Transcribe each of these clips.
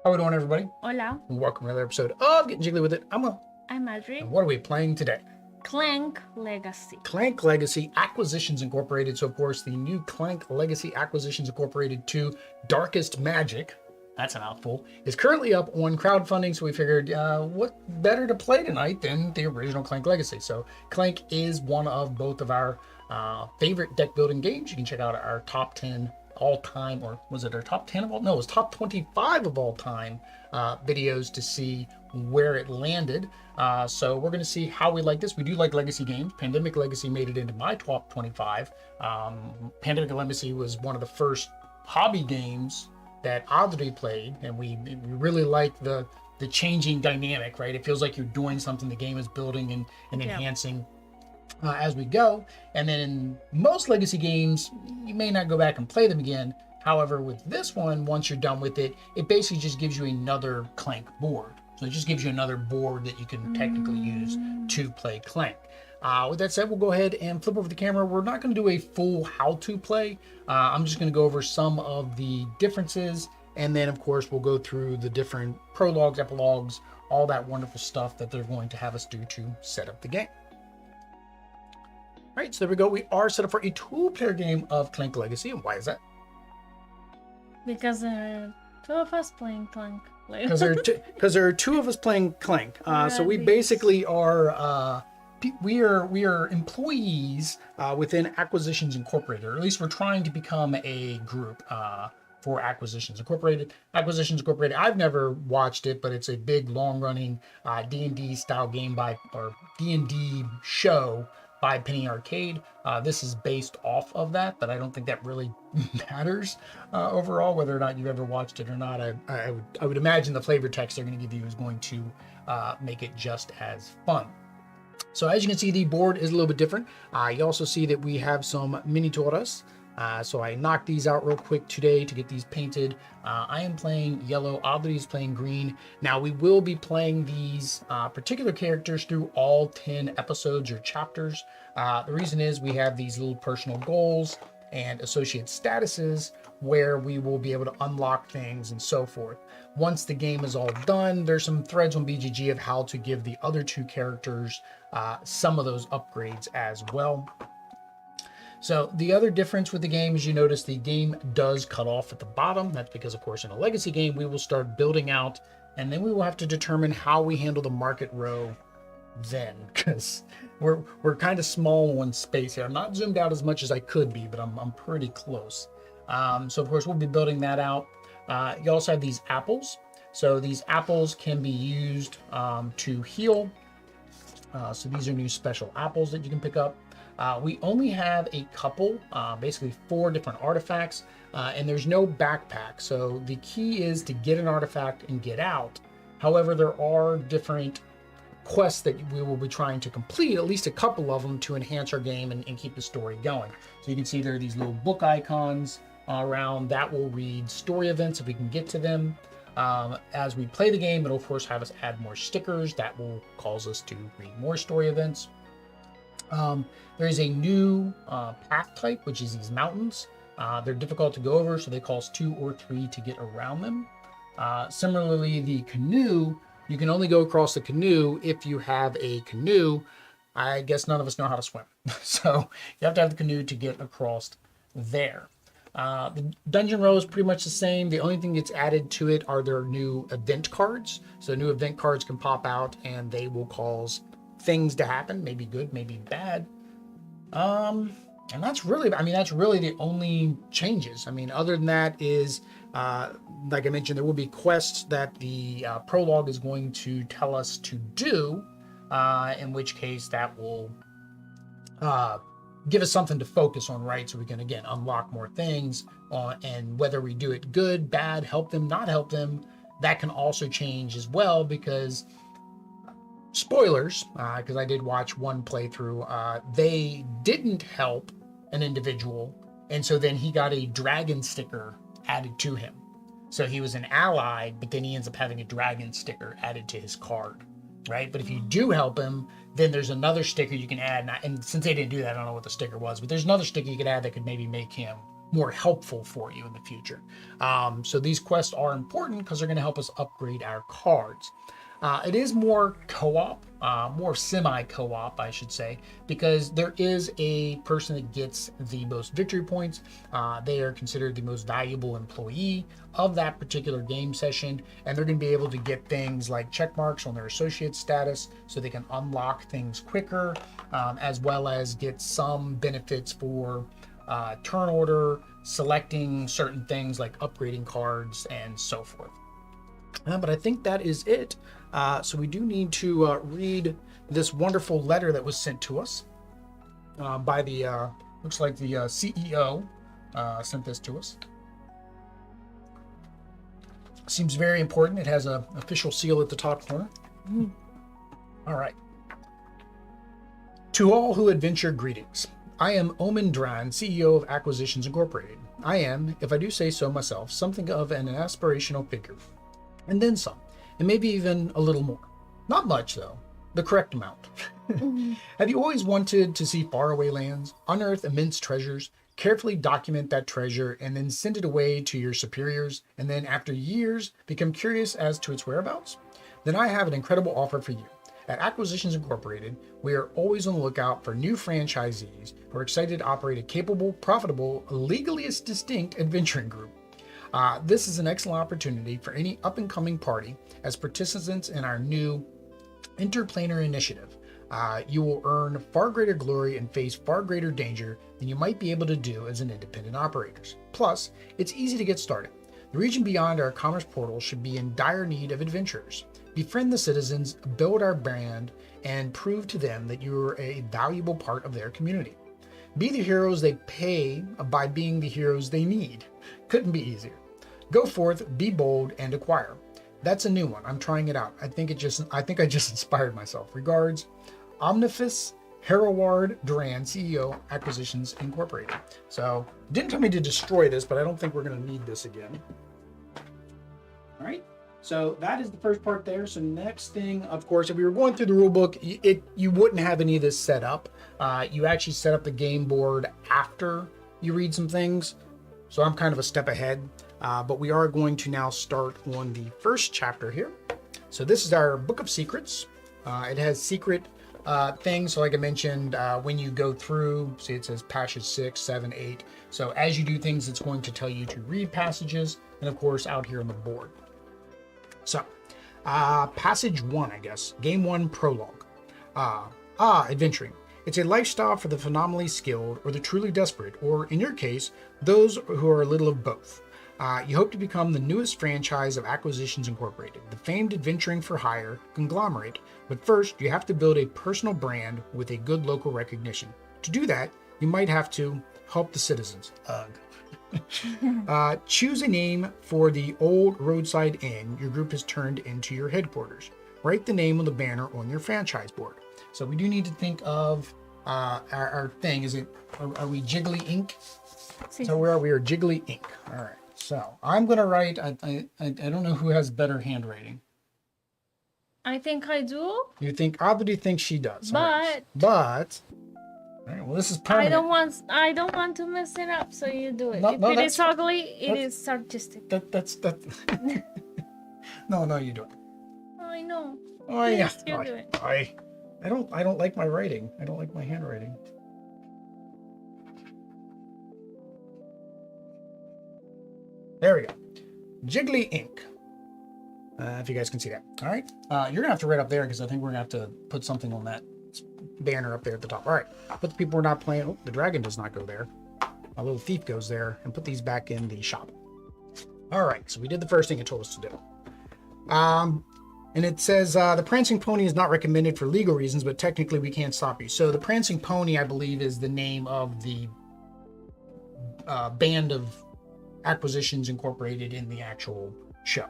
How we doing, everybody? Hola, And welcome to another episode of Getting Jiggly with It. I'm Audrey. and what are we playing today? Clank Legacy. Clank Legacy Acquisitions Incorporated. So, of course, the new Clank Legacy Acquisitions Incorporated 2 Darkest Magic, that's a mouthful, is currently up on crowdfunding. So we figured, what better to play tonight than the original Clank Legacy? So Clank is one of both of our favorite deck building games. You can check out our top 10 all time, or was it our top 10 of all? No, it was top 25 of all time videos to see where it landed. So we're going to see how we like this. We do like legacy games. Pandemic Legacy made it into my top 25. Pandemic Legacy was one of the first hobby games that Audrey played, and we really like the changing dynamic, right? It feels like you're doing something, the game is building and enhancing as we go. And then in most legacy games, you may not go back and play them again. However, with this one, once you're done with it, it basically just gives you another Clank board. So it just gives you another board that you can technically use to play Clank. With that said, we'll go ahead and flip over the camera. We're not going to do a full how-to play. I'm just going to go over some of the differences, and then, of course, we'll go through the different prologues, epilogues, all that wonderful stuff that they're going to have us do to set up the game. All right, so there we go. We are set up for a two-player game of Clank Legacy. And why is that? Because there are two of us playing Clank. Because there are two of us playing Clank. So we basically are we are employees within Acquisitions Incorporated, or at least we're trying to become a group for Acquisitions Incorporated. Acquisitions Incorporated, I've never watched it, but it's a big, long-running D&D style game or D&D show by Penny Arcade. This is based off of that, but I don't think that really matters overall, whether or not you've ever watched it or not. I would imagine the flavor text they're going to give you is going to make it just as fun. So as you can see, the board is a little bit different. You also see that we have some miniaturas. So I knocked these out real quick today to get these painted. I am playing yellow, Audrey is playing green. Now we will be playing these particular characters through all 10 episodes or chapters. The reason is we have these little personal goals and associate statuses where we will be able to unlock things and so forth. Once the game is all done, there's some threads on BGG of how to give the other two characters some of those upgrades as well. So the other difference with the game is you notice the game does cut off at the bottom. That's because, of course, in a legacy game, we will start building out, and then we will have to determine how we handle the market row then, because we're kind of small on space here. I'm not zoomed out as much as I could be, but I'm pretty close. So, of course, we'll be building that out. You also have these apples. So these apples can be used to heal. So these are new special apples that you can pick up. We only have a couple, basically 4 different artifacts, and there's no backpack. So the key is to get an artifact and get out. However, there are different quests that we will be trying to complete, at least a couple of them, to enhance our game and keep the story going. So you can see there are these little book icons around that will read story events if we can get to them. As we play the game, it'll of course have us add more stickers that will cause us to read more story events. There is a new path type, which is these mountains. They're difficult to go over, so they cost 2 or 3 to get around them. Similarly, the canoe, you can only go across the canoe if you have a canoe. I guess none of us know how to swim. So you have to have the canoe to get across there. The dungeon row is pretty much the same. The only thing that's added to it are their new event cards. So new event cards can pop out and they will cause things to happen, maybe good, maybe bad. And that's really the only changes. I mean, other than that is, like I mentioned, there will be quests that the prologue is going to tell us to do, in which case that will give us something to focus on, right? So we can, again, unlock more things, and whether we do it good, bad, help them, not help them, that can also change as well, because spoilers, because I did watch one playthrough, they didn't help an individual, and so then he got a dragon sticker added to him. So he was an ally, but then he ends up having a dragon sticker added to his card, right? But if you do help him, then there's another sticker you can add. And since they didn't do that, I don't know what the sticker was, but there's another sticker you could add that could maybe make him more helpful for you in the future. So these quests are important because they're going to help us upgrade our cards. It is more co-op, more semi-co-op, I should say, because there is a person that gets the most victory points. They are considered the most valuable employee of that particular game session, and they're going to be able to get things like check marks on their associate status so they can unlock things quicker, as well as get some benefits for turn order, selecting certain things like upgrading cards, and so forth. But I think that is it. So we do need to read this wonderful letter that was sent to us by the, looks like the CEO sent this to us. Seems very important. It has an official seal at the top corner. All right. To all who adventure, greetings. I am Omen Dran, CEO of Acquisitions Incorporated. I am, if I do say so myself, something of an aspirational figure. And then some, and maybe even a little more. Not much, though. The correct amount. Have you always wanted to see faraway lands, unearth immense treasures, carefully document that treasure, and then send it away to your superiors, and then after years become curious as to its whereabouts? Then I have an incredible offer for you. At Acquisitions Incorporated, we are always on the lookout for new franchisees who are excited to operate a capable, profitable, legally distinct adventuring group. This is an excellent opportunity for any up-and-coming party as participants in our new interplanar initiative. You will earn far greater glory and face far greater danger than you might be able to do as an independent operators. Plus, it's easy to get started. The region beyond our commerce portal should be in dire need of adventurers. Befriend the citizens, build our brand, and prove to them that you are a valuable part of their community. Be the heroes they pay by being the heroes they need. Couldn't be easier. Go forth, be bold, and acquire. That's a new one. I'm trying it out. I think I just inspired myself. Regards, Omnifus Heroward Duran, CEO, Acquisitions Incorporated. So, didn't tell me to destroy this, but I don't think we're going to need this again. All right. So that is the first part there. So next thing, of course, if we were going through the rule book, you wouldn't have any of this set up. You actually set up the game board after you read some things. So I'm kind of a step ahead. But we are going to now start on the first chapter here. So this is our Book of Secrets. It has secret things. So like I mentioned, when you go through, see it says passage 6, 7, 8. So as you do things, it's going to tell you to read passages. And of course, out here on the board. So, passage 1, I guess. Game 1, Prologue. Adventuring. It's a lifestyle for the phenomenally skilled or the truly desperate, or in your case, those who are a little of both. You hope to become the newest franchise of Acquisitions Incorporated, the famed adventuring for hire conglomerate, but first you have to build a personal brand with a good local recognition. To do that, you might have to help the citizens. Ugh. Choose a name for the old roadside inn your group has turned into your headquarters. Write the name on the banner on your franchise board. So we do need to think of our thing. Are we Jiggly Inc? So where are we? Are Jiggly Inc. All right. So I'm going to write, I don't know who has better handwriting. I think I do. You think, Abdi thinks she does. But. All right, well, this is permanent. I don't want to mess it up, so you do it. No, if it is ugly, it is artistic. That's No, you do it. I know. Oh yeah. You do it. I don't like my writing. I don't like my handwriting. There we go. Jiggly Ink. If you guys can see that. All right. You're gonna have to write up there because I think we're gonna have to put something on that banner up there at the top. All right. But the people who are not playing. Oh, the dragon does not go there. A little thief goes there, and put these back in the shop. All right. So we did the first thing it told us to do. And it says the prancing pony is not recommended for legal reasons, but technically we can't stop you. So the prancing pony, I believe, is the name of the band of Acquisitions Incorporated in the actual show.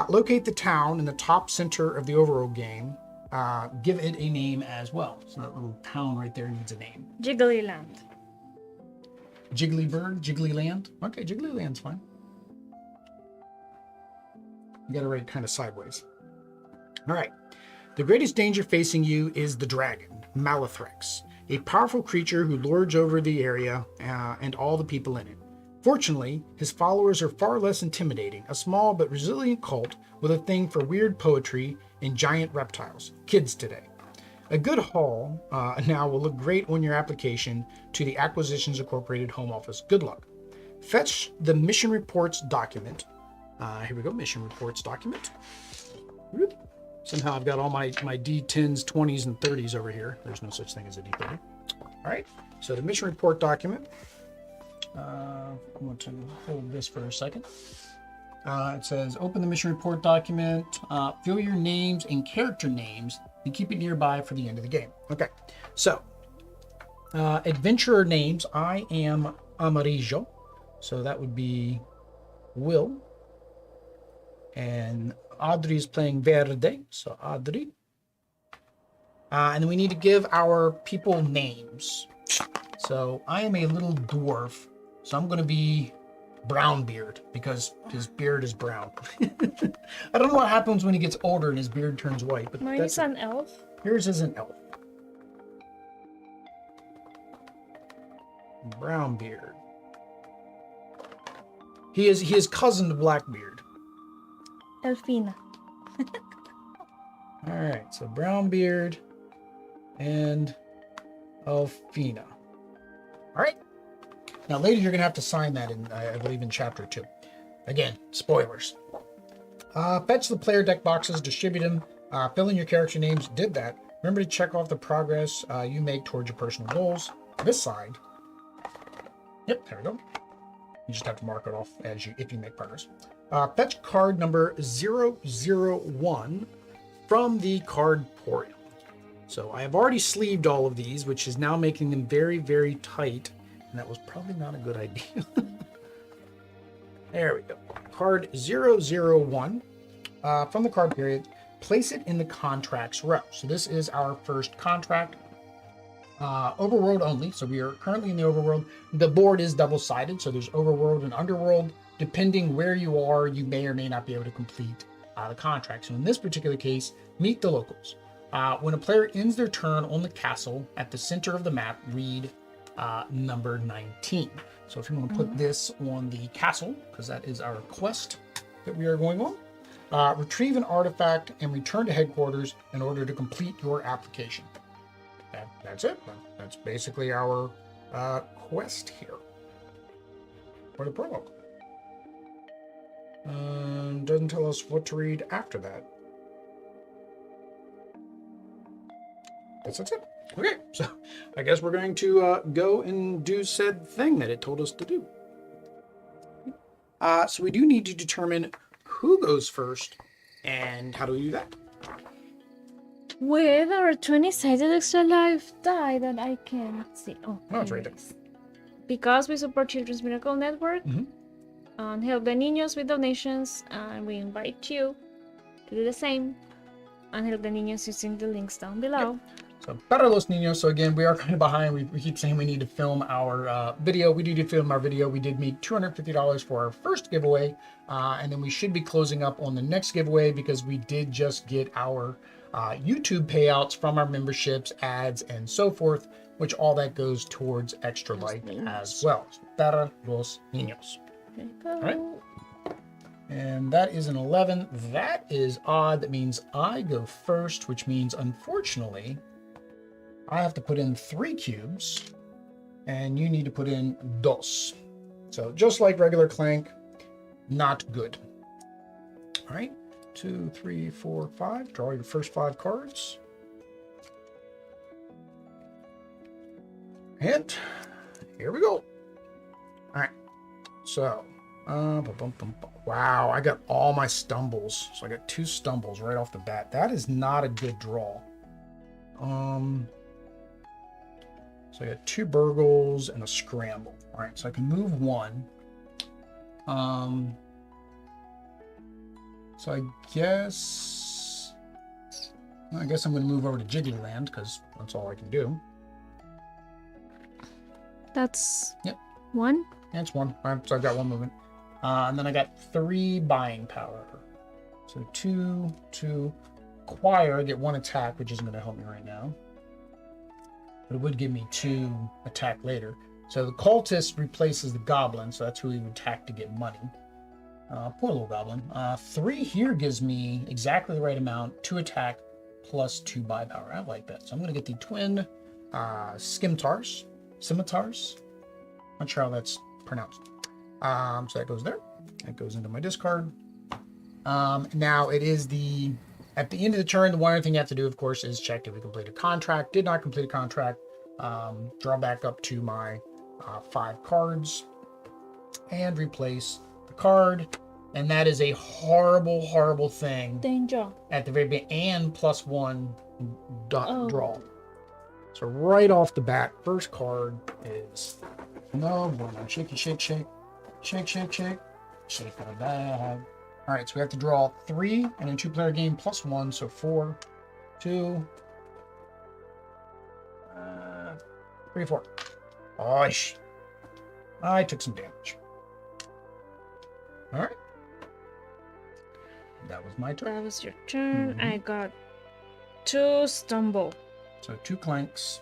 Locate the town in the top center of the overall game. Give it a name as well. So that little town right there needs a name. Jigglyland. Jigglyburg, Jigglyland. Okay, Jigglyland's fine. You gotta write kind of sideways. All right. The greatest danger facing you is the dragon, Malithrex. a powerful creature who lords over the area and all the people in it. Fortunately, his followers are far less intimidating, a small but resilient cult with a thing for weird poetry and giant reptiles. Kids today. A good haul now will look great on your application to the Acquisitions Incorporated home office. Good luck. Fetch the mission reports document. Here we go, mission reports document. Whoop. Somehow I've got all my D10s, 20s, and 30s over here. There's no such thing as a D30. All right, so the mission report document. I'm going to hold this for a second. It says, open the mission report document, fill your names and character names, and keep it nearby for the end of the game. Okay, so adventurer names. I am Amarillo, so that would be Will. And Audrey is playing Verde, so Audrey. And then we need to give our people names. So I am a little dwarf, so I'm going to be Brownbeard because his beard is brown. I don't know what happens when he gets older and his beard turns white. But Mine is an elf. Yours is an elf. Brownbeard. He is cousin to Blackbeard. Elfina. All right, so Brownbeard and Elfina. All right. Now, later you're going to have to sign that in, I believe, in Chapter 2. Again, spoilers. Fetch the player deck boxes, distribute them, fill in your character names. Did that. Remember to check off the progress you make towards your personal goals. This side. Yep, there we go. You just have to mark it off if you make progress. Fetch card number 001 from the card porium. So I have already sleeved all of these, which is now making them very, very tight. And that was probably not a good idea. There we go. Card 001 from the card period. Place it in the contracts row. So this is our first contract. Overworld only. So we are currently in the overworld. The board is double-sided. So there's overworld and underworld. Depending where you are, you may or may not be able to complete the contract. So in this particular case, meet the locals. When a player ends their turn on the castle at the center of the map, read number 19. So if you want to put this on the castle, because that is our quest that we are going on, retrieve an artifact and return to headquarters in order to complete your application. That's it. That's basically our quest here for the prologue. Doesn't tell us what to read after that. That's it. Okay, so I guess we're going to go and do said thing that it told us to do. So we do need to determine who goes first, and how do we do that? With our 20-sided extra life die that I can see. Oh, it's right there. Because we support Children's Miracle Network and help the niños with donations, and we invite you to do the same and help the niños using the links down below. Yep. So, para los niños. So again, we are kind of behind. We keep saying we need to film our video. We need to film our video. We did meet $250 for our first giveaway. And then we should be closing up on the next giveaway because we did just get our YouTube payouts from our memberships, ads, and so forth, which all that goes towards Extra Life as well. So, para los niños. All right. And that is an 11. That is odd. That means I go first, which means, unfortunately, I have to put in 3 cubes, and you need to put in dos. So just like regular Clank, not good. All right, 2, 3, 4, 5. Draw your first 5 cards. And here we go. All right, so, wow, I got all my stumbles. So I got 2 stumbles right off the bat. That is not a good draw. So I got 2 burgles and a scramble. All right, so I can move 1. So I guess I'm going to move over to Jigglyland because that's all I can do. That's 1. That's 1. All right, so I've got 1 movement. And then I got 3 buying power. So 2 to acquire. I get 1 attack, which isn't going to help me right now. but it would give me 2 attack later. So the cultist replaces the goblin, so that's who he would attack to get money. Poor little goblin. 3 here gives me exactly the right amount, 2 attack plus 2 buy power. I like that. So I'm going to get the twin scimitars. Not sure how that's pronounced. So that goes there. That goes into my discard. Now it is at the end of the turn, the one other thing you have to do, of course, is check if we complete a contract. Did not complete a contract. Draw back up to my 5 cards and replace the card. And that is a horrible, horrible thing. Danger. At the very beginning, and +1 draw. So right off the bat, first card is no bueno. Shaky, shake, shake. Shake, shake, shake. Shake of a bag. All right, so we have to draw 3 and a 2-player game +1, so 4, 2, 3, 4. Oh, I took some damage. All right. That was my turn. That was your turn. I got 2 stumble. So 2 clanks.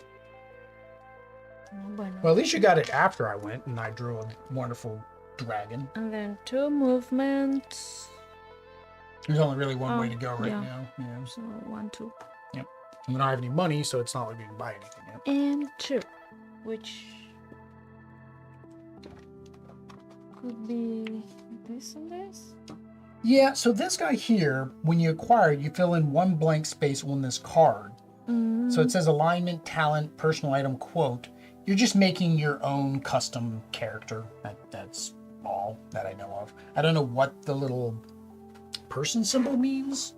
No bueno. Well, at least you got it after I went and I drew a wonderful dragon. And then 2 movement. There's only really one way to go right now. Yeah. So 1, 2. Yep. And we don't have any money, so it's not like we can buy anything yet. And 2. Which could be this and this. Yeah, so this guy here, when you acquire it, you fill in 1 blank space on this card. So it says alignment, talent, personal item, quote. You're just making your own custom character. That's all that I know of. I don't know what the little person symbol means,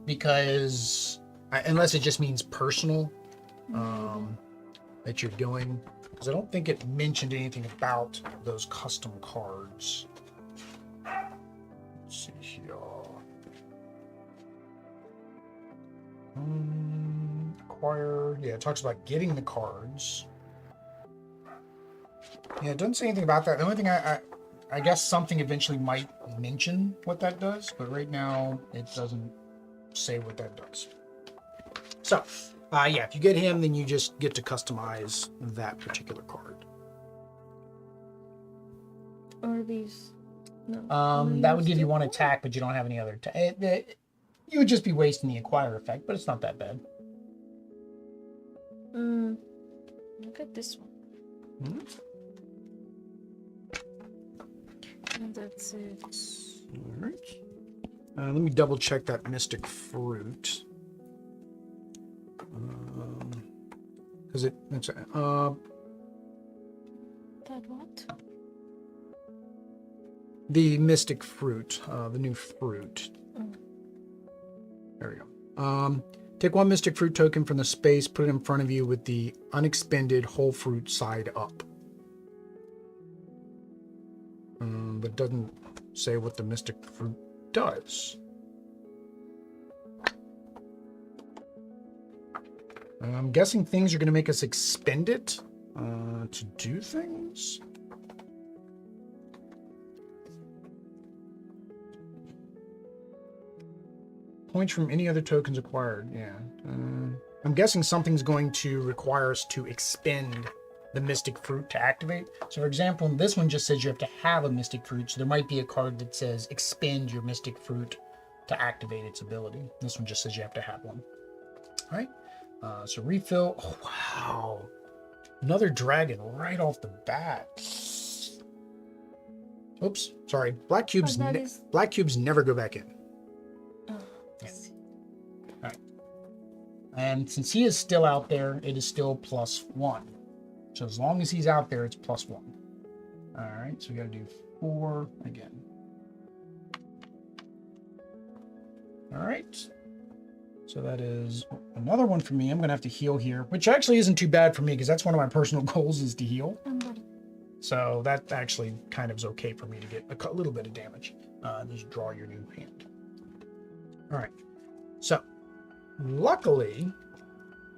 because unless it just means personal that you're doing, because I don't think it mentioned anything about those custom cards. Let's see here. Acquire. Yeah, it talks about getting the cards. Yeah, it doesn't say anything about that. The only thing I guess something eventually might mention what that does, but right now it doesn't say what that does. So, yeah, if you get him, then you just get to customize that particular card. Or these. No. That would give you 1 attack, but you don't have any other attack. You would just be wasting the acquire effect, but it's not that bad. Look at this one. And that's it. All right. Let me double check that mystic fruit. Because it's That what? the mystic fruit, the new fruit. There we go. Take 1 mystic fruit token from the space, put it in front of you with the unexpended whole fruit side up. But doesn't say what the mystic fruit does. I'm guessing things are going to make us expend it to do things. Points from any other tokens acquired. Yeah. I'm guessing something's going to require us to expend the mystic fruit to activate. So for example, this one just says you have to have a mystic fruit. So there might be a card that says expend your mystic fruit to activate its ability. This one just says you have to have one. All right. So refill. Oh, wow. Another dragon right off the bat. Oops. Sorry. Black cubes never go back in. And since he is still out there, it is still +1. So as long as he's out there, it's +1. All right, so we got to do 4 again. All right. So that is another one for me. I'm going to have to heal here, which actually isn't too bad for me because that's one of my personal goals is to heal. So that actually kind of is okay for me to get a little bit of damage. Just draw your new hand. All right. So luckily,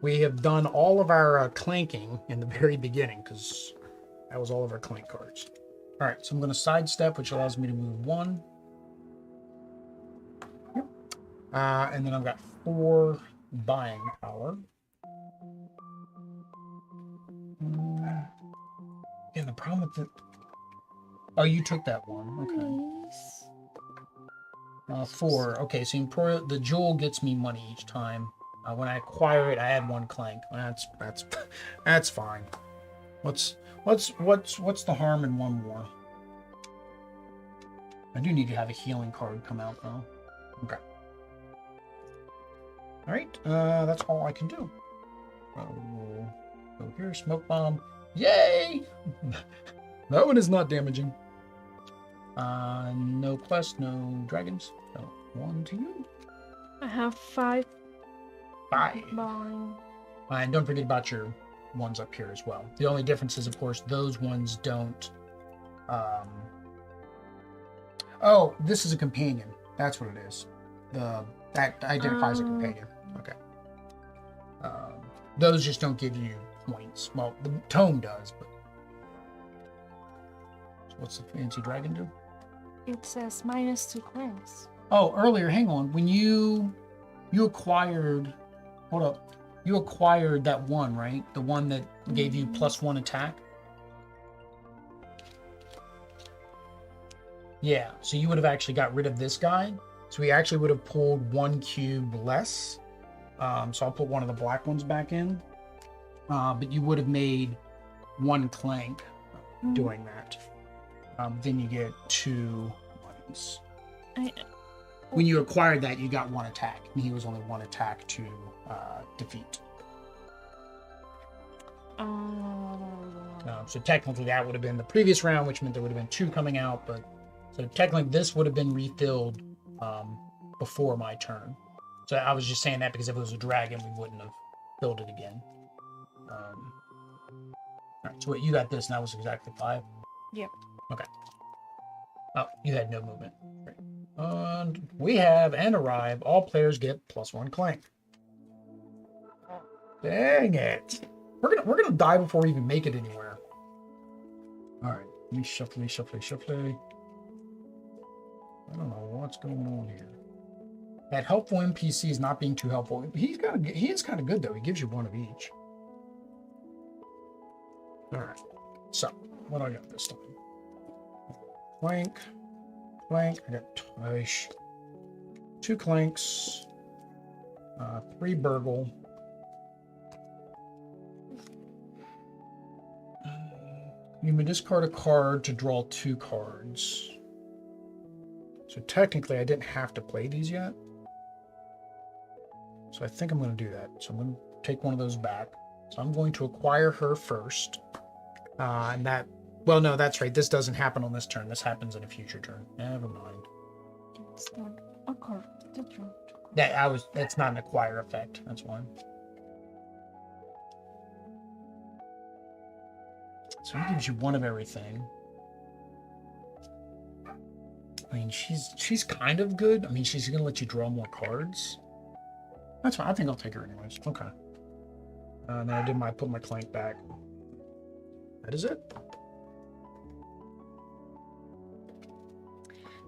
we have done all of our clanking in the very beginning because that was all of our clank cards. All right, so I'm going to sidestep, which allows me to move 1. Yep. And then I've got 4 buying power. Yeah, the problem with it. Oh, you took that one. Okay. Nice. 4. Okay, so the jewel gets me money each time. When I acquire it, I add 1 clank. That's fine. What's the harm in 1 more? I do need to have a healing card come out though. Okay. All right. That's all I can do. We'll go here. Smoke bomb. Yay! That one is not damaging. No quest, no dragons. So 1 to you. I have 5. 5. Bye. And don't forget about your ones up here as well. The only difference is, of course, those ones don't. Oh, this is a companion. That's what it is. That identifies a companion. Okay. Those just don't give you points. Well, the tome does, but. So what's the fancy dragon do? It says -2 clanks. Oh, earlier, hang on. When you acquired, hold up, you acquired that one, right? The one that gave you +1 attack. Yeah, so you would have actually got rid of this guy. So we actually would have pulled 1 cube less. So I'll put one of the black ones back in. But you would have made 1 clank doing that. Then you get 2 ones. When you acquired that, you got 1 attack. And he was only 1 attack to defeat. So technically that would have been the previous round, which meant there would have been 2 coming out. But so technically this would have been refilled before my turn. So I was just saying that because if it was a dragon, we wouldn't have filled it again. All right, so wait, you got this, and that was exactly 5? Yep. Okay. Oh, you had no movement. Great. And we have and arrive. All players get +1 clank. Dang it! We're gonna die before we even make it anywhere. All right, let me shuffle. I don't know what's going on here. That helpful NPC is not being too helpful. He is kind of good though. He gives you 1 of each. All right. So what do I got this time? Clank. I got 2 clanks. 3 burgle. You may discard a card to draw 2 cards. So technically, I didn't have to play these yet. So I think I'm going to do that. So I'm going to take one of those back. So I'm going to acquire her first. And that, well, no, that's right. This doesn't happen on this turn. This happens in a future turn. Never mind. It's not a card. That's not an acquire effect. That's why. So he gives you 1 of everything. I mean, she's kind of good. I mean, she's going to let you draw more cards. That's fine. I think I'll take her anyways. Okay. And then I put my clank back. That is it.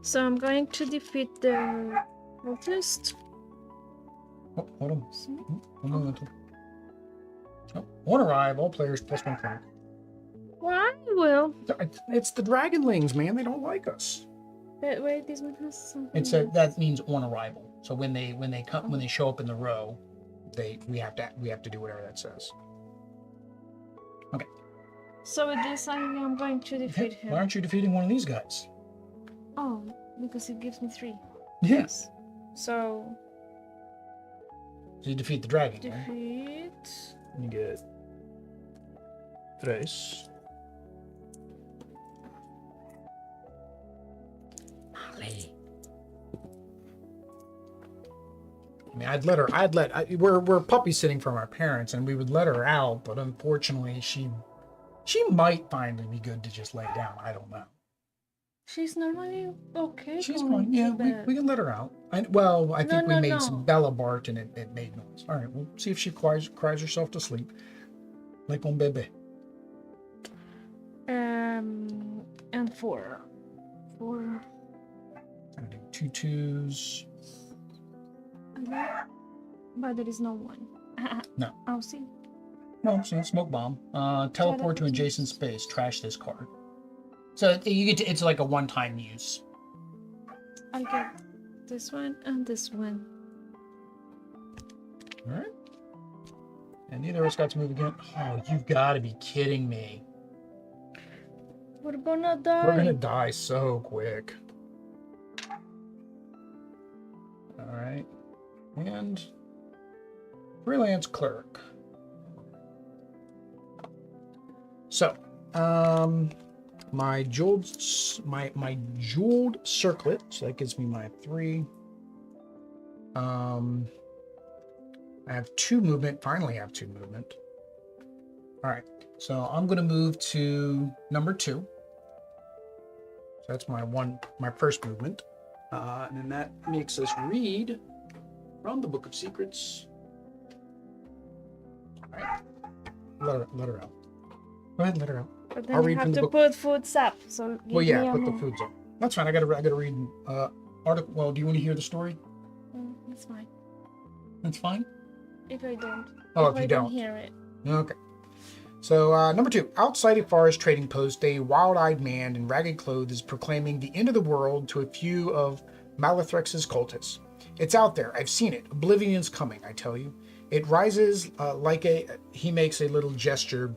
So I'm going to defeat the cultist. Oh, hold on. On arrive, all players +1 clank. Well, I will. It's the dragonlings, man. They don't like us. But wait, this one has something. That means on arrival. So when they show up in the row, we have to do whatever that says. Okay. So with this, I am going to defeat him. Why aren't you defeating one of these guys? Oh, because it gives me 3. Yes. So you defeat the dragon. defeat. Right? You get 3. I mean, we're puppy sitting from our parents, and we would let her out, but unfortunately, she might finally be good to just lay down. I don't know. She's normally okay. She's fine. Yeah, we can let her out. I think we made some Bella bark, and it made noise. All right, we'll see if she cries herself to sleep, like on bebe. And 4. I'm gonna do 2 2s. But there is no 1. No. I'll see. No, it's a smoke bomb. Teleport to adjacent space. Trash this card. So you get to, it's like a one-time use. I'll get this one and this one. All right. And neither of us got to move again. Oh, you've got to be kidding me. We're gonna die. We're gonna die so quick. All right. And freelance cleric. So, my jeweled circlet. So that gives me my 3. I have 2 movement. Finally, have 2 movement. All right. So I'm going to move to number 2. So that's my first movement. And then that makes us read from the Book of Secrets. All right. Let her out. Go ahead, let her out. But then I'll you read have from the to book. put foods up. So Well, yeah, put the moment. foods up. That's fine. I gotta read article. Well, do you want to hear the story? That's fine. That's fine. If I don't. Oh, if you I don't hear it. Okay. So number 2, outside a forest trading post, a wild-eyed man in ragged clothes is proclaiming the end of the world to a few of Malathrex's cultists. It's out there. I've seen it. Oblivion's coming, I tell you. It rises he makes a little gesture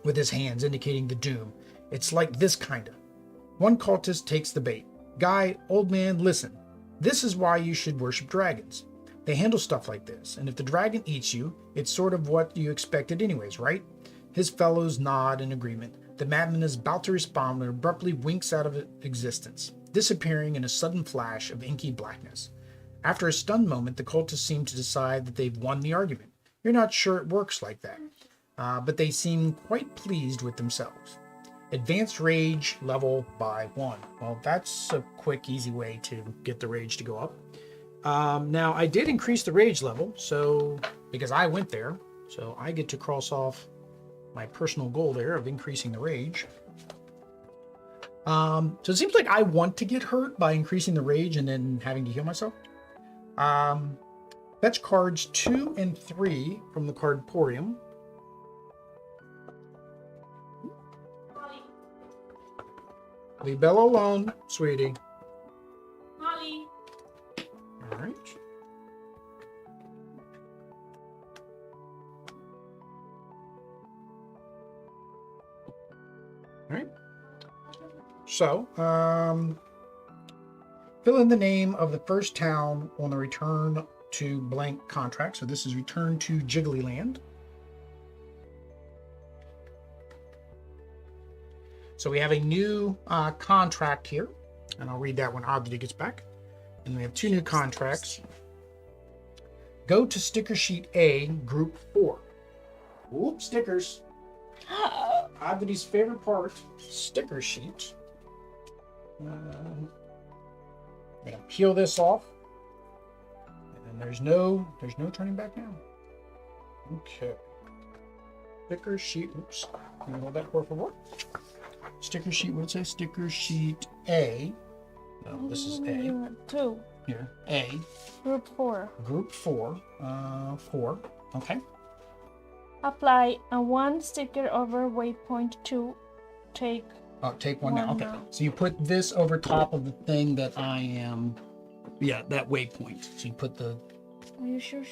with his hands indicating the doom. It's like this kinda. One cultist takes the bait. Guy, old man, listen. This is why you should worship dragons. They handle stuff like this, and if the dragon eats you, it's sort of what you expected anyways, right? His fellows nod in agreement. The madman is about to respond and abruptly winks out of existence, disappearing in a sudden flash of inky blackness. After a stunned moment, the cultists seem to decide that they've won the argument. You're not sure it works like that, but they seem quite pleased with themselves. Advanced rage level by 1. Well, that's a quick, easy way to get the rage to go up. Now, I did increase the rage level, so because I went there, so I get to cross off my personal goal there of increasing the rage. So it seems like I want to get hurt by increasing the rage and then having to heal myself. Fetch cards 2 and 3 from the Cardporium. Leave Bella alone, sweetie. Molly. All right. All right. So, fill in the name of the first town on the return to blank contract. So this is return to Jigglyland. So we have a new contract here, and I'll read that when Oddity gets back. And we have 2 new contracts. Go to sticker sheet A, group 4. Whoop, stickers. Oddity's favorite part, sticker sheet. I'm gonna peel this off, and there's no turning back now. Okay. Sticker sheet. Oops. Can you hold that for favor? Sticker sheet. What did it say? Sticker sheet A. No, this is A. 2. Here, A. Group 4. Group 4. 4. Okay. Apply a 1 sticker over waypoint 2. Take Take one now. one Okay. now. So you put this over top of the thing that I am. Yeah, that waypoint. So you put the. Are you sure?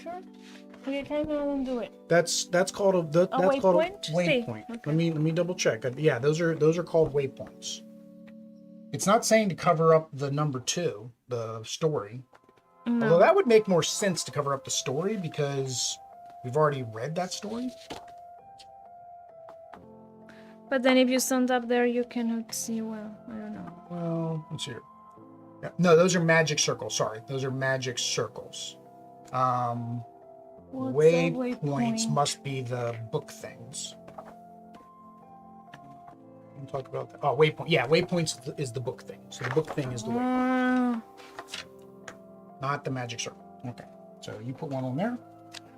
Okay, can you undo it? That's called a that's called a waypoint? See, waypoint. okay. Let me double check. Yeah, those are called waypoints. It's not saying to cover up the number 2, the story. No. Although that would make more sense to cover up the story because we've already read that story. But then if you stand up there, you cannot see well. I don't know. Well, let's see here. Yeah, no, those are magic circles. Sorry, those are magic circles. What's a Waypoints waypoint? must be the book things. We'll talk about that. Oh, waypoint. Yeah, waypoints is the book thing. So the book thing is the waypoint, not the magic circle. Okay. So you put one on there.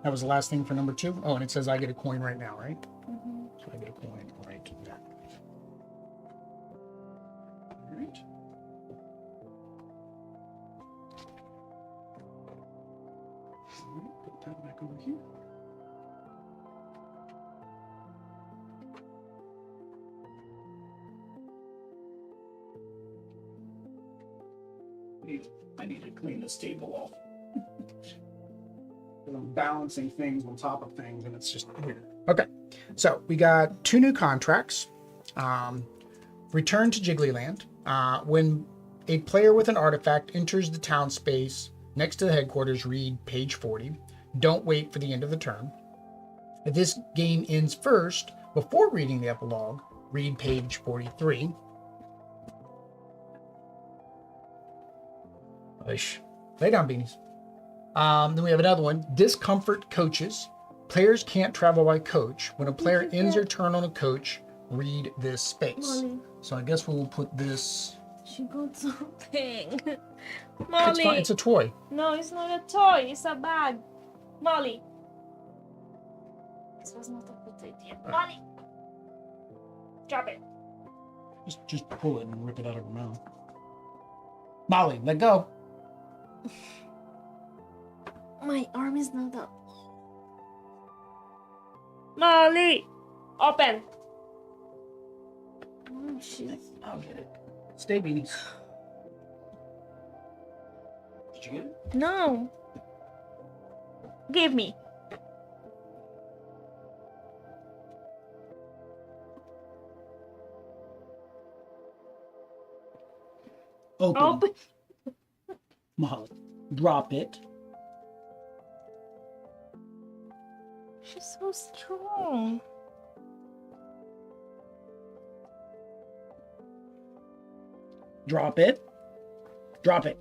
That was the last thing for number 2. Oh, and it says I get a coin right now, right? Mhm. So I get a coin right there. All right. All right, put that back over here. I need to clean this table off. I'm balancing things on top of things, and it's just weird. Okay, so we got 2 new contracts. Return to Jigglyland. When a player with an artifact enters the town space next to the headquarters, read page 40. Don't wait for the end of the turn. If this game ends first, before reading the epilogue, read page 43. Ish. Lay down, beanies. Then we have another one. Discomfort coaches. Players can't travel by coach. When a player ends their turn on a coach, read this space. Molly. So I guess we'll put this. She got something. It's Molly. fine. It's a toy. No, it's not a toy. It's a bag. Molly. This was not a good idea. Molly. Drop it. Just pull it and rip it out of her mouth. Molly, let go. My arm is not up. Molly. Open. Oh, shit. I'll get it. Stay, beanies. Did you get it? No. Give me. Open. Molly, drop it. She's so strong. Drop it. Drop it.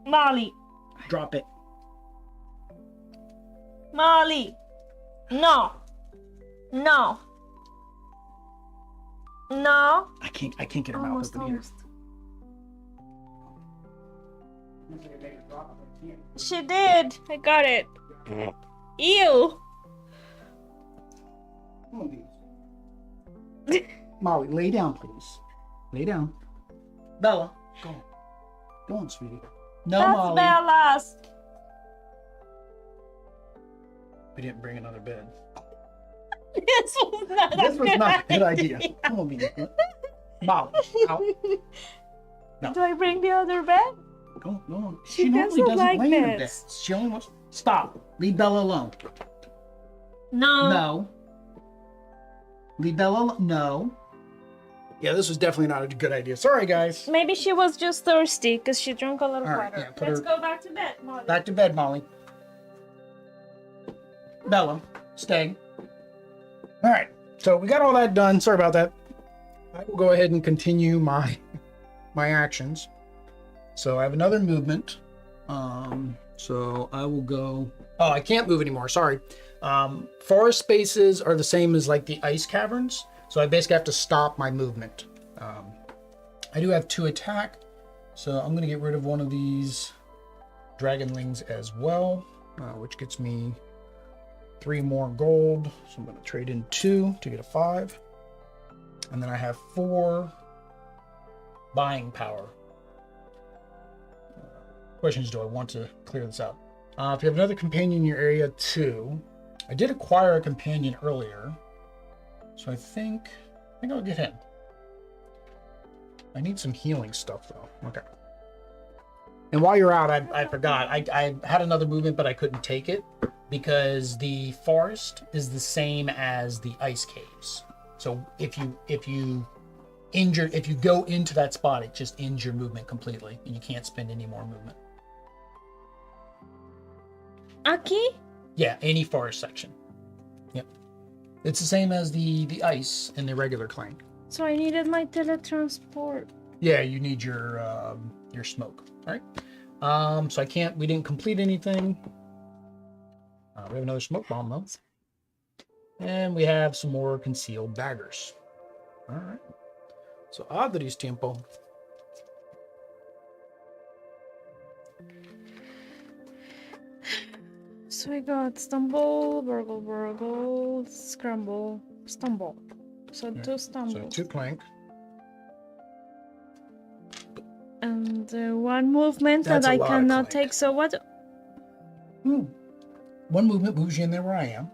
Molly. Drop it. Molly. No. No. No. I can't get her Almost, mouth open almost. She did. I got it. Ew. Come on, beanies. Molly, lay down, please. Lay down. Bella, go on. Go on, sweetie. No, That's Molly. Bella's. We didn't bring another bed. This was not This was not a good idea. Come on, beanies. Molly, out. No. Do I bring the other bed? Go on. She normally doesn't doesn't like lay in a bed. beds. She only wants. Stop. Leave Bella alone. No. No. Leave Bella alone. No. Yeah, this was definitely not a good idea. Sorry, guys. Maybe she was just thirsty because she drank a lot of All right, water. yeah, put Let's her- go back to bed, Molly. Back to bed, Molly. Bella, stay. All right. So we got all that done. Sorry about that. I will go ahead and continue my actions. So I have another movement. So I will go. Oh, I can't move anymore. Sorry. Forest spaces are the same as like the ice caverns. So I basically have to stop my movement. I do have 2 attack. So I'm going to get rid of one of these dragonlings as well, which gets me 3 more gold. So I'm going to trade in 2 to get a 5. And then I have 4 buying power. Questions, do I want to clear this out? If you have another companion in your area too, I did acquire a companion earlier, so I think I'll get him. I need some healing stuff though. Okay. And while you're out, I forgot. I had another movement, but I couldn't take it because the forest is the same as the ice caves. So if you go into that spot, it just ends your movement completely, and you can't spend any more movement. Aki? Yeah, any forest section. Yep. It's the same as the ice in the regular Clank. So I needed my teletransport. Yeah, you need your smoke. All right. So we didn't complete anything. We have another smoke bomb though. And we have some more concealed daggers. All right. So Adri's tiempo. So I got stumble, burgle, scramble, stumble. So Okay. 2 stumbles. So 2 Clank. And 1 movement That's that a I lot of cannot Clank. take. So what? 1 movement moves you in there where I am.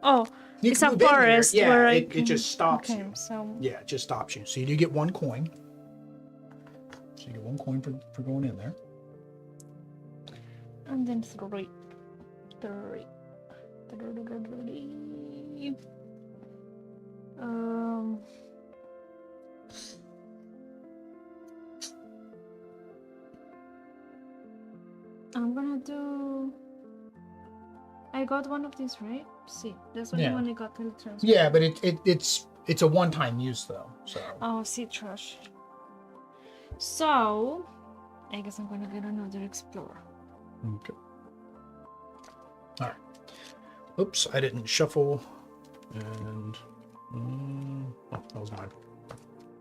Oh, You it's can a move in there. forest Yeah, where it just stops Okay, you. so Yeah, it just stops you. So you do get 1 coin. So you get 1 coin for going in there. And then 3. Um, I'm gonna do. I got one of these, right? See, that's what Yeah. one I got the transfer. Yeah, but it's a one-time use though. So. Oh, see, trash. So, I guess I'm gonna get another explorer. Okay. All right. Oops, I didn't shuffle, and oh, that was my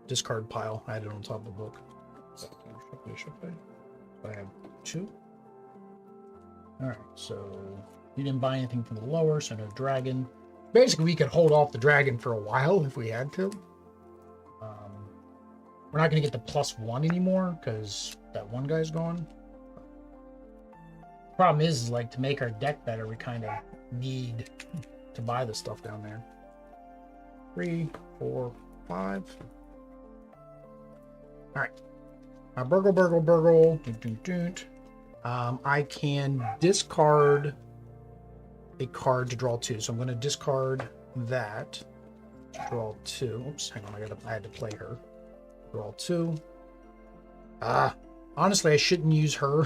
discard pile. I had it on top of the book. I have 2. All right, so you didn't buy anything from the lower, so no dragon. Basically, we could hold off the dragon for a while if we had to. We're not going to get the +1 anymore because that one guy's gone. Problem is like to make our deck better, we kind of need to buy the stuff down there. 3, 4, 5. All right. Burgle. I can discard a card to draw 2. So I'm going to discard that to draw 2. Oops, hang on. I had to play her. Draw 2. Honestly, I shouldn't use her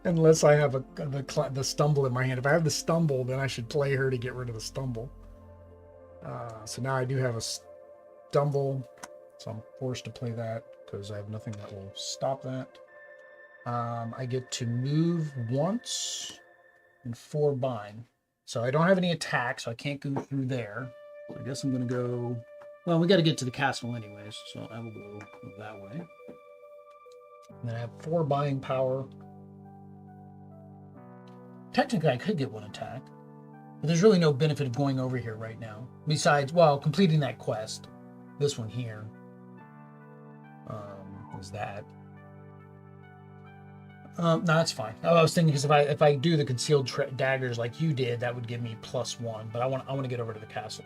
unless I have the stumble in my hand. If I have the stumble, then I should play her to get rid of the stumble. So now I do have a stumble, so I'm forced to play that because I have nothing that will stop that. I get to move once and 4 bind. So I don't have any attack, so I can't go through there. So I guess I'm going to go... Well, we got to get to the castle anyways, so I will go that way. And then I have 4 buying power. Technically, I could get 1 attack, but there's really no benefit of going over here right now. Besides, well, completing that quest. This one here is that. No, that's fine. I was thinking because if I do the concealed daggers like you did, that would give me +1. But I want to get over to the castle.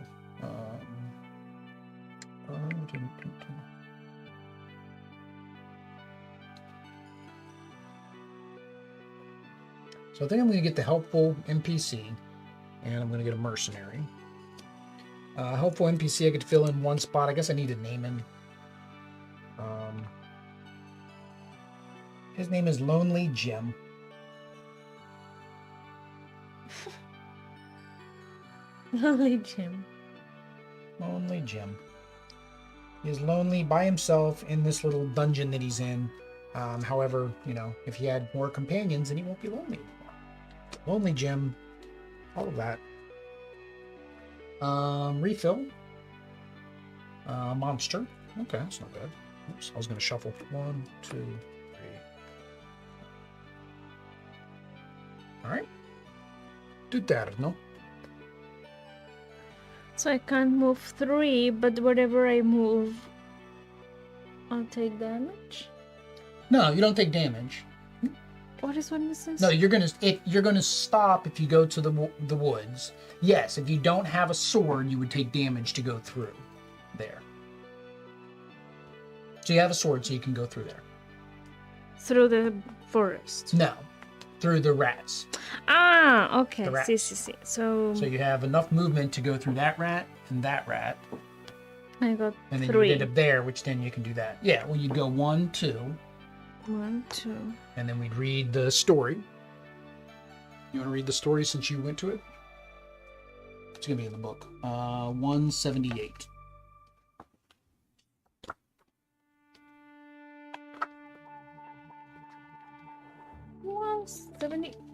So I think I'm going to get the helpful NPC, and I'm going to get a mercenary. Helpful NPC, I get to fill in 1 spot. I guess I need to name him. His name is Lonely Jim. Lonely Jim. Lonely Jim. He's lonely by himself in this little dungeon that he's in. However, you know, if he had more companions, then he won't be lonely anymore. Lonely Jim. All of that. Refill. Monster. Okay, that's not bad. Oops, I was going to shuffle. 1, 2, 3. All right. Do that, no? So I can't move 3, but whatever I move, I'll take damage. No, you don't take damage. What is one this? No, you're gonna stop if you go to the woods. Yes, if you don't have a sword, you would take damage to go through there. So you have a sword, so you can go through there. Through the forest. No, through the rats. Ah, okay. The rats. See. So you have enough movement to go through that rat and that rat. I got and then 3. you end up there, which then you can do that. Yeah, well, you'd go 1, 2. 1, 2. And then we'd read the story. You want to read the story since you went to it? It's going to be in the book. 178.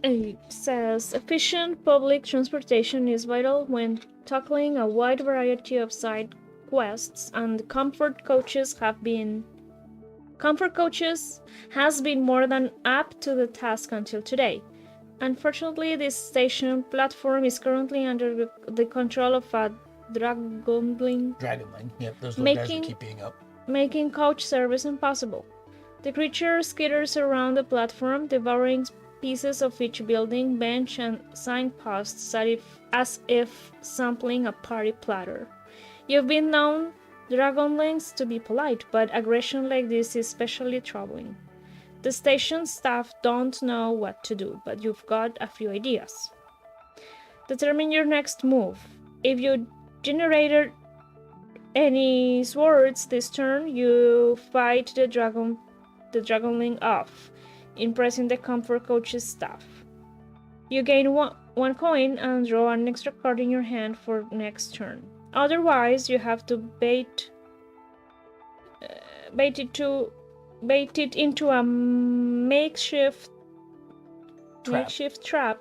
It says efficient public transportation is vital when tackling a wide variety of side quests, and comfort coaches has been more than up to the task until today. Unfortunately, this station platform is currently under the control of a dragonling. Yep, those little guys that keep being up. Making coach service impossible. The creature skitters around the platform, devouring pieces of each building, bench, and signposts as if sampling a party platter. You've been known dragonlings to be polite, but aggression like this is especially troubling. The station staff don't know what to do, but you've got a few ideas. Determine your next move. If you generated any swords this turn, you fight the dragonling off, impressing the comfort coach's staff. You gain one coin and draw an extra card in your hand for next turn. Otherwise, you have to bait it into a makeshift trap,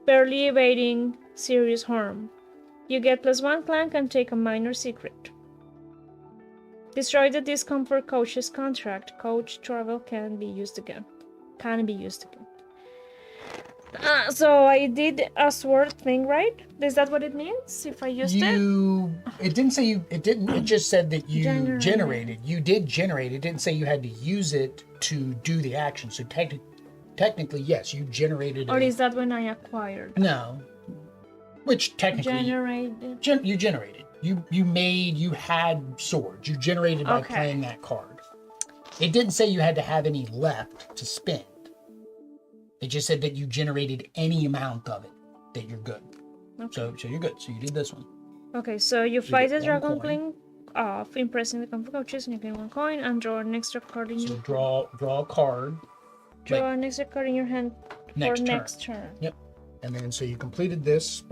barely evading serious harm. You get +1 Clank and take a minor secret. Destroy the discomfort coach's contract. Coach travel can be used again. So I did a sword thing, right? Is that what it means? If I used it? It didn't say you. It didn't. It just said that you generated. You did generate. It didn't say you had to use it to do the action. So technically, yes, you generated. Or is that when I acquired? No. Which technically generated. You generated. You had swords. You generated by playing that card. It didn't say you had to have any left to spend. It just said that you generated any amount of it, that you're good. Okay. So you're good. So you did this one. Okay, so you fight the dragonling off, impressing the comfort coaches, and you gain 1 coin and draw an extra card in your draw a card. Draw an extra card in your hand for next turn. Yep. And then so you completed this.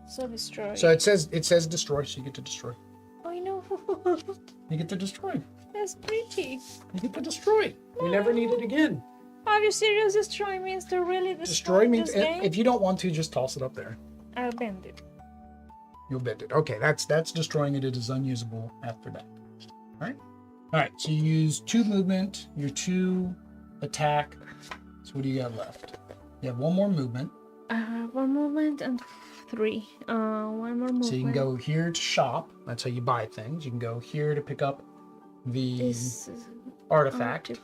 So destroy. So it says destroy, so you get to destroy. I know. You get to destroy. That's pretty. You get to destroy. No. You never need it again. Are you serious? Destroy means to really destroy means if you don't want to, just toss it up there. I'll bend it. You'll bend it. Okay, that's destroying it. It is unusable after that. All right. So you use 2 movement, your 2 attack. So what do you got left? You have 1 more movement. 1 movement and 3. 1 more movement. So you can go here to shop. That's how you buy things. You can go here to pick up the artifact.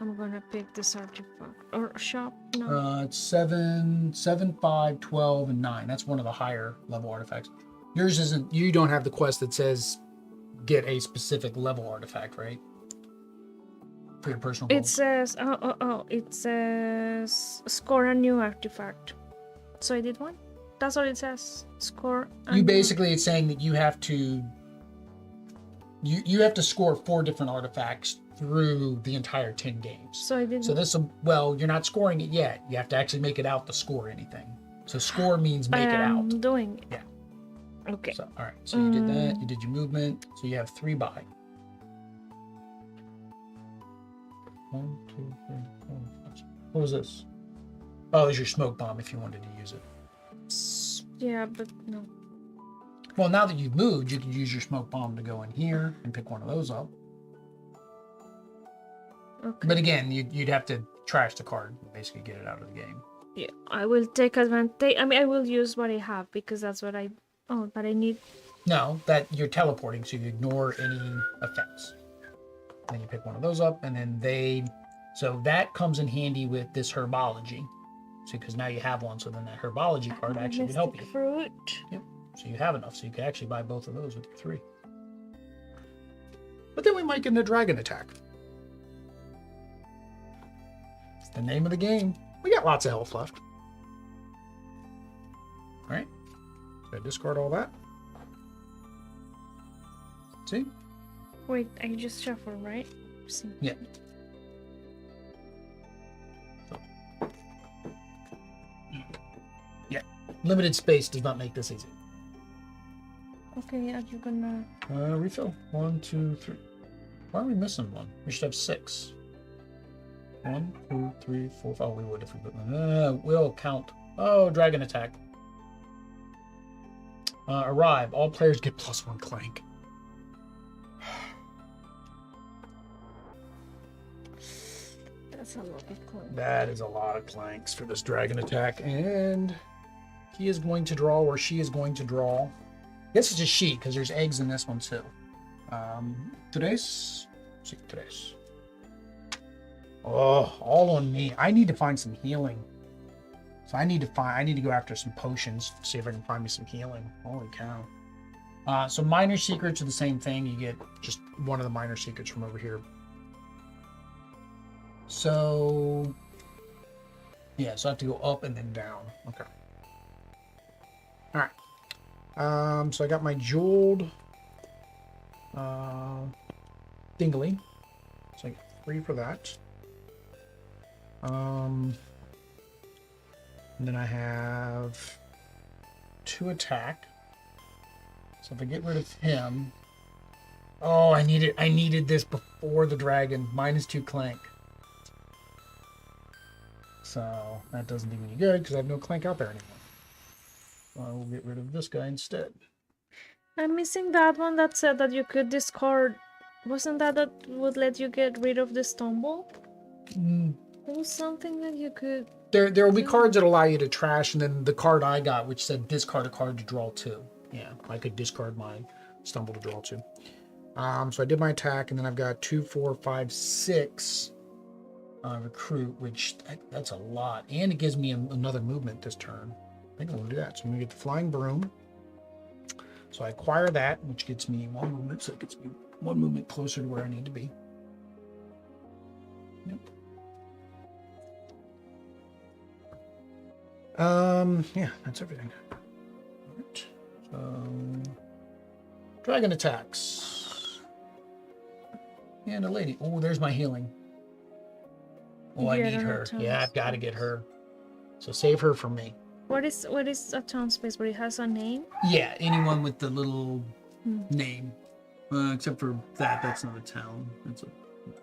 I'm gonna pick this artifact or shop. No. It's 7, 5, 12, and 9. That's one of the higher level artifacts. Yours isn't. You don't have the quest that says get a specific level artifact, right? For your personal goals. It says. It says score a new artifact. So I did 1. That's all it says. Score. It's saying that you have to. You have to score 4 different artifacts through the entire 10 games. So I did. So you're not scoring it yet. You have to actually make it out to score anything. So score means make it out. I'm doing it. Yeah. Okay. So all right. So you did that. You did your movement. So you have 3 buy. 1, 2, 3, 4, 5. What was this? Oh, it's your smoke bomb if you wanted to use it. Yeah, but no. Well, now that you've moved, you can use your smoke bomb to go in here and pick one of those up. Okay. But again, you'd have to trash the card and basically get it out of the game. Yeah, I will take advantage. I mean, I will use what I have because that's what I... Oh, but I need... No, that you're teleporting, so you ignore any effects. Then you pick one of those up, and then So that comes in handy with this herbology. So, because now you have one, so then that herbology card actually would help you. Fruit. Yep. So you have enough, so you can actually buy both of those with your 3. But then we might get a dragon attack. It's the name of the game. We got lots of health left. All right. So I discard all that. See? Wait, I just shuffle, right? See. Yeah. Yeah. Limited space does not make this easy. Okay, are you gonna... Refill. 1, 2, 3. Why are we missing one? We should have 6. 1, 2, 3, 4, 5. Oh, we would if we put them. We'll count. Oh, dragon attack. Arrive. All players get +1 clank. That's a lot of clanks. That is a lot of clanks for this dragon attack. And he is going to draw, or she is going to draw. This is a she, because there's eggs in this one too. Tres. Sí, tres. Oh, all on me. I need to find some healing. So I need to go after some potions, see if I can find me some healing. Holy cow. So minor secrets are the same thing. You get just one of the minor secrets from over here. So, yeah, so I have to go up and then down. Okay. All right. So I got my jeweled dingly. So I get 3 for that. And then I have 2 attack. So if I get rid of him, oh, I needed this before the dragon. -2 Clank. So that doesn't do any good because I have no Clank out there anymore. So I will get rid of this guy instead. I'm missing that one that said that you could discard. Wasn't that would let you get rid of the stumble? There was something that you could. There will be cards that allow you to trash, and then the card I got, which said discard a card to draw 2. Yeah, I could discard my stumble to draw 2. So I did my attack, and then I've got 2, 4, 5, 6 recruit, which that's a lot, and it gives me another movement this turn. I think I'm gonna do that. So I'm gonna get the flying broom. So I acquire that, which gets me 1 movement, so it gets me 1 movement closer to where I need to be. Yep. Yeah, that's everything. All right. So, dragon attacks. And a lady. Oh, there's my healing. Oh, I need her. Yeah, I've got to get her. So save her for me. What is a town space where it has a name? Yeah, anyone with the little name. Except for that, that's not a town. That's a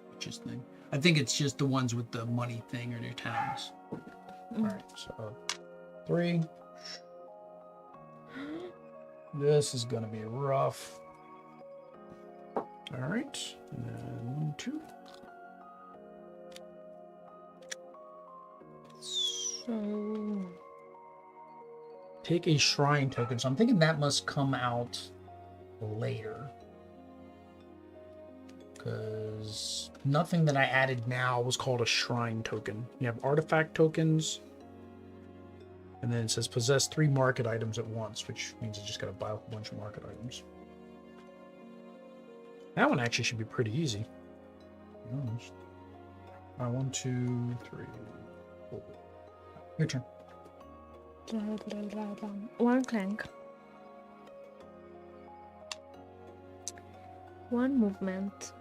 witch's thing. I think it's just the ones with the money thing or their towns. All right, so 3. This is going to be rough. All right, and then 1, 2. So take a shrine token. So I'm thinking that must come out later. Because nothing that I added now was called a shrine token. You have artifact tokens. And then it says possess 3 market items at once, which means you just got to buy a whole bunch of market items. That one actually should be pretty easy. To be honest. 1, 2, 3, 4. Your turn. 1 Clank. 1 movement.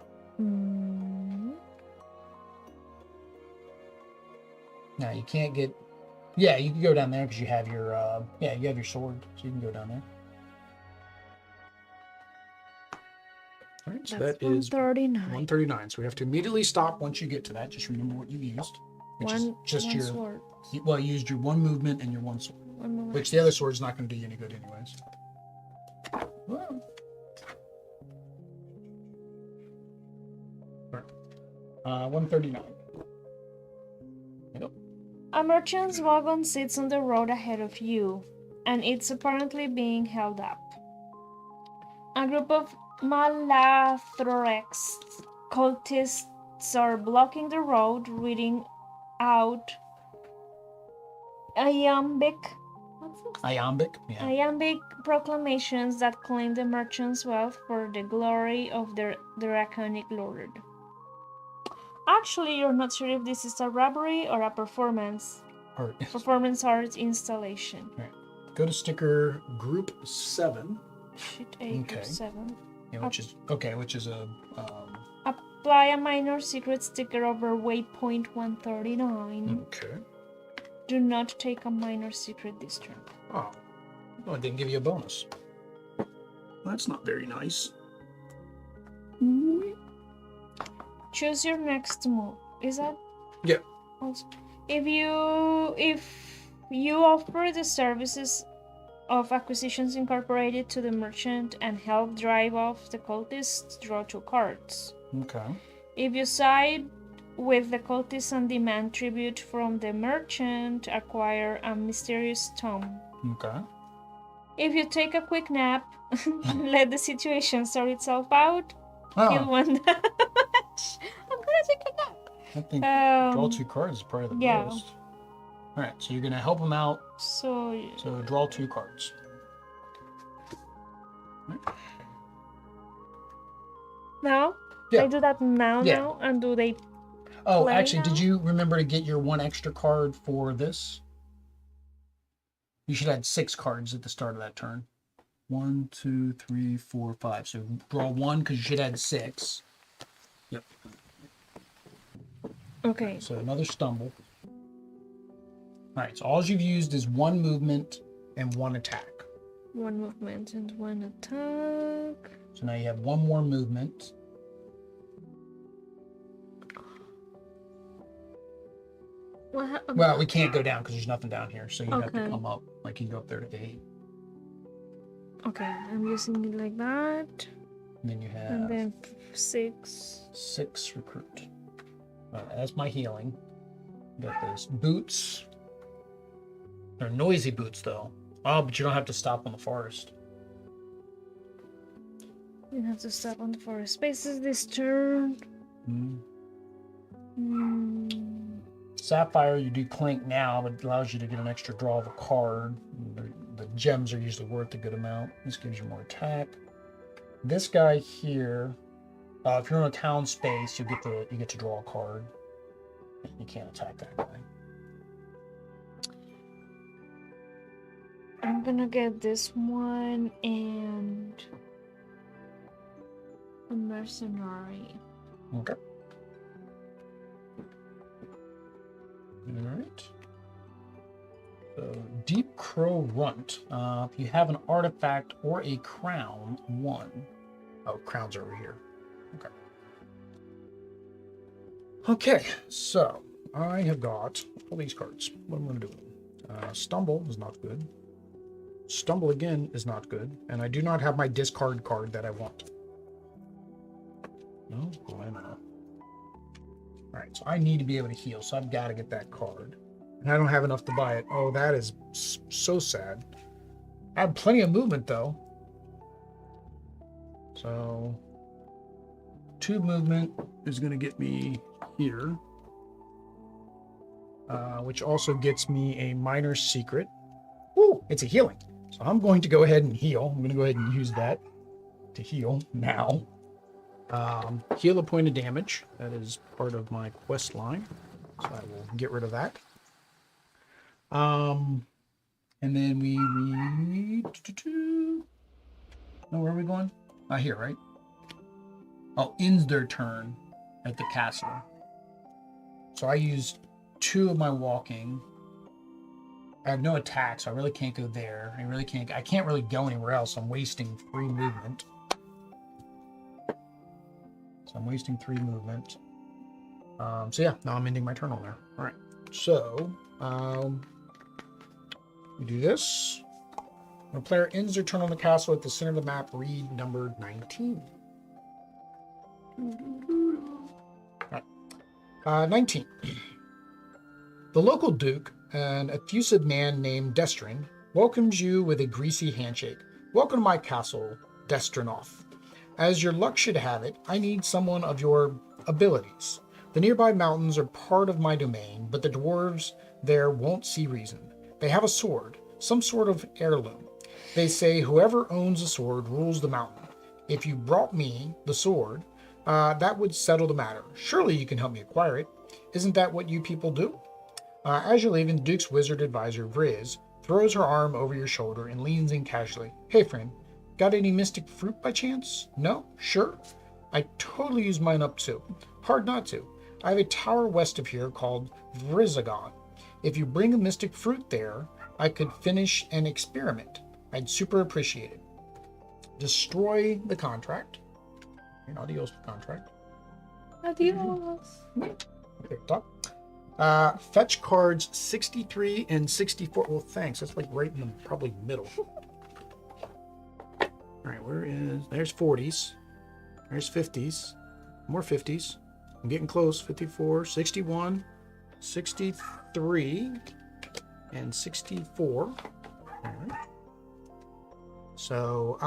Now you can't get. Yeah, you can go down there because you have your. Yeah, you have your sword, so you can go down there. All right, so That's that is 139. 139. So we have to immediately stop once you get to that. Just remember what you used. Which is just one your sword. Well, you used your 1 movement and your 1 sword. 1 movement. Which the other sword's not going to do you any good anyways. Well. All right. 139. Yep. A merchant's wagon sits on the road ahead of you, and it's apparently being held up. A group of Malathorex cultists are blocking the road, reading out iambic proclamations that claim the merchant's wealth for the glory of their draconic lord. Actually, you're not sure if this is a robbery or a performance art installation. All right. Go to sticker group 7. Sheet 8 Okay. or 7. Yeah, which is a Apply a minor secret sticker over waypoint 139. Okay. Do not take a minor secret this turn. Oh. Well, it didn't give you a bonus. That's not very nice. Choose your next move. Is that? Yeah. Also, if you offer the services of Acquisitions Incorporated to the merchant and help drive off the cultists, draw 2 cards. Okay. If you side with the cultists and demand tribute from the merchant, acquire a mysterious tome. Okay. If you take a quick nap, let the situation sort itself out, kill 1 damage. I'm gonna take a nap. I think draw 2 cards is probably the yeah. most. All right, so you're gonna help him out. So draw 2 cards. Now? Yeah. I do that now, Yeah. now, and do they Oh, play actually, now? did you remember to get your one extra card for this? You should have 6 cards at the start of that turn. 1, 2, 3, 4, 5. So draw 1 because you should add 6. Yep. Okay. So another stumble. All right. So all you've used is 1 movement and 1 attack. 1 movement and 1 attack. So now you have 1 more movement. Well, we can't go down because there's nothing down here. So you have to come up. Like you can go up there to 8. Okay, I'm using it like that. And then you have. And then 6. 6 recruit. That's my healing. Got those boots. They're noisy boots though. Oh, but you don't have to stop on the forest. You have to stop on the forest spaces this turn. Sapphire, you do Clank now, but it allows you to get an extra draw of a card. The gems are usually worth a good amount. This gives you more attack. This guy here, if you're in a town space, you get to draw a card. You can't attack that guy. I'm gonna get this one and a mercenary. Okay. All right. So, Deep Crow Runt. If you have an artifact or a crown, 1. Oh, crown's over here. Okay. Okay, so I have got all these cards. What am I going to do with them? Stumble is not good. Stumble again is not good. And I do not have my discard card that I want. No, why not? Alright, so I need to be able to heal, so I've got to get that card. And I don't have enough to buy it. Oh, that is so sad. I have plenty of movement, though. So, 2 movement is going to get me here. Which also gets me a minor secret. Woo, it's a healing. So I'm going to go ahead and heal. I'm going to go ahead and use that to heal now. Heal a point of damage. That is part of my quest line. So I will get rid of that. And then we read... Oh, where are we going? Here, right? Oh, ends their turn at the castle. So I used 2 of my walking. I have no attack, so I really can't go there. I can't really go anywhere else. I'm wasting 3 movement. So I'm wasting 3 movement. So yeah, now I'm ending my turn on there. All right. So we do this. When a player ends their turn on the castle at the center of the map, read number 19. All right. 19. The local duke, an effusive man named Destrin, welcomes you with a greasy handshake. Welcome to my castle, Destrinoff. As your luck should have it, I need someone of your abilities. The nearby mountains are part of my domain, but the dwarves there won't see reason. They have a sword, some sort of heirloom. They say whoever owns a sword rules the mountain. If you brought me the sword, that would settle the matter. Surely you can help me acquire it. Isn't that what you people do? As you're leaving, the Duke's wizard advisor, Vriz, throws her arm over your shoulder and leans in casually. Hey, friend, got any mystic fruit by chance? No? Sure? I totally use mine up too. Hard not to. I have a tower west of here called Vrizagon. If you bring a mystic fruit there, I could finish an experiment. I'd super appreciate it. Destroy the contract. Adios, contract. Adios. Okay, top. Fetch cards 63 and 64. Well, thanks. That's like right in the probably middle. All right, there's 40s. There's 50s. More 50s. I'm getting close. 54, 61, 63, and 64. All right. So,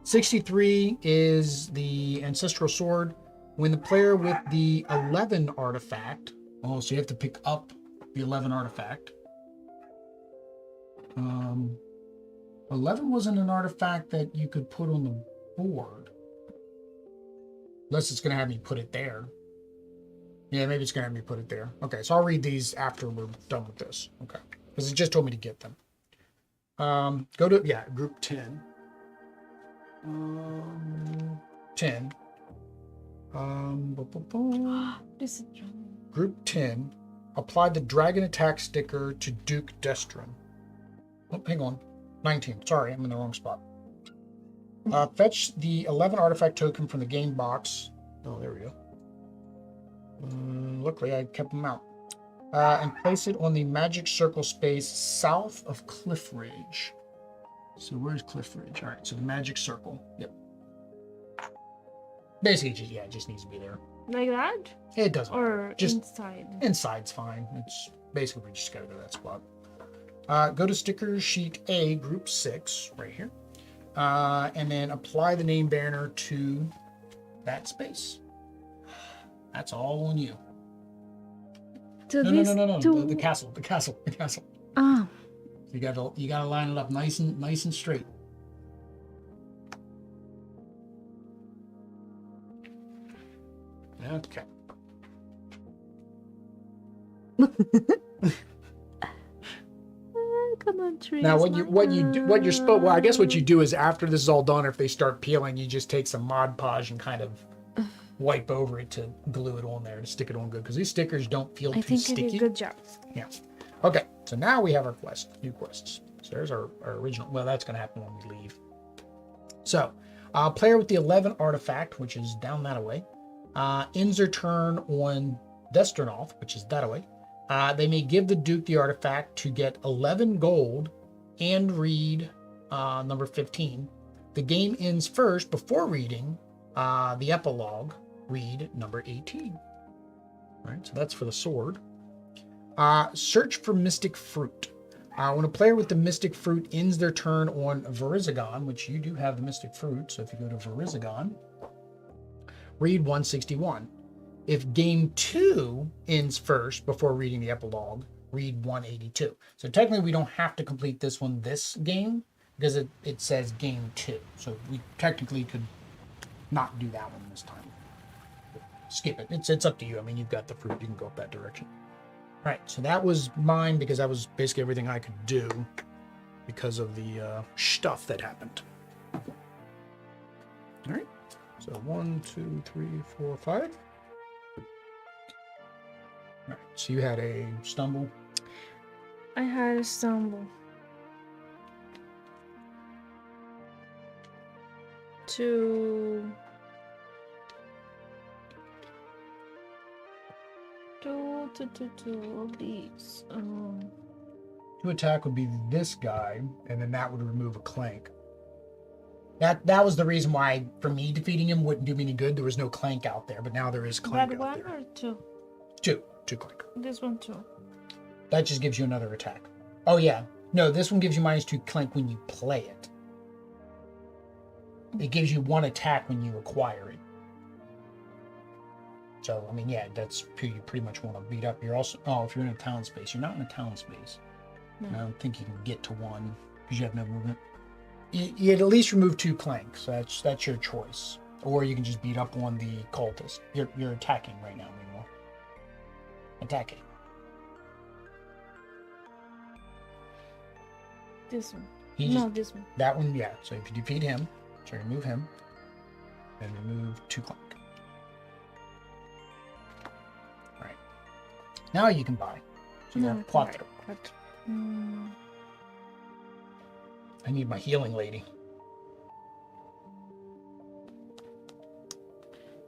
63 is the Ancestral Sword. When the player with the 11 artifact, so you have to pick up the 11 artifact. 11 wasn't an artifact that you could put on the board. Unless it's going to have me put it there. Yeah, maybe it's going to have me put it there. Okay, so I'll read these after we're done with this. Okay. Because it just told me to get them. Go to, group 10. 10. This is dragon. Group 10. Apply the dragon attack sticker to Duke Destron. Oh, hang on. 19. Sorry, I'm in the wrong spot. Fetch the 11 artifact token from the game box. Oh, there we go. Luckily, I kept them out. And place it on the magic circle space south of Cliff Ridge. So where's Cliff Ridge? All right, so the magic circle. Yep. Basically, it just needs to be there. Like that? It doesn't. Or just inside? Inside's fine. It's basically we just gotta go to that spot. Go to sticker sheet A, group 6, right here. And then apply the name banner to that space. That's all on you. To No. The castle. Ah. You gotta line it up nice and straight. Okay. Come on, trees. Now, what you're supposed, well, I guess what you do is after this is all done, if they start peeling, you just take some Mod Podge and kind of wipe over it to glue it on there to stick it on good, because these stickers don't feel too sticky. I did a good job. Yeah. Okay, so now we have our new quests. So there's our original. Well, that's going to happen when we leave. So, player with the 11 artifact, which is down that way, ends their turn on Destronoth, which is that way. They may give the Duke the artifact to get 11 gold and read number 15. The game ends first before reading the epilogue. Read number 18. All right, so that's for the sword. Search for mystic fruit. When a player with the mystic fruit ends their turn on Verizagon, which you do have the mystic fruit, so if you go to Verizagon, read 161. If game 2 ends first before reading the epilogue, read 182. So technically we don't have to complete this one this game because it says game 2. So we technically could not do that one this time. Skip it. It's up to you. I mean, you've got the fruit. You can go up that direction. All right. So that was mine because that was basically everything I could do because of the stuff that happened. All right. So 1, 2, 3, 4, 5. All right. So you had a stumble. I had a stumble. Two of these. To attack would be this guy, and then that would remove a Clank. That was the reason why, for me, defeating him wouldn't do me any good. There was no Clank out there, but now there is Clank That out one there. or two? Two Clank. This one too. That just gives you another attack. Oh yeah, no, this one gives you -2 Clank when you play it. It gives you 1 attack when you acquire it. So, I mean, yeah, that's who you pretty much want to beat up. You're also, if you're in a town space. You're not in a town space. No. I don't think you can get to 1 because you have no movement. You'd at least remove 2 Clanks. So that's your choice. Or you can just beat up on the cultist. You're attacking right now, anymore. Attacking. This one. This one. That one, yeah. So if you defeat him, so remove him, and remove 2 Clank. All right. Now you can buy. So you have Quattro. I need my healing lady.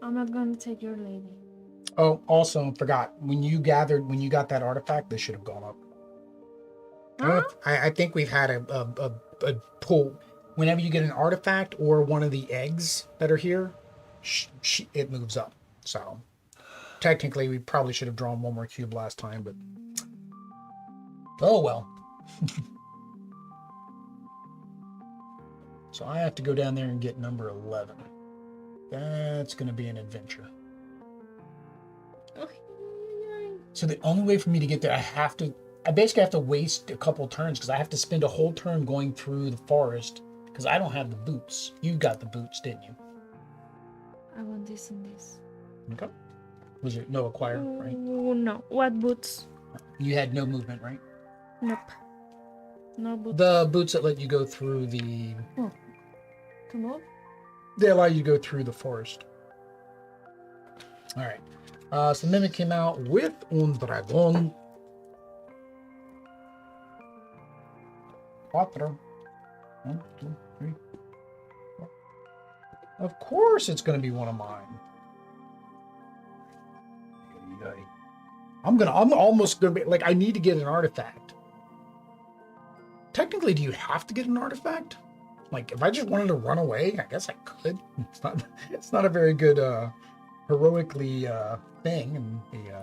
I'm not gonna take your lady. Oh, also forgot when you got that artifact, this should have gone up. Huh? I think we've had a pull. Whenever you get an artifact or one of the eggs that are here, it moves up. So technically, we probably should have drawn 1 more cube last time, but oh well. So I have to go down there and get number 11. That's going to be an adventure. So the only way for me to get there, I have to I basically have to waste a couple turns because I have to spend a whole turn going through the forest because I don't have the boots. You got the boots, didn't you? I want this and this. Okay. Was it no acquire, right? No. What boots? You had no movement, right? Nope. No boots. The boots that let you go through the... Oh. To move? They allow you to go through the forest. All right. So the Mimic came out with un dragón. 4. 1, 2, 3, 4. Of course it's going to be one of mine. I'm almost going to be, like, I need to get an artifact. Technically, do you have to get an artifact? Like, if I just wanted to run away, I guess I could. It's not a very good, heroically, thing, and the,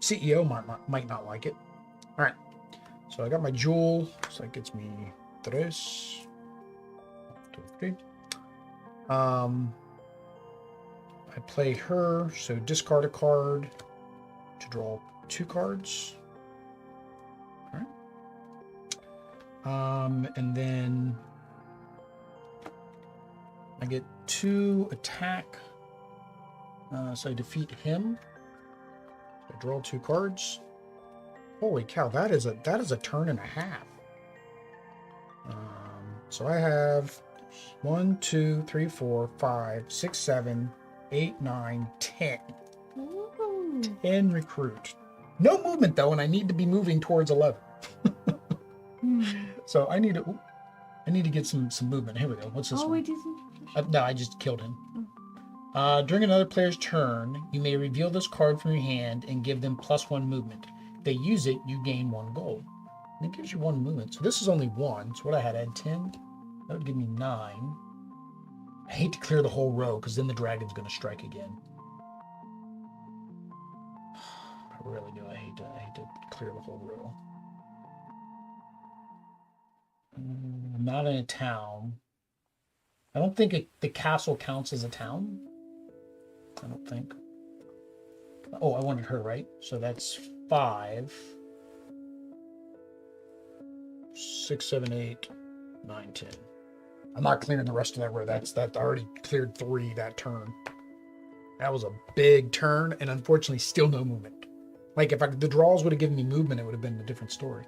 CEO might not like it. All right. So I got my jewel, so that gets me 3. 1, 2, 3. I play her, so discard a card to draw 2 cards. All right. And then I get 2 attack. So I defeat him. I draw 2 cards. Holy cow, that is a turn and a half. So I have 1, 2, 3, 4, 5, 6, 7, 8, 9, 10. Ooh. 10 recruit. No movement though, and I need to be moving towards 11. So I need to get some movement. Here we go. What's this one? It isn't. No, I just killed him. During another player's turn, you may reveal this card from your hand and give them +1 movement. If they use it, you gain 1 gold. And it gives you 1 movement. So this is only 1. So what I had 10. That would give me 9. I hate to clear the whole row because then the dragon's going to strike again. I really do. I hate to clear the whole row. I'm not in a town. I don't think the castle counts as a town. I don't think. Oh, I wanted her, right? So that's 5. 6, 7, 8, 9, 10. I'm not clearing the rest of that row. That I already cleared 3 that turn. That was a big turn, and unfortunately, still no movement. Like if the draws would have given me movement, it would have been a different story.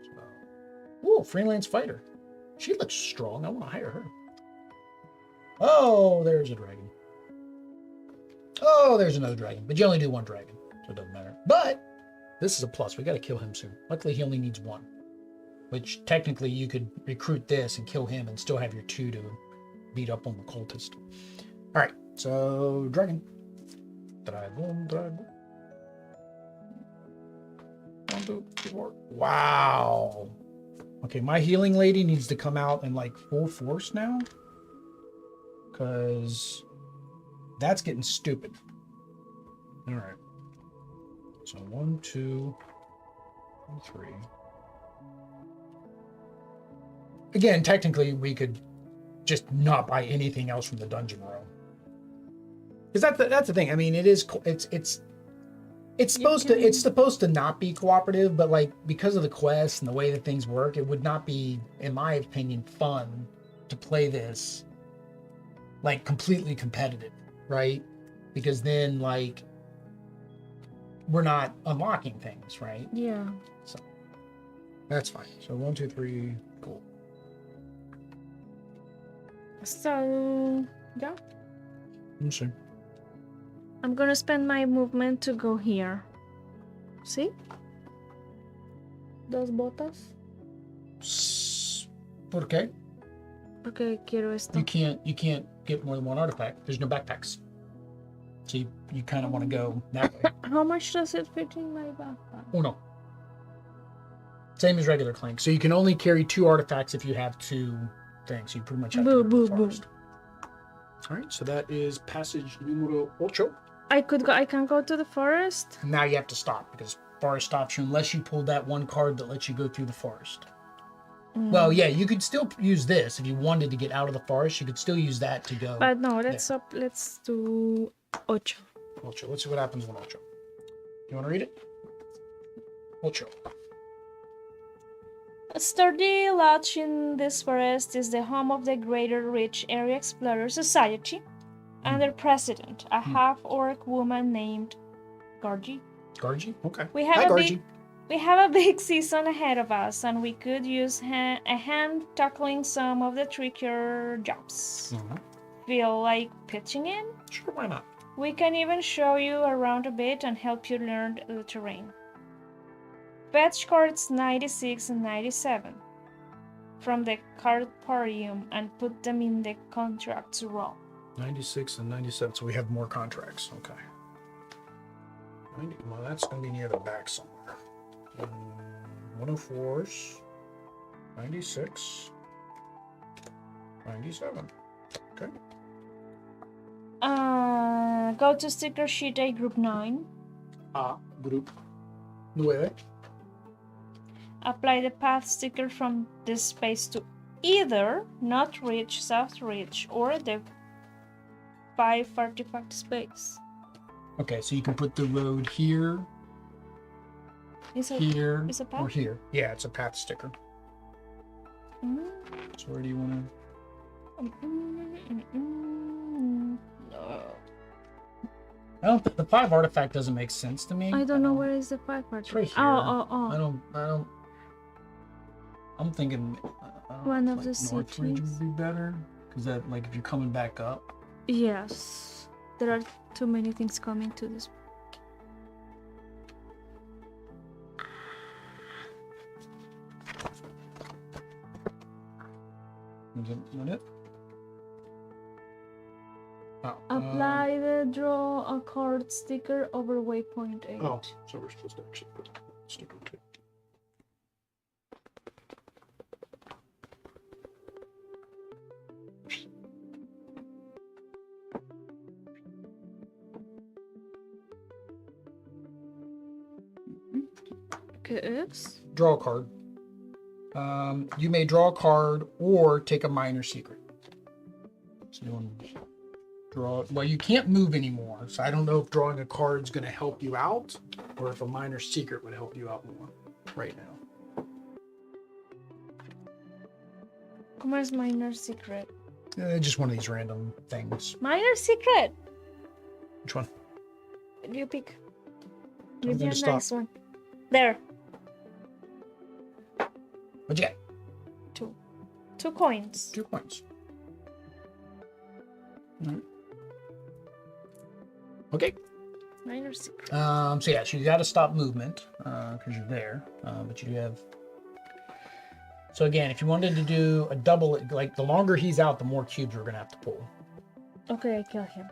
So, ooh, freelance fighter. She looks strong. I want to hire her. Oh, there's a dragon. Oh, there's another dragon. But you only do 1 dragon, so it doesn't matter. But this is a plus. We got to kill him soon. Luckily, he only needs 1. Which technically you could recruit this and kill him and still have your 2 to beat up on the cultist. All right, so dragon. Dragon. 1, 2, 3, 4. Wow. Okay, my healing lady needs to come out in like full force now. Because that's getting stupid. All right. So 1, 2, 3. Again, technically, we could just not buy anything else from the dungeon room. Because that's the thing. I mean, it's supposed to not be cooperative, but like because of the quests and the way that things work, it would not be, in my opinion, fun to play this like completely competitive, right? Because then like we're not unlocking things, right? Yeah. So that's fine. So 1, 2, 3, cool. So yeah. Let's see. I'm gonna spend my movement to go here. See? Dos botas. ¿Por qué? Porque quiero esto. You can't get more than 1 artifact. There's no backpacks. So you kind of want to go that way. How much does it fit in my backpack? Oh no. Same as regular Clank. So you can only carry 2 artifacts if you have 2 things. You pretty much have to go to the forest. All right, so that is passage número 8. I can go to the forest. Now you have to stop because forest stops you unless you pull that 1 card that lets you go through the forest. Well, yeah, you could still use this if you wanted to get out of the forest. You could still use that to go. But no, let's do 8. 8. Let's see what happens when 8. You want to read it? We'll chill. A sturdy lodge in this forest is the home of the Greater Rich Area Explorer Society and their president, a half-orc woman named Gargi. Gargi? Okay. We have Hi, a Gargi. We have a big season ahead of us, and we could use a hand tackling some of the trickier jobs. Feel like pitching in? Sure, why not? We can even show you around a bit and help you learn the terrain. Fetch cards 96 and 97 from the cardparium and put them in the contracts roll. 96 and 97, so we have more contracts. Okay. 90, well, that's going to be near the back somewhere. 104s, 96, 97. Okay. Go to sticker sheet A, group 9. Group 9. Apply the path sticker from this space to either North Ridge, South Ridge, or the 5 artifact space. Okay, so you can put the road here, here, is a path? or here. Yeah, it's a path sticker. So where do you want to... I don't. The 5 artifact doesn't make sense to me. I don't know where is the 5 artifact. It's right here. Oh. I don't. I'm thinking One of like the North Ridge cities. would be better, because that, like, if you're coming back up. Yes, there are too many things coming to this. Is that it? Oh, Apply the draw a card sticker over waypoint 8. Oh, so we're supposed to actually put that sticker too. Oops. Draw a card. You may draw a card or take a minor secret. So you want to draw. Well, you can't move anymore, so I don't know if drawing a card is going to help you out, or if a minor secret would help you out more right now. Como es minor secret? Just one of these random things. Minor secret. Which one? You pick. I'm Give me gonna a stop. nice one. There. What'd you get? 2 coins. 2 points. Alright. Okay. Minor secret. So yeah, so you got to stop movement because you're there, but you do have. So again, if you wanted to do a double, like the longer he's out, the more cubes we're gonna have to pull. Okay, I kill him.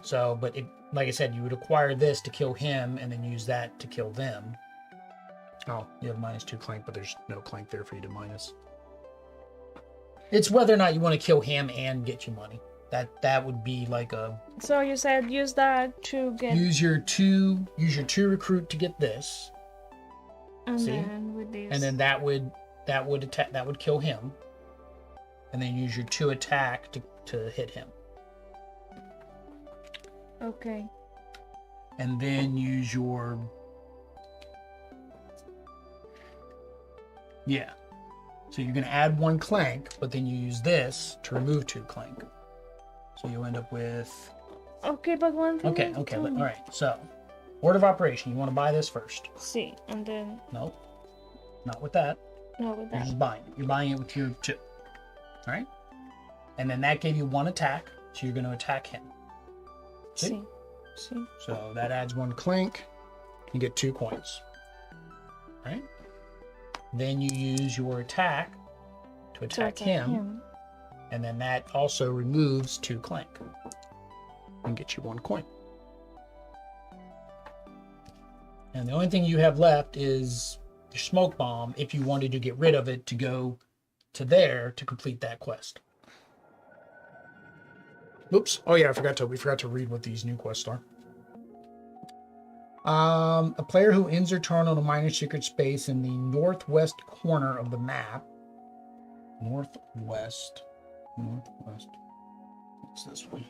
So, but it, like I said, you would acquire this to kill him, and then use that to kill them. Oh, you have -2 clank, but there's no clank there for you to minus. It's whether or not you want to kill him and get you money. That would be like a. So you said use that to get. Use your two recruit to get this. And See? then with this. And then that would kill him. And then use your 2 attack to hit him. Okay. And then use your. Yeah. So you're going to add 1 clank, but then you use this to remove 2 clank. So you end up with. Okay, but one thing. Okay. All right. So, order of operation. You want to buy this first? See, and then. Nope. Not with that. No, with You're that. just buying it. You're buying it with your 2. All right. And then that gave you 1 attack, so you're going to attack him. See? See. So that adds 1 clank. You get 2 coins. All right. Then you use your attack to attack him. And then that also removes 2 clank and get you 1 coin. And the only thing you have left is your smoke bomb if you wanted to get rid of it to go to there to complete that quest. Oops. Oh yeah, we forgot to read what these new quests are. A player who ends their turn on a minor secret space in the northwest corner of the map. Northwest. What's this one?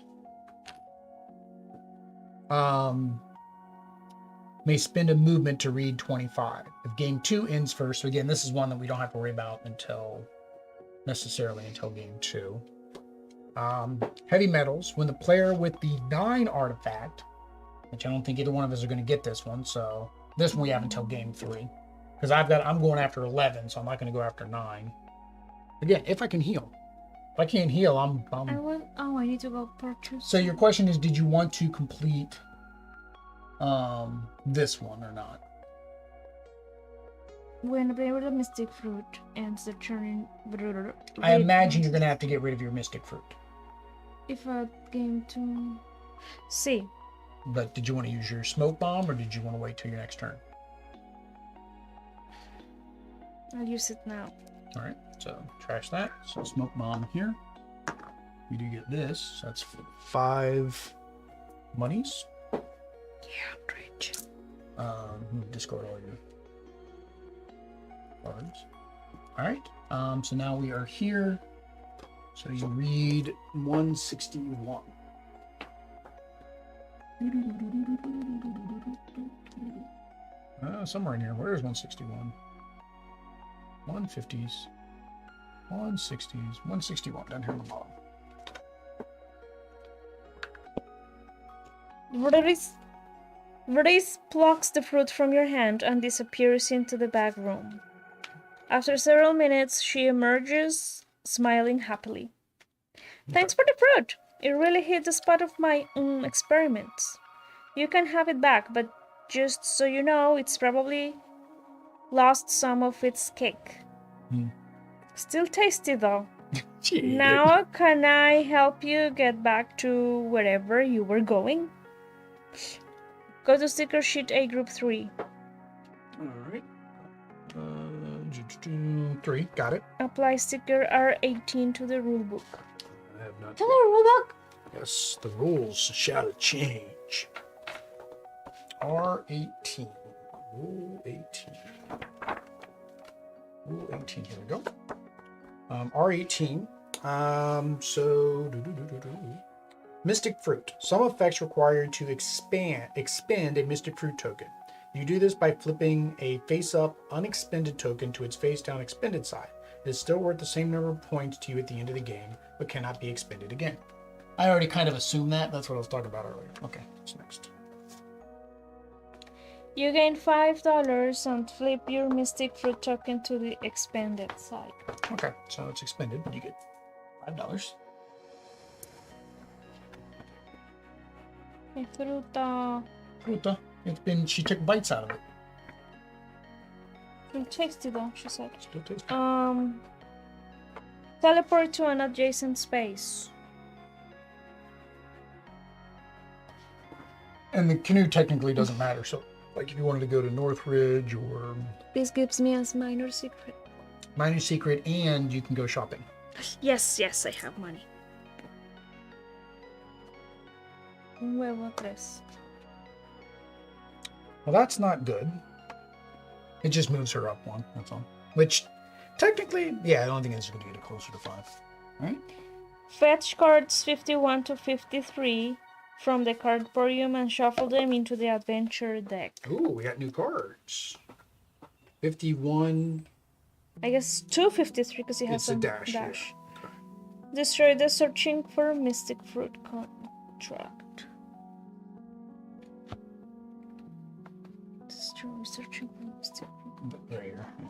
may spend a movement to read 25. If game 2 ends first, so again, this is one that we don't have to worry about necessarily until game 2. Heavy metals. When the player with the 9 artifact, which I don't think either one of us are going to get this one, so this one we have until game 3. Because I'm going after 11, so I'm not going to go after 9. Again, if I can heal. If I can't heal, I need to go purchase. So your question is, did you want to complete this one or not? When the player with the mystic fruit ends the turn, I imagine you're going to have to get rid of your mystic fruit. If a game 2... See. But did you want to use your smoke bomb, or did you want to wait till your next turn? I'll use it now. All right, so trash that. So smoke bomb here. You do get this. So that's 5 monies. Yeah, rich. Discard all your cards. All right. So now we are here. So you read 161. Somewhere in here. Where is 161? 150s, 160s, 161 down here on the bottom. Rhys plucks the fruit from your hand and disappears into the back room. After several minutes, she emerges, smiling happily. Thanks for the fruit! It really hit the spot of my experiments. You can have it back, but just so you know, it's probably lost some of its kick. Still tasty though. Now can I help you get back to wherever you were going? Go to sticker sheet A group 3. Alright. 3, got it. Apply sticker R18 to the rulebook. I have not. To the rulebook? Yes, the rules shall change. R18. Rule 18. Rule 18, here we go. R18. Mystic Fruit. Some effects require you to expend a Mystic Fruit token. You do this by flipping a face-up unexpended token to its face-down expended side. It is still worth the same number of points to you at the end of the game, but cannot be expended again. I already kind of assumed that. That's what I was talking about earlier. Okay, what's next? You gain $5 and flip your Mystic Fruit token to the expended side. Okay, so it's expended. You get $5. Fruta. Fruta. She took bites out of it. Still tasty though, she said. Still tasty. Teleport to an adjacent space. And the canoe technically doesn't matter, so like if you wanted to go to Northridge or... This gives me a minor secret. Minor secret, and you can go shopping. Yes, I have money. Huevo 3. Well, that's not good. It just moves her up 1, that's all. Which, technically, yeah, I don't think it's going to get it closer to 5. Right? Fetch cards 51 to 53 from the cardporium and shuffle them into the adventure deck. Ooh, we got new cards. 51. I guess 253 because it has a a dash. Yeah. dash. Okay. Destroy the searching for Mystic Fruit contract. Destroy searching for Mystic Fruit. There you are. Yeah.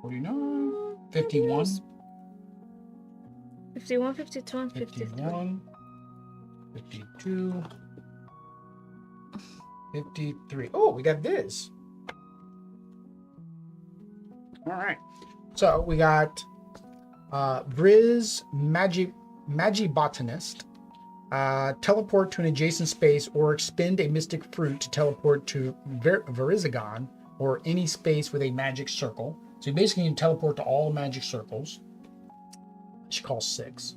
49. 51. 51, 52, and 53. 51. 52. 53. Oh, we got this. All right. So we got Briz Magibotanist. Teleport to an adjacent space or expend a mystic fruit to teleport to Verizagon or any space with a magic circle. So you basically can teleport to all magic circles. She calls 6.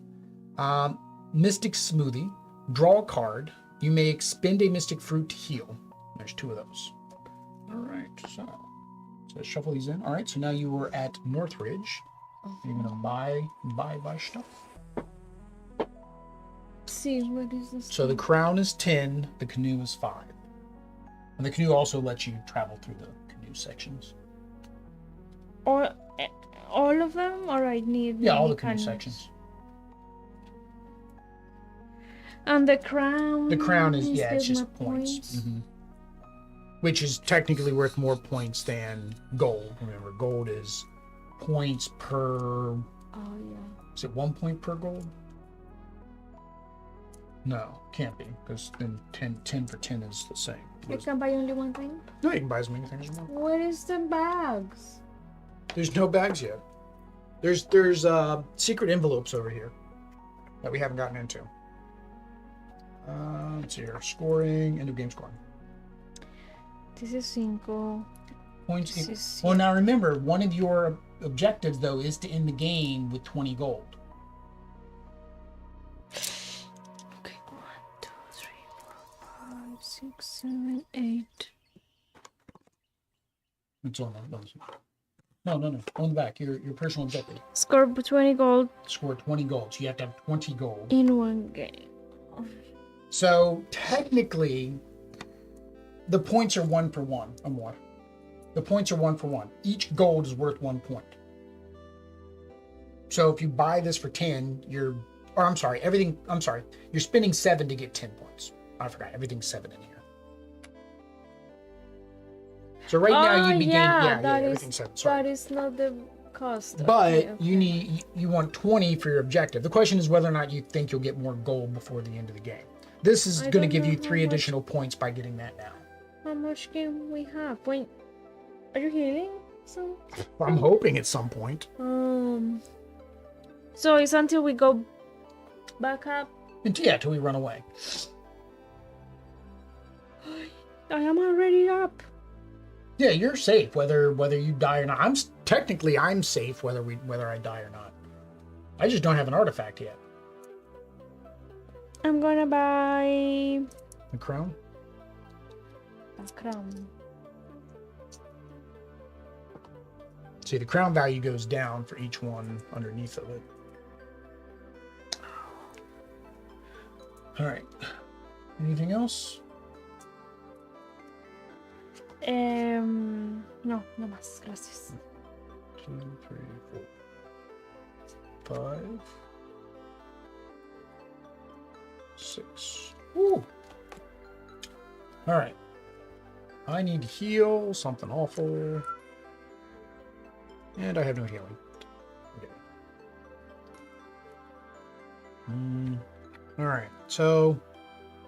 Mystic Smoothie. Draw a card. You may expend a mystic fruit to heal. There's 2 of those. All right. So let's shuffle these in. All right. So now you were at Northridge. You're gonna buy stuff. see. What is this? So the crown is 10, the canoe is 5. And the canoe also lets you travel through the canoe sections. All of them, or I need Yeah, all the many canoe canoes? sections. And the crown. The crown is, yeah, it's gives just more points. Which is technically worth more points than gold. Remember, gold is points per... Oh, yeah. Is it 1 point per gold? No, can't be, because then 10 for 10 is the same. I can buy only one thing? No, you can buy as many things as you want. Where is the bags? There's no bags yet. There's secret envelopes over here that we haven't gotten into. Let's see here. Scoring, end of game scoring. This is 5. Points This equal. is Well, now remember, one of your objectives, though, is to end the game with 20 gold. Okay, 1, 2, 3, 4, 5, 6, 7, 8. It's on those. No. On the back, your personal objective. Score 20 gold Score 20 gold. So you have to have 20 gold. in one game. So technically, the points are 1 for 1 or more. The points are 1 for 1. Each gold is worth 1 point. So if you buy this for 10, you're spending 7 to get 10 points. I forgot, everything's 7 in here. So right now you'd be gaining, everything's 7. Sorry. That is not the cost. But Okay. you want 20 for your objective. The question is whether or not you think you'll get more gold before the end of the game. This is I going to don't give you know 3 how much- additional points by getting that now. How much can we have? When are you healing? So I'm hoping at some point. So it's until we go back up. Till we run away. I am already up. Yeah, you're safe whether you die or not. I'm safe whether I die or not. I just don't have an artifact yet. I'm gonna buy The crown? a crown. See, the crown value goes down for each one underneath of it. All right. Anything else? No más, gracias. 2, 3, 4, 5, 6. Woo! All right. I need to heal something awful. And I have no healing. Okay. All right. So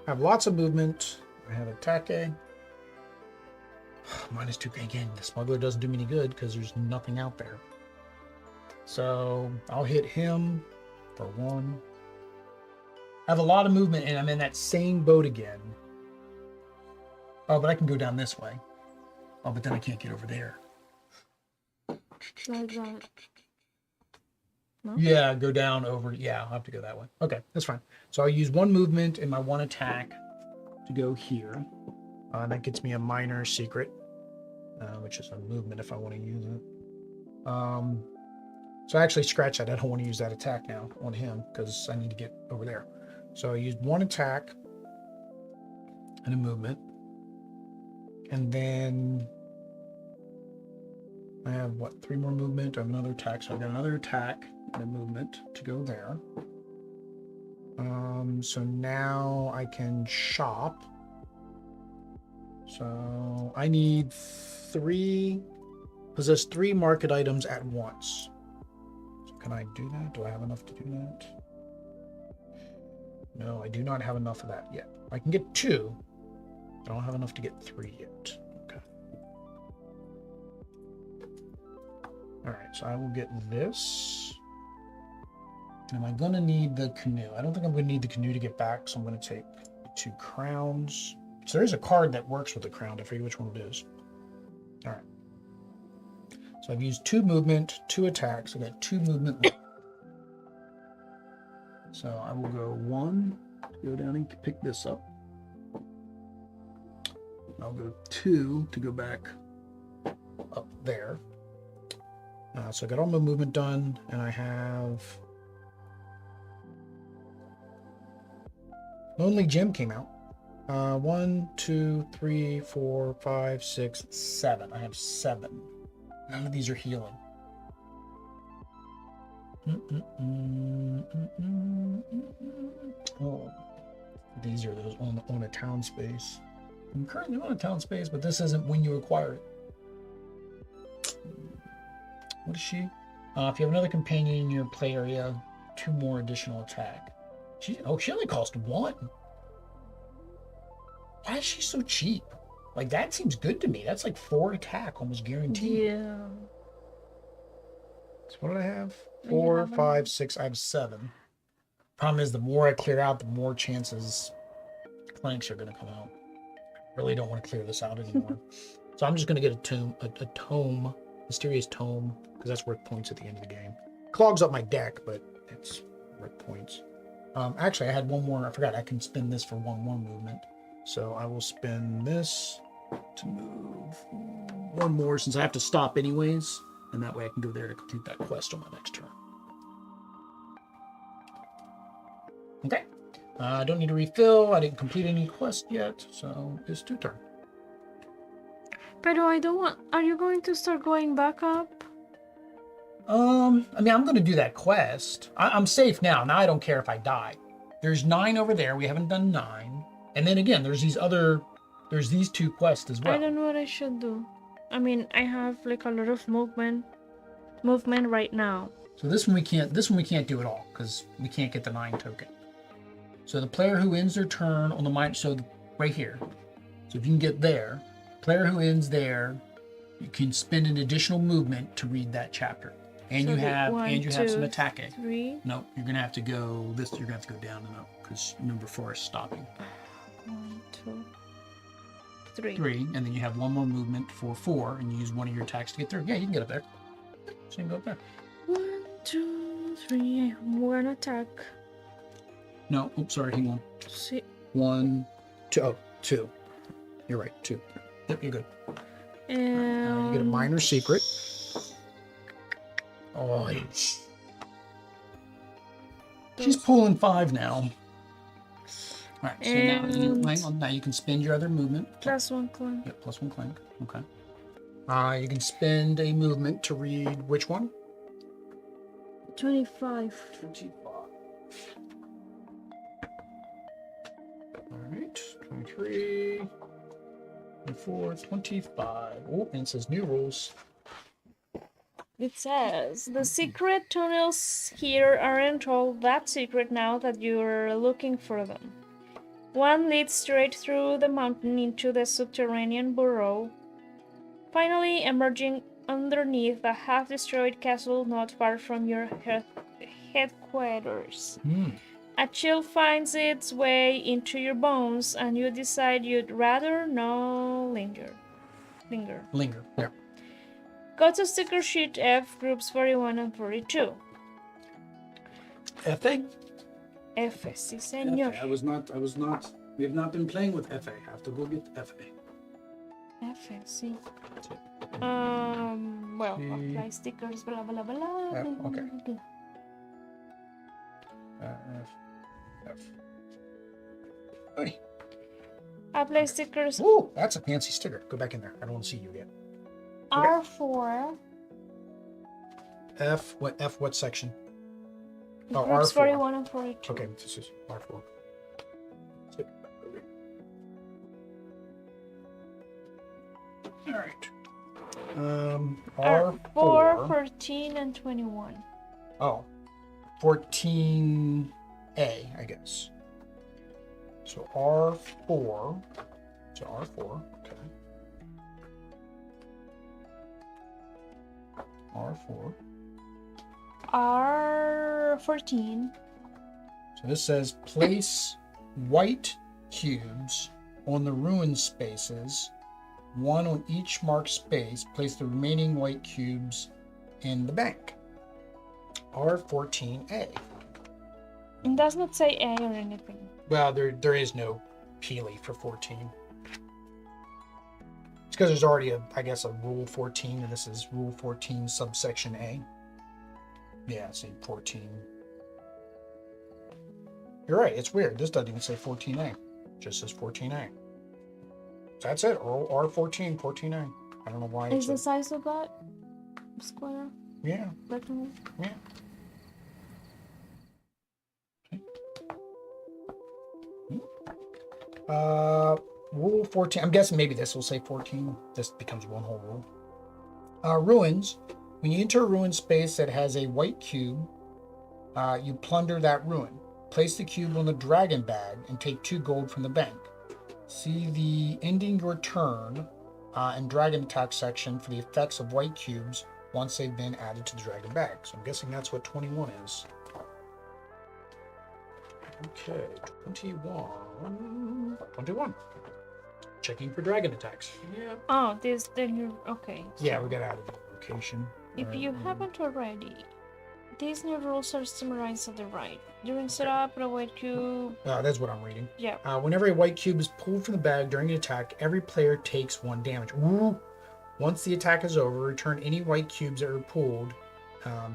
I have lots of movement. I have attack. -2 again. The smuggler doesn't do me any good because there's nothing out there. So I'll hit him for 1. I have a lot of movement and I'm in that same boat again. Oh, but I can go down this way. Oh, but then I can't get over there. Like that. No? Yeah, go down over. Yeah, I'll have to go that way. Okay, that's fine. So I'll use 1 movement and my 1 attack to go here. That gets me a minor secret, which is a movement if I want to use it. So I actually scratch that. I don't want to use that attack now on him because I need to get over there. So I used 1 attack and a movement. And then I have, 3 more movement. I have another attack. So I've got another attack and a movement to go there. So now I can shop. So I need possess 3 market items at once. So can I do that? Do I have enough to do that? No, I do not have enough of that yet. I can get 2. I don't have enough to get 3 yet. Okay. All right, so I will get this. Am I going to need the canoe? I don't think I'm going to need the canoe to get back, so I'm going to take 2 crowns. So there's a card that works with the crown. I forget which one it is. All right. So I've used 2 movement, 2 attacks. I got 2 movement. So I will go 1 to go down and pick this up. I'll go 2 to go back up there. So I got all my movement done, and I have Lonely Gem came out. 1, 2, 3, 4, 5, 6, 7. I have 7. None of these are healing. Oh, these are those on a town space. I'm currently on a town space, but this isn't when you acquire it. What is she? If you have another companion in your play area, 2 more additional attack. She only cost 1. Why is she so cheap? Like, that seems good to me. That's like 4 attack, almost guaranteed. Yeah. So what did I have? 4, 5, 6. I have 7. Problem is, the more I clear out, the more chances Clanks are going to come out. Really don't want to clear this out anymore. So I'm just going to get a tome, mysterious tome, because that's worth points at the end of the game. Clogs up my deck, but it's worth points. Actually, I had one more. I forgot I can spin this for 1 more movement. So I will spin this to move 1 more, since I have to stop anyways. And that way I can go there to complete that quest on my next turn. Okay. I don't need to refill. I didn't complete any quest yet, so it's 2 turn. But I don't want... Are you going to start going back up? I mean, I'm going to do that quest. I'm safe now. Now I don't care if I die. There's 9 over there. We haven't done 9. And then again, there's these 2 quests as well. I don't know what I should do. I mean, I have like a lot of movement right now. So this one we can't do at all because we can't get the 9 token. So the player who ends their turn on the mind, so right here. So if you can get there, player who ends there, you can spend an additional movement to read that chapter. And so you have some attack. 3. No, you're gonna have to go this. You're gonna have to go down and up because number 4 is stopping. 1, 2, 3. 3, and then you have 1 more movement for 4, and you use 1 of your attacks to get through. Yeah, you can get up there. So you can go up there. 1, 2, 3. 1 attack. No, oops, sorry, hang on. See. 1, 2. Oh, 2. You're right, 2. Yep, you're good. And now you get a minor secret. Oh, she's pulling 5 now. All right, so now you can spend your other movement. +1 clank. Yep, +1 clank. Okay. You can spend a movement to read which one? 25. 25. All right, 23, 24, 25. Oh, and it says new rules. It says, the secret tunnels here aren't all that secret now that you're looking for them. One leads straight through the mountain into the subterranean burrow, finally emerging underneath a half-destroyed castle not far from your headquarters. A chill finds its way into your bones, and you decide you'd rather not linger. Yeah. Go to sticker sheet F, groups 41 and 42. FA? F, sí, señor. FA. I was not. We have not been playing with FA. I have to go get FA. F, sí. Well, apply stickers, blah, blah, blah. F, okay. F. Hey. Apply stickers. Ooh, that's a fancy sticker. Go back in there. I don't want to see you yet. Okay. R4. F, what section? Oh, Groups R4. 41 and 42. Okay, this is R4. All right. R4, 14, and 21. Oh, 14A, I guess. So R4. So R4. Okay. R4. R14. So this says place white cubes on the ruined spaces, 1 on each marked space. Place the remaining white cubes in the bank. R14A. It does not say A or anything. Well, there is no Peely for 14. It's because there's already a rule 14, and this is rule 14 subsection A. Yeah, see 14. You're right. It's weird. This doesn't even say 14A. It just says 14A. That's it. Or R14, 14A. I don't know why. Is the size of that square? Yeah. Rectangle? Yeah. Rule 14. I'm guessing maybe this will say 14. This becomes one whole rule. Ruins. When you enter a ruin space that has a white cube, you plunder that ruin. Place the cube on the dragon bag and take 2 gold from the bank. See the ending your turn and dragon attack section for the effects of white cubes once they've been added to the dragon bag. So I'm guessing that's what 21 is. Okay, 21. Checking for dragon attacks. Yeah. Oh, this then you're okay. Yeah, we got added location. If you haven't already, these new rules are summarized at the right. During setup, a white cube. That's what I'm reading. Yeah. Whenever a white cube is pulled from the bag during an attack, every player takes 1 damage. Ooh. Once the attack is over, return any white cubes that were pulled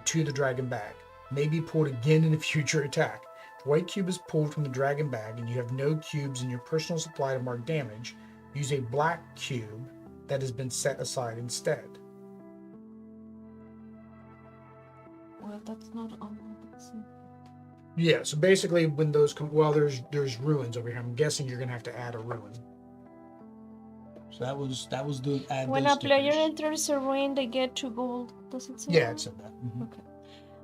to the dragon bag. May be pulled again in a future attack. If a white cube is pulled from the dragon bag and you have no cubes in your personal supply to mark damage, use a black cube that has been set aside instead. Well, that's not on. Yeah, so basically when those come, well, there's ruins over here. I'm guessing you're gonna have to add a ruin. So that was the add. When those a player stickers. enters a ruin, they get 2 gold. Does it say? Yeah, it said that. Mm-hmm. Okay.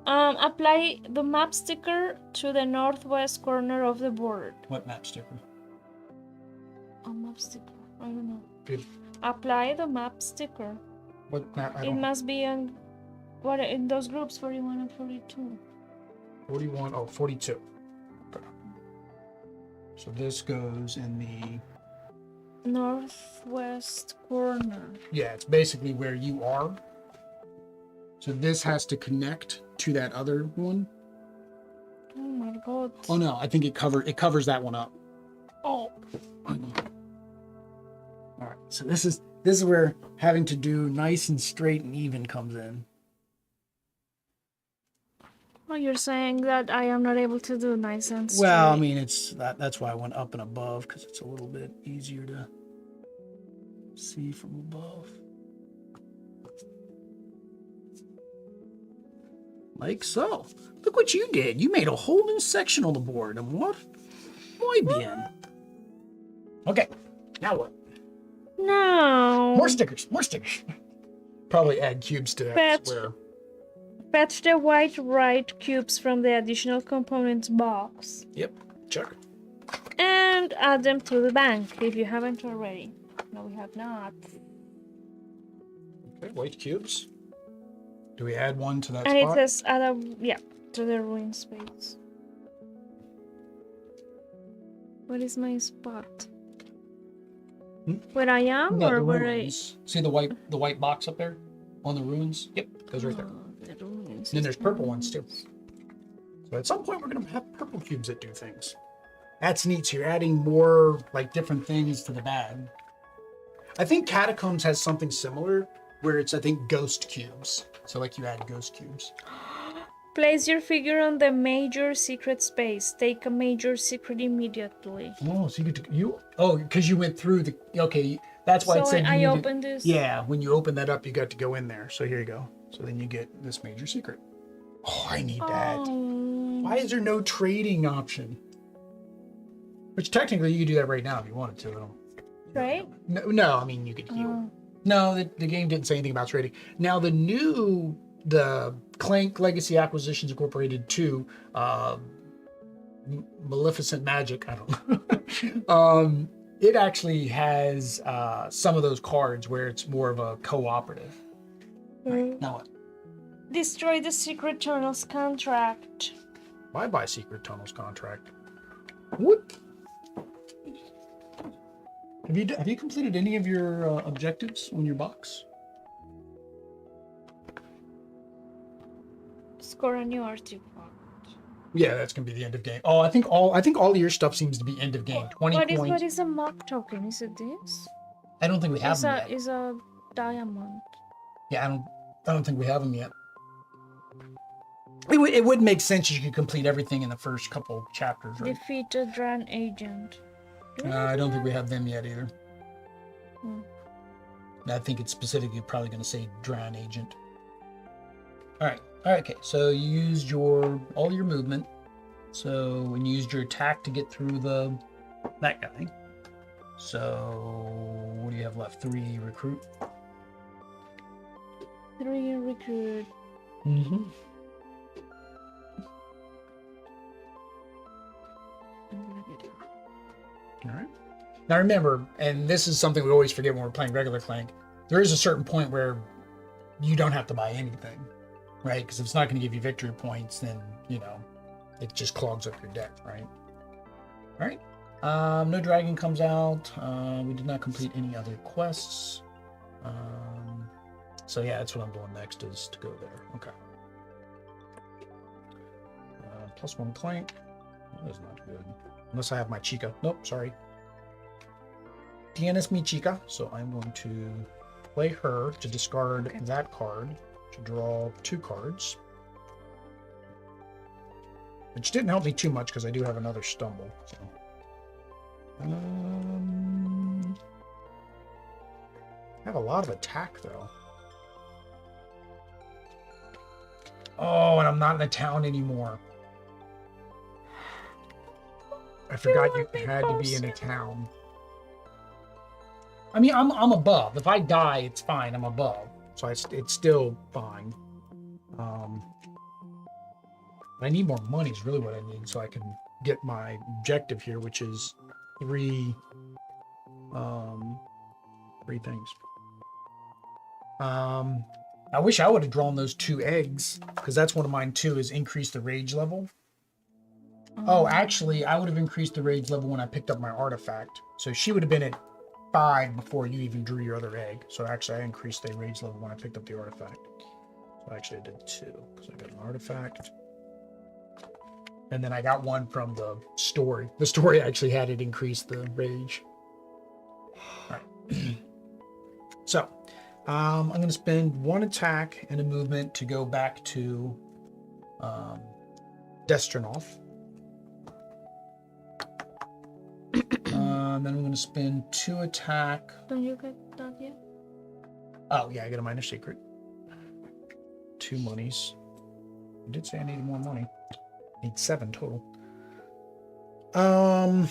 Apply the map sticker to the northwest corner of the board. What map sticker? A map sticker. I don't know. Good. Apply the map sticker. What map? I It don't. must be in what in those groups 41 and 42. 41. Oh, 42. Okay. So this goes in the. Northwest corner. Yeah, it's basically where you are. So this has to connect to that other one. Oh my god. Oh no, I think it covers that one up. Oh. All right, so this is where having to do nice and straight and even comes in. Oh, you're saying that I am not able to do nice and straight. Well, I mean, it's that's why I went up and above, because it's a little bit easier to see from above. Like so. Look what you did. You made a whole new section on the board. And what? Muy bien. Okay, now what? No. More stickers. More stickers. Probably add cubes to that Fetch. square. Fetch the white right cubes from the additional components box. Yep, check. And add them to the bank if you haven't already. No, we have not. Okay, white cubes. Do we add one to that And spot? it says add to the ruin space. What is my spot? Where I am, No, or the where ruins. See the white box up there on the ruins? Yep, goes right there. The ruins. And then there's purple ones too. So at some point we're gonna have purple cubes that do things. That's neat. So you're adding more like different things to the bag. I think Catacombs has something similar where it's, I think, ghost cubes. So like you add ghost cubes. Place your figure on the major secret space. Take a major secret immediately. Oh, so you get to because you went through the that's why So it said I you need opened this. Yeah, when you open that up, you got to go in there. So here you go. So then you get this major secret. Oh, I need that. Oh. Why is there no trading option? Which technically you could do that right now if you wanted to. Right? No, I mean you could heal. No, the game didn't say anything about trading. Now the Clank Legacy Acquisitions Incorporated 2, Maleficent Magic, I don't know. It actually has some of those cards where it's more of a cooperative. Right, now what? Destroy the secret tunnels contract. Bye-bye Secret Tunnels contract. What? Have you completed any of your objectives on your box? Score a new artifact. Yeah, that's gonna be the end of game. Oh, I think all of your stuff seems to be end of game. 20 points. What is a mock token? Is it this? I don't think we have them yet. Is a diamond. Yeah, I don't think we have them yet. It would make sense you could complete everything in the first couple chapters, right? Defeat a Dran agent. I don't think we have them yet either. Hmm. I think it's specifically probably going to say Drown Agent. All right, okay. So you used all your movement. So when you used your attack to get through that guy. So what do you have left? 3 recruit. 3 recruit. Mm-hmm. All right. Now remember, and this is something we always forget when we're playing regular Clank, there is a certain point where you don't have to buy anything, right? Because if it's not going to give you victory points, then, it just clogs up your deck, right? All right. No dragon comes out. We did not complete any other quests. So yeah, that's what I'm doing next, is to go there. Okay. +1 Clank. That is not good. Unless I have my Chica. Nope, sorry. Tienes mi Chica. So I'm going to play her to discard that card to draw 2 cards. Which didn't help me too much because I do have another stumble. So. I have a lot of attack though. Oh, and I'm not in a town anymore. I forgot you had to be in a town. I mean, I'm above. If I die, it's fine. I'm above, so it's still fine. I need more money is really what I need, so I can get my objective here, which is 3 things. I wish I would have drawn those 2 eggs, because that's one of mine too, is increase the rage level. Oh, actually, I would have increased the rage level when I picked up my artifact. So she would have been at 5 before you even drew your other egg. So actually, I increased the rage level when I picked up the artifact. So actually, I did 2, because I got an artifact. And then I got one from the story. The story actually had it increase the rage. All right. So, I'm going to spend 1 attack and a movement to go back to Destronov. Then I'm going to spend 2 attack. Don't you get that yet? Oh, yeah, I get a minor secret. 2 monies. I did say I needed more money. I need 7 total. I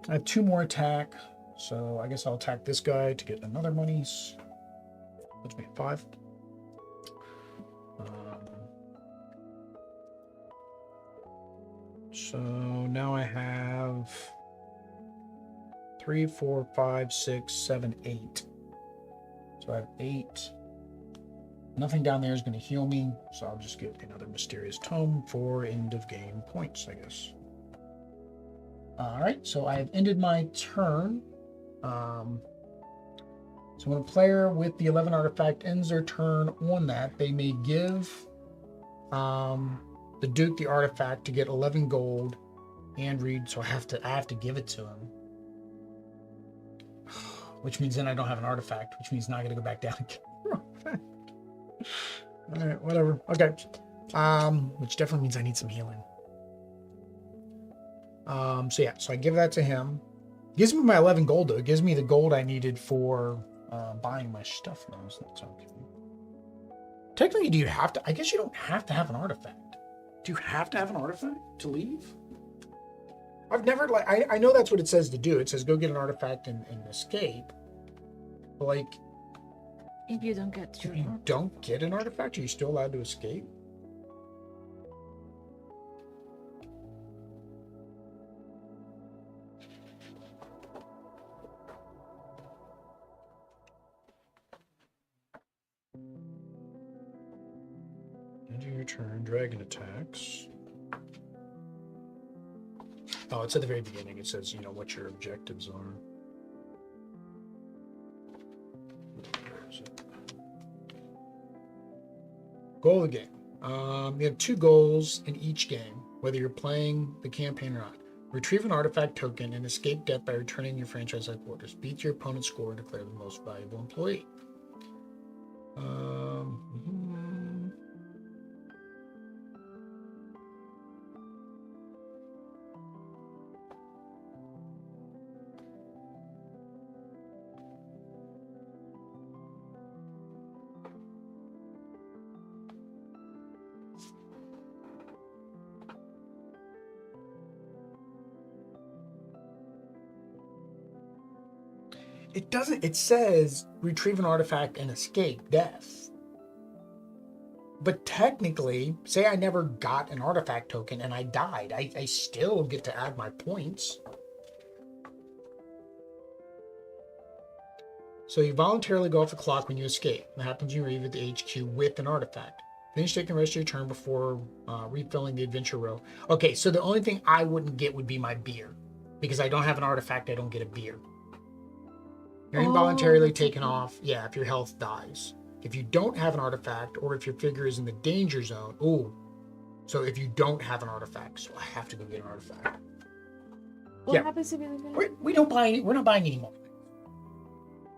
have 2 more attack, so I guess I'll attack this guy to get another monies. Puts me at 5. So now I have 3, 4, 5, 6, 7, 8. So I have 8. Nothing down there is going to heal me, so I'll just get another mysterious tome for end of game points, I guess. All right, so I have ended my turn. So when a player with the 11 artifact ends their turn on that, they may give the Duke the artifact to get 11 gold and read. So I have to give it to him, which means then I don't have an artifact, which means now I got to go back down and get an artifact. All right, whatever. Okay. Which definitely means I need some healing. So yeah, so I give that to him. Gives me my 11 gold though. It gives me the gold I needed for buying my stuff now, so that's okay. Technically, do you have to? I guess you don't have to have an artifact. Do you have to have an artifact to leave? I've never, I know that's what it says to do. It says go get an artifact and escape. But if you don't get if you don't get an artifact, are you still allowed to escape? End of your turn, dragon attacks. Oh, it's at the very beginning. It says, what your objectives are. Where is it? Goal of the game. You have 2 goals in each game, whether you're playing the campaign or not. Retrieve an artifact token and escape death by returning your franchise headquarters. Beat your opponent's score and declare the most valuable employee. It doesn't. It says retrieve an artifact and escape death. But technically, say I never got an artifact token and I died, I still get to add my points. So you voluntarily go off the clock when you escape. That happens when you leave at the HQ with an artifact. Finish taking the rest of your turn before refilling the adventure row. Okay, so the only thing I wouldn't get would be my beer. Because I don't have an artifact, I don't get a beer. You're involuntarily taken off, yeah, if your health dies. If you don't have an artifact, or if your figure is in the danger zone, so if you don't have an artifact, so I have to go get an artifact. What happens if you We don't buy any, we're not buying any more.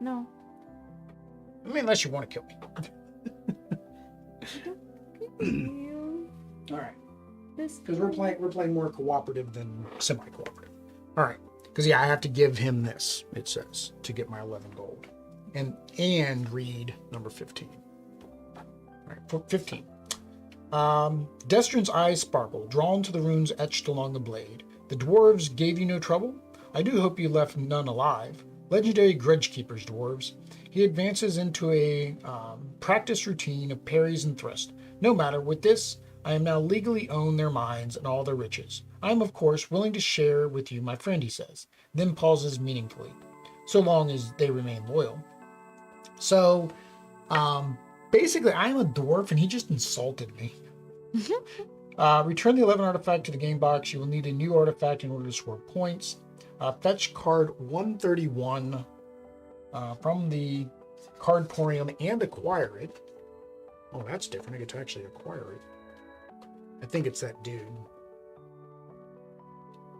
No. I mean, unless you want to kill me. All right. Because we're playing more cooperative than semi-cooperative. All right. Because I have to give him this. It says to get my 11 gold, and read number 15. All right, 15. Destrin's eyes sparkle, drawn to the runes etched along the blade. The dwarves gave you no trouble. I do hope you left none alive. Legendary grudge keepers, dwarves. He advances into a practice routine of parries and thrusts. No matter, with this, I am now legally own their minds and all their riches. I am, of course, willing to share with you, my friend, he says, then pauses meaningfully, so long as they remain loyal. So, basically, I am a dwarf, and he just insulted me. Return the 11 artifact to the game box. You will need a new artifact in order to score points. Fetch card 131 from the card porium and acquire it. Oh, that's different. I get to actually acquire it. I think it's that dude.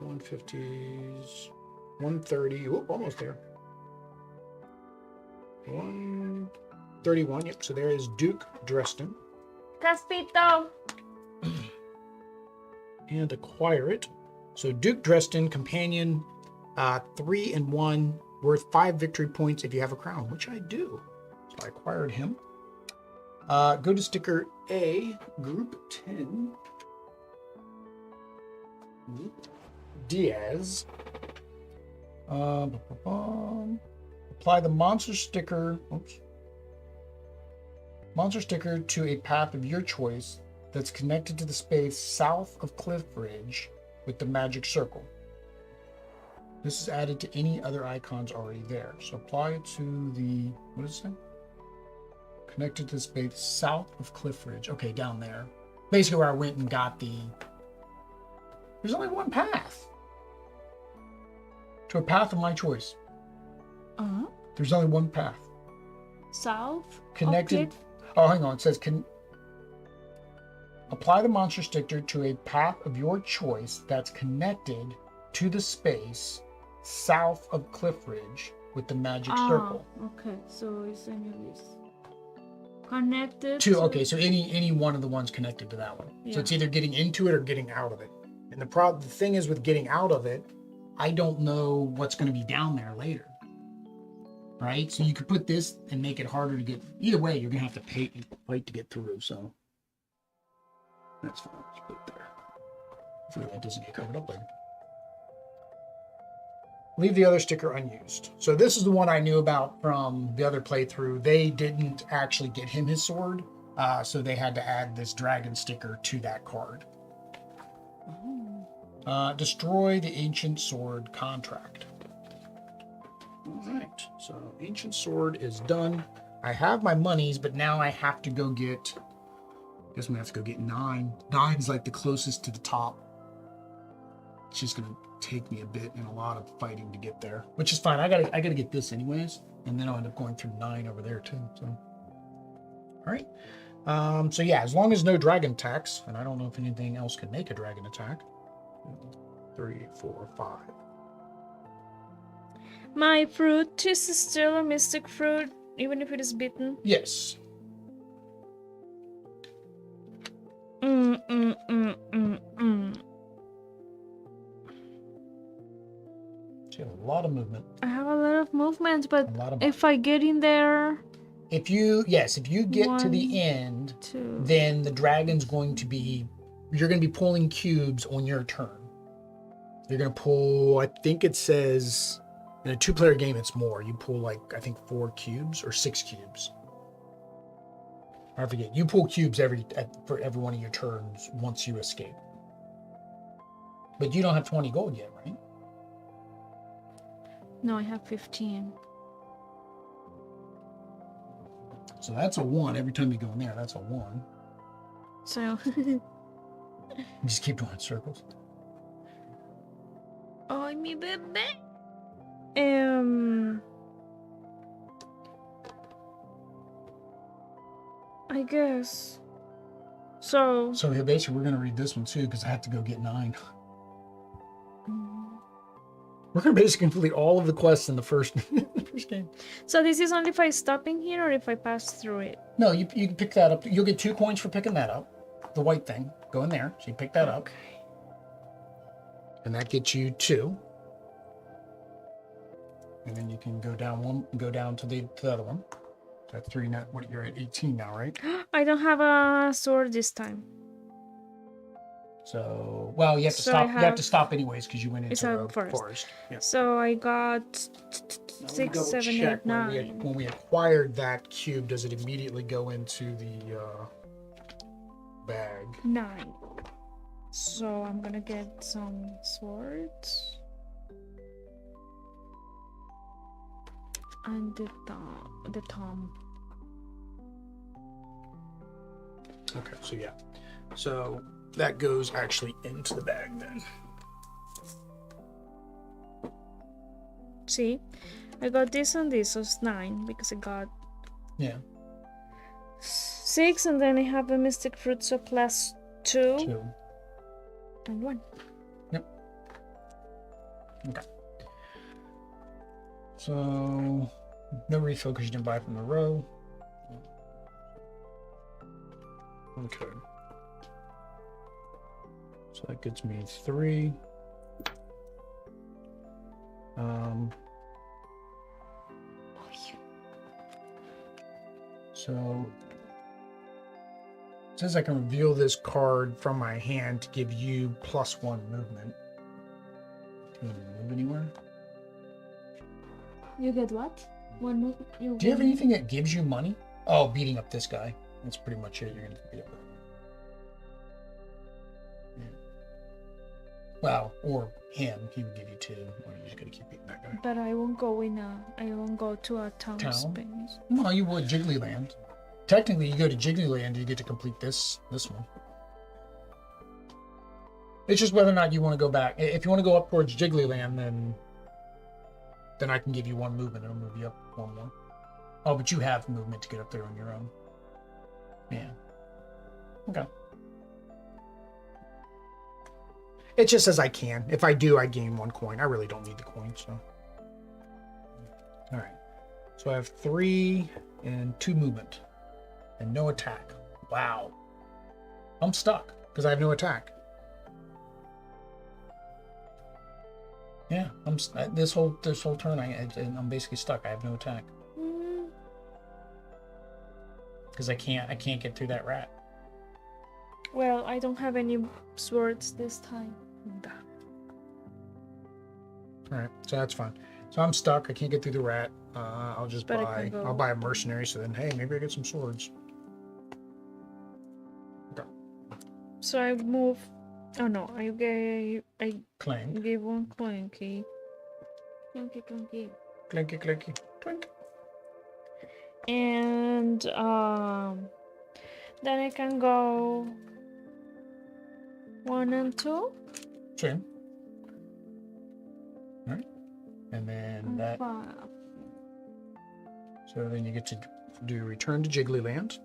150s, 130. Oh, almost there. 131. Yep. So there is Duke Dresden. Caspito. And acquire it. So Duke Dresden, companion, 3 and 1, worth 5 victory points if you have a crown, which I do. So I acquired him. Go to sticker A, group 10. Diaz. Apply the monster sticker. Oops. Monster sticker to a path of your choice that's connected to the space south of Cliff Ridge with the magic circle. This is added to any other icons already there. So apply it to the, what does it say? Connected to the space south of Cliff Ridge. Okay, down there. Basically where I went and got the... There's only one path. To a path of my choice. Uh-huh. There's only one path. South? Connected... Okay. Oh, hang on. It says... Apply the monster sticker to a path of your choice that's connected to the space south of Cliff Ridge with the magic circle. Okay, so it's in this. Connected to okay, so any one of the ones connected to that one. Yeah. So it's either getting into it or getting out of it. And the thing is with getting out of it, I don't know what's going to be down there later. Right? So you could put this and make it harder to get. Either way, you're going to have to fight to get through. So that's fine. Let's put it there. Hopefully that doesn't get covered up later. Leave the other sticker unused. So this is the one I knew about from the other playthrough. They didn't actually get him his sword, so they had to add this dragon sticker to that card. Destroy the ancient sword contract. All right, so ancient sword is done. I have my monies, but now I have to go get, I guess I'm gonna have to go get 9. 9's like the closest to the top. It's just gonna take me a bit and a lot of fighting to get there, which is fine. I gotta get this anyways, and then I'll end up going through 9 over there too. So, all right. So yeah, as long as no dragon attacks, and I don't know if anything else can make a dragon attack. 3, 4, 5. My fruit is still a mystic fruit, even if it is bitten. Yes. A lot of movement. I have a lot of movement, but if I get in there... If you get to the end, 2. Then the dragon's going to be... You're going to be pulling cubes on your turn. You're going to pull, I think it says In a 2-player game, it's more. You pull like, I think 4 cubes or 6 cubes. I forget. You pull cubes for every one of your turns once you escape. But you don't have 20 gold yet, right? No, I have 15. So that's a 1. Every time you go in there, that's a 1. So. You just keep doing circles. Ay, mi bebé. I guess. So yeah, basically, we're going to read this one too because I have to go get 9. We're going to basically complete all of the quests in the first game. So this is only if I stop in here or if I pass through it? No, you can pick that up. You'll get 2 coins for picking that up. The white thing. Go in there. So you pick that up. And that gets you 2. And then you can go down one, go down to the other one. That's 3 now. What, you're at 18 now, right? I don't have a sword this time. So, well, you have to So stop. You have to stop anyways because you went It's into a the forest. forest. Yeah. So I got Now, let me 6, double 7, check 8, when 9. when we acquired that cube, does it immediately go into the bag? 9. So I'm gonna get some swords. And the tom. Okay, so yeah. So that goes actually into the bag then. See? I got this and this, so it's 9 because I got Yeah. 6 and then I have a mystic fruit, so plus 2 2. and 1. Yep. Okay. So no refill because you didn't buy from the row. Okay. So that gets me 3. So it says I can reveal this card from my hand to give you +1 movement. Do you want to move anywhere? You get what? One move. Do you have anything that gives you money? Oh, beating up this guy. That's pretty much it. You're going to beat up him. Yeah. Well, or him. He would give you 2. Or you're just going to keep beating that guy. But I won't go to a town space. Well, you would Jigglyland. Technically, you go to Jigglyland, you get to complete this one. It's just whether or not you want to go back. If you want to go up towards Jigglyland, then I can give you 1 movement. It'll move you up 1 more. Oh, but you have movement to get up there on your own. Yeah. Okay. It just says I can. If I do, I gain 1 coin. I really don't need the coin, so. All right. So I have 3 and 2 movement and no attack. Wow. I'm stuck because I have no attack. Yeah, this whole turn I'm basically stuck. I have no attack because I can't get through that rat. Well, I don't have any swords this time. All right, so that's fine. So I'm stuck. I can't get through the rat. I'll just But I'll buy a mercenary. So then, hey, maybe I get some swords. Okay. So I move. Oh no, I Clank. gave 1 clanky. Clanky. Clanky, clanky, clank. And then I can go 1 and 2. Same. All right. And then And that. 5. So then you get to do return to Jigglyland.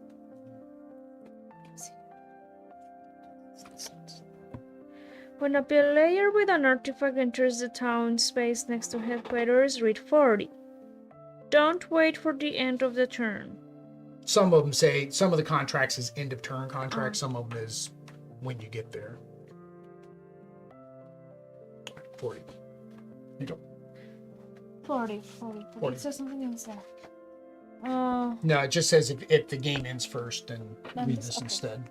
When a player with an artifact enters the town space next to headquarters, read 40. Don't wait for the end of the turn. Some of them say, some of the contracts is end of turn contracts, some of them is when you get there. 40. There you go. 40. 40. It says something else there. No, it just says if the game ends first, then That read is- this okay. instead.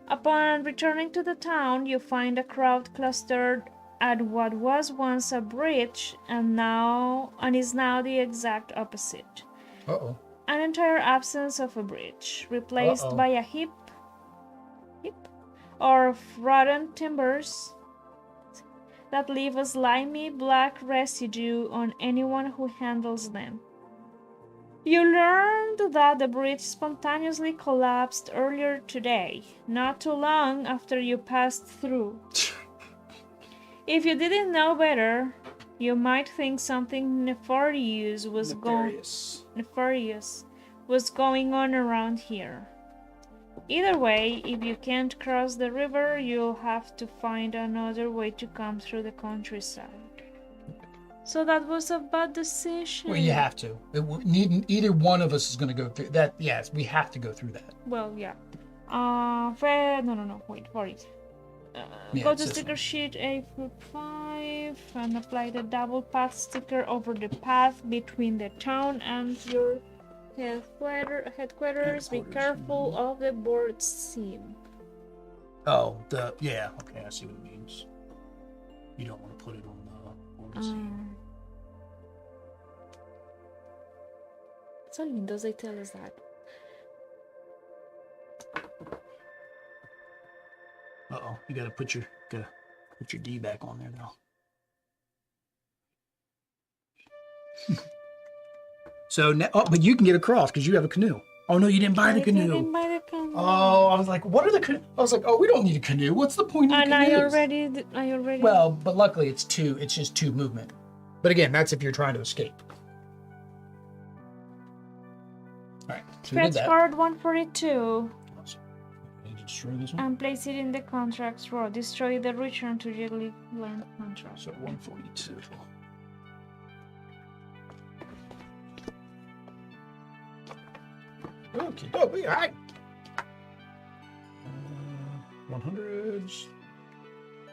Upon returning to the town, you find a crowd clustered at what was once a bridge and is now the exact opposite. Uh-oh. An entire absence of a bridge, replaced by a heap of rotten timbers that leave a slimy black residue on anyone who handles them. You learned that the bridge spontaneously collapsed earlier today, not too long after you passed through. If you didn't know better, you might think something nefarious was going on around here. Either way, if you can't cross the river, you'll have to find another way to come through the countryside. So that was a bad decision. Well, you have to. Either one of us is going to go through that. Yes, we have to go through that. Well, yeah. Wait for it. Go to sticker sheet A5 and apply the double path sticker over the path between the town and your headquarters. Be careful of the board seam. Oh, okay, I see what it means. You don't want to put it on the board seam. It's all Windows, they tell us that. Uh-oh, you gotta put your D back on there now. So now, but you can get across because you have a canoe. Oh no, you didn't buy the canoe. I didn't buy the canoe. Oh, I was like, what are the canoe? I was like, oh, we don't need a canoe. What's the point of the canoes? I already. Well, but luckily it's just two movement. But again, that's if you're trying to escape. All right. So Fetch card 142. Need to destroy this one. And place it in the contracts row. Destroy the return to Jiggly land contract. So 142. Okay, all right. 100s,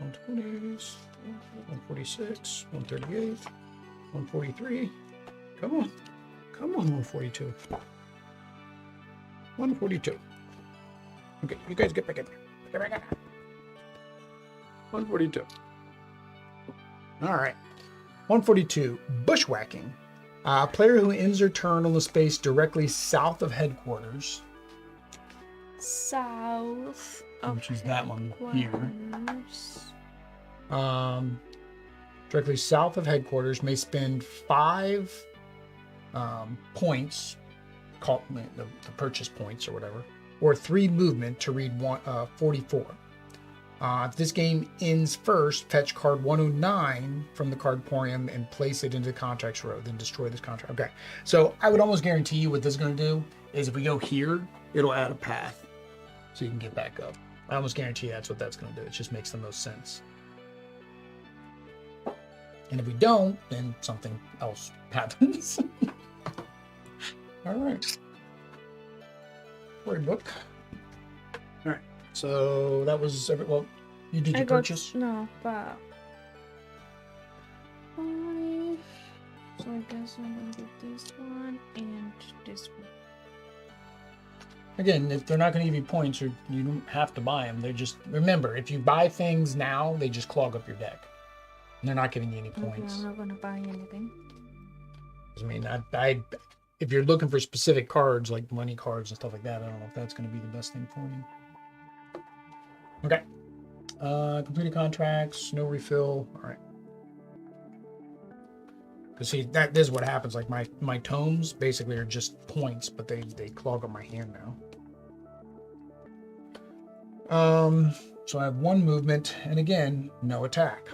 120s, 146, 138, 143. Come on, 142. 142. Okay, you guys get back in there. Get back in there. 142. All right. 142, bushwhacking. Player who ends their turn on the space directly south of headquarters. South of which is that one here. Headquarters. Directly south of headquarters may spend 5 points, called the purchase points or whatever, or 3 movement to read 44. If this game ends first, fetch card 109 from the cardporium and place it into the contracts row, then destroy this contract. Okay, so I would almost guarantee you what this is going to do is if we go here, it'll add a path so you can get back up. I almost guarantee that's what that's going to do. It just makes the most sense. And if we don't, then something else happens. All right. Story book. All right. So that was well. You did your purchase? No, but so I guess I'm gonna get this one and this one. Again, if they're not going to give you points, or you don't have to buy them. They're just remember if you buy things now, they just clog up your deck, and they're not giving you any points. Okay, I'm not gonna buy anything. I mean, I if you're looking for specific cards like money cards and stuff like that, I don't know if that's going to be the best thing for you. Okay. Completed contracts, no refill. All right. Because see, this is what happens. Like my tomes basically are just points, but they clog up my hand now. So I have 1 movement, and again, no attack.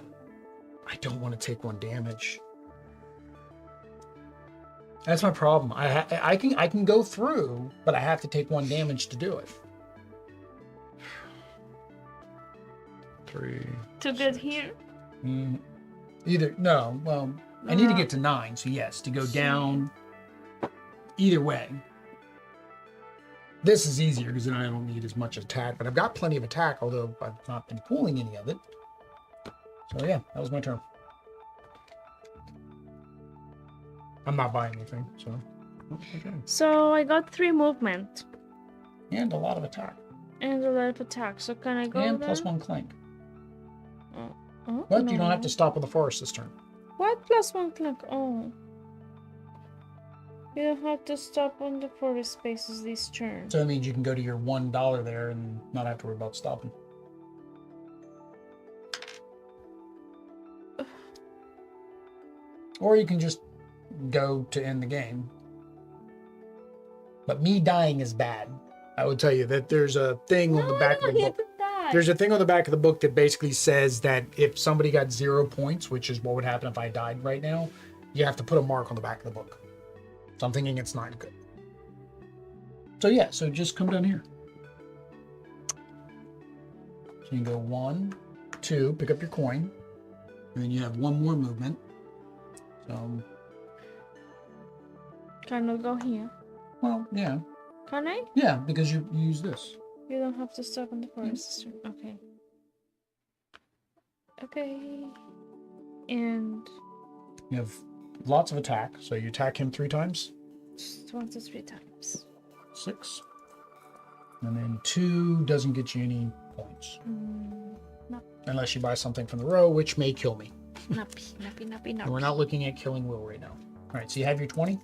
I don't want to take 1 damage. That's my problem. I can go through, but I have to take 1 damage to do it. 3. To get here? No. Well, I need to get to 9, so yes, to go down. Either way. This is easier because then I don't need as much attack, but I've got plenty of attack, although I've not been pulling any of it. So yeah, that was my turn. I'm not buying anything, so. Okay. So I got 3 movement. And a lot of attack. And a lot of attack. So can I go And there? +1 clank. Oh. Oh, But you don't have no. to stop on the forest this turn. What +1 clank? Oh. You don't have to stop on the forest spaces this turn. So that means you can go to your $1 there and not have to worry about stopping. Or you can just go to end the game. But me dying is bad. I would tell you that there's a thing on the back of the book. There's a thing on the back of the book that basically says that if somebody got 0 points, which is what would happen if I died right now, you have to put a mark on the back of the book. So I'm thinking it's not good. So yeah, so just come down here. So you can go 1, 2, pick up your coin, and then you have 1 more movement. So, Can I go here? well, yeah. Can I? Yeah, because you use this. You don't have to stop on the forest. Okay. Okay. And You have lots of attack, so you attack him 3 times. just 1 to 3 times. 6. And then 2 doesn't get you any points. No. Unless you buy something from the row, which may kill me. Nappy. And we're not looking at killing Will right now. All right, so you have your 20.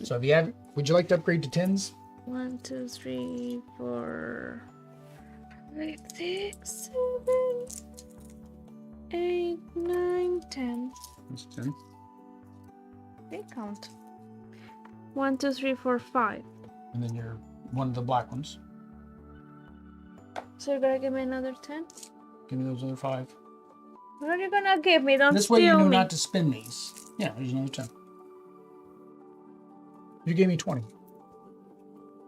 So if you have, would you like to upgrade to 10s? 1, 2, 3, 4, 5, 6, 7, 8, 9, 10. That's 10. They count. 1, 2, 3, 4, 5. And then you're one of the black ones. So you're gonna give me another 10? Give me those other 5. What are you gonna give me? Don't This way you steal know me. not to spin these. Yeah, there's another 10. You gave me 20.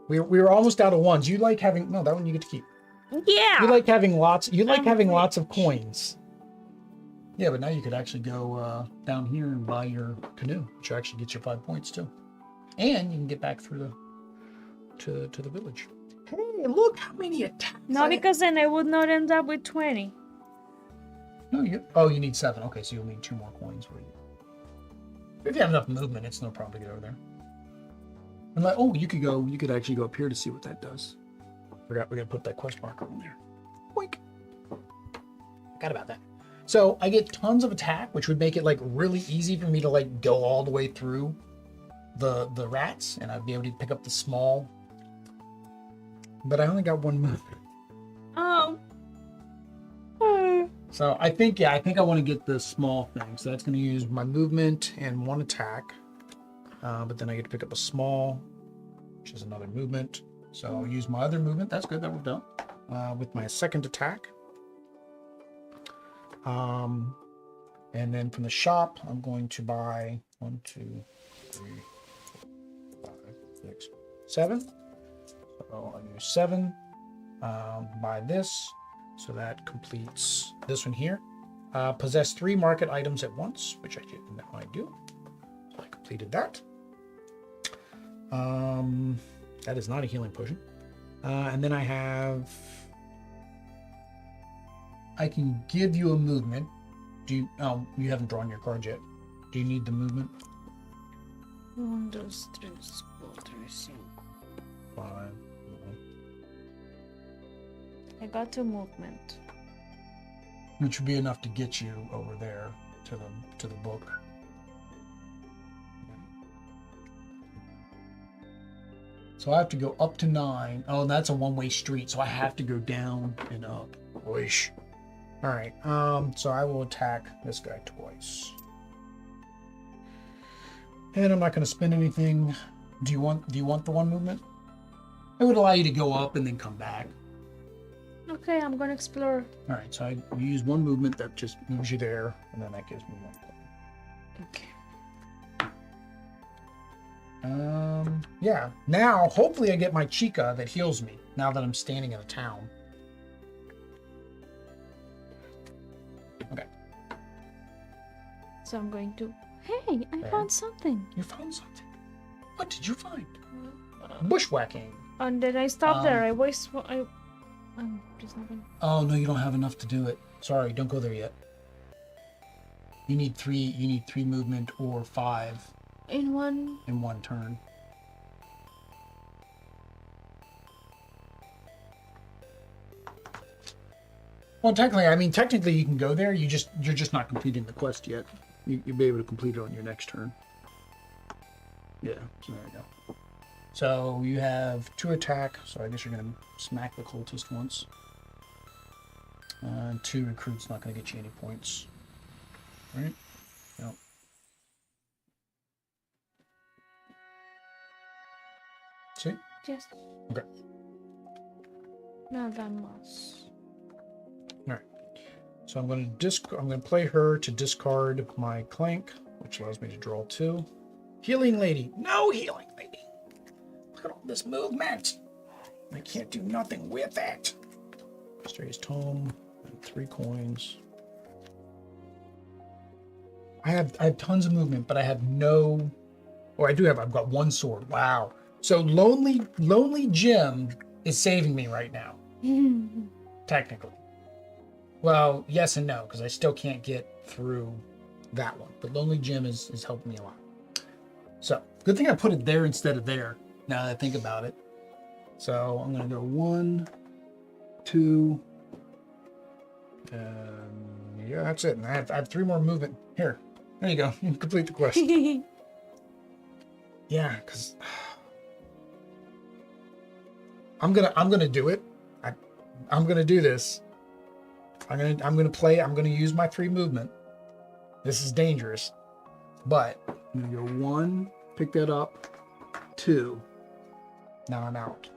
We were almost out of ones. You like having, no, that one you get to keep. Yeah. You like having lots, having lots of coins. Yeah, but now you could actually go down here and buy your canoe, which actually gets you 5 points too. And you can get back through to the village. Hey, look how many attacks. No, because then I would not end up with 20. No, you need 7. Okay, so you'll need 2 more coins for you. If you have enough movement, it's no problem to get over there. And like, oh, you could actually go up here to see what that does. Forgot we gotta put that quest marker on there. Boink. Forgot about that. So I get tons of attack, which would make it like really easy for me to like go all the way through the rats, and I'd be able to pick up the small. But I only got 1 move. Oh. So I think I want to get the small thing. So that's going to use my movement and 1 attack. But then I get to pick up a small, which is another movement. So I'll use my other movement. That's good. That worked out. With my second attack. And then from the shop, I'm going to buy 1, 2, 3, 4, 5, 6, 7. So I'll use 7. Buy this. So that completes this one here. Possess 3 market items at once, which I didn't know I do. So I completed that. That is not a healing potion. And then I can give you a movement. You haven't drawn your card yet. Do you need the movement? 1, 2, 3, 4, 5. 5. I got to movement. Which would be enough to get you over there to the book. So I have to go up to 9. Oh, and that's a one-way street, so I have to go down and up. Wish. All right. So I will attack this guy twice. And I'm not going to spend anything. Do you want the 1 movement? It would allow you to go up and then come back. Okay, I'm gonna explore. All right, so I use 1 movement that just moves you there, and then that gives me 1 point. Okay. Yeah. Now, hopefully, I get my chica that heals me. Now that I'm standing in a town. Okay. So I'm going to. Hey, I found something. You found something. What did you find? Bushwhacking. And then I stopped there. I was. I'm just not gonna. Oh no, you don't have enough to do it. Sorry, don't go there yet. You need 3. You need 3 movement or 5 In 1. in 1 turn. Well, technically, I mean, technically you can go there. You're just not completing the quest yet. You'll be able to complete it on your next turn. Yeah, so there you go. So you have 2 attack, so I guess you're going to smack the cultist once. 2 recruit's not going to get you any points. Right? Yep. See? Yes. Okay. Not that much. All right. So I'm going to play her to discard my Clank, which allows me to draw 2. Healing Lady. No Healing Lady. Look at all this movement. I can't do nothing with it. Strays Tome. 3 coins. I have tons of movement, but I have no. Oh, I've got 1 sword. Wow. So Lonely Jim is saving me right now. Technically. Well, yes and no, because I still can't get through that one. But Lonely Jim is helping me a lot. So, good thing I put it there instead of there, now that I think about it. So, I'm going to go 1, 2, yeah, that's it. And I have 3 more movement. Here, there you go. Complete the quest. Yeah, because I'm gonna do it. I'm gonna do this. I'm gonna use my 3 movement. This is dangerous, but I'm gonna go 1, pick that up, 2. Now I'm out.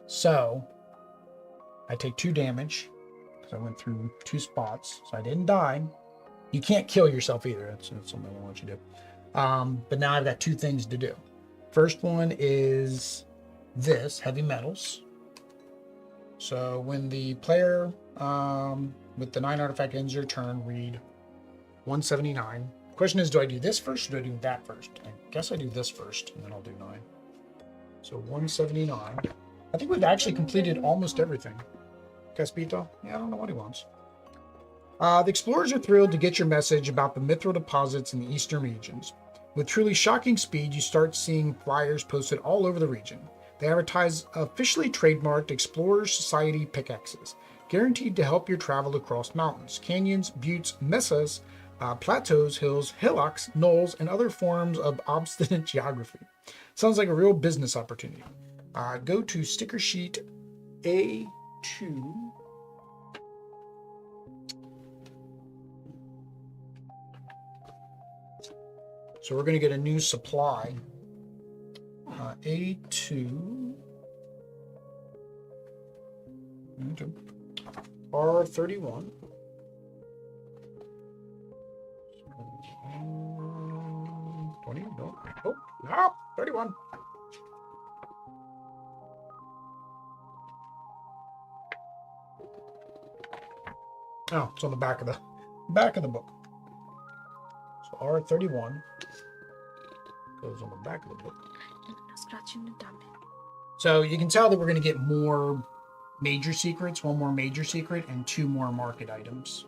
So I take 2 damage because I went through 2 spots, so I didn't die. You can't kill yourself either. That's something I want you to do. But now I've got 2 things to do. First one is this, heavy metals. So when the player with the 9 artifact ends their turn, read 179. Question is, do I do this first or do I do that first? I guess I do this first, and then I'll do 9. So 179. I think we've actually completed almost everything. Caspito? Yeah, I don't know what he wants. The explorers are thrilled to get your message about the mithril deposits in the eastern regions. With truly shocking speed, you start seeing flyers posted all over the region. They advertise officially trademarked Explorers Society pickaxes, guaranteed to help your travel across mountains, canyons, buttes, mesas, plateaus, hills, hillocks, knolls, and other forms of obstinate geography. Sounds like a real business opportunity. Go to sticker sheet A2. So we're going to get a new supply. A2. R31. 20. No. Oh, no, 31. Oh, it's on the back of the book. So R31 goes on the back of the book. So you can tell that we're going to get more major secrets, 1 more major secret, and 2 more market items,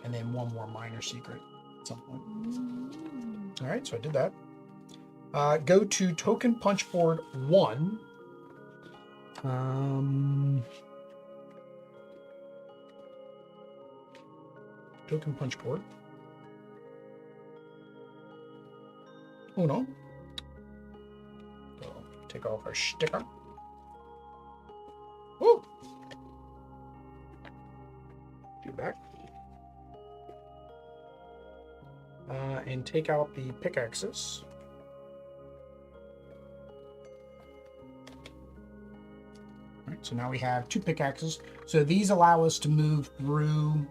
and then 1 more minor secret at some point. All right, so I did that. Go to token punch board 1. Token punch board. Oh no. So take off our sticker. Woo! Do back. And take out the pickaxes. All right, so now we have 2 pickaxes. So these allow us to move through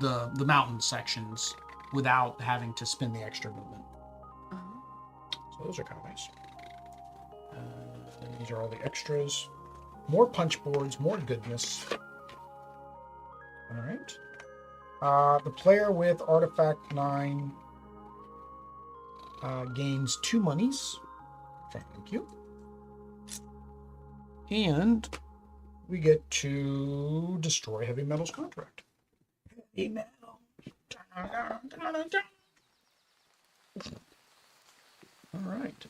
the mountain sections without having to spend the extra movement. So those are kind of nice. And these are all the extras. More punch boards, more goodness. All right. The player with artifact 9 gains 2 monies. Thank you. And we get to destroy heavy metals contract. Heavy metal. All right.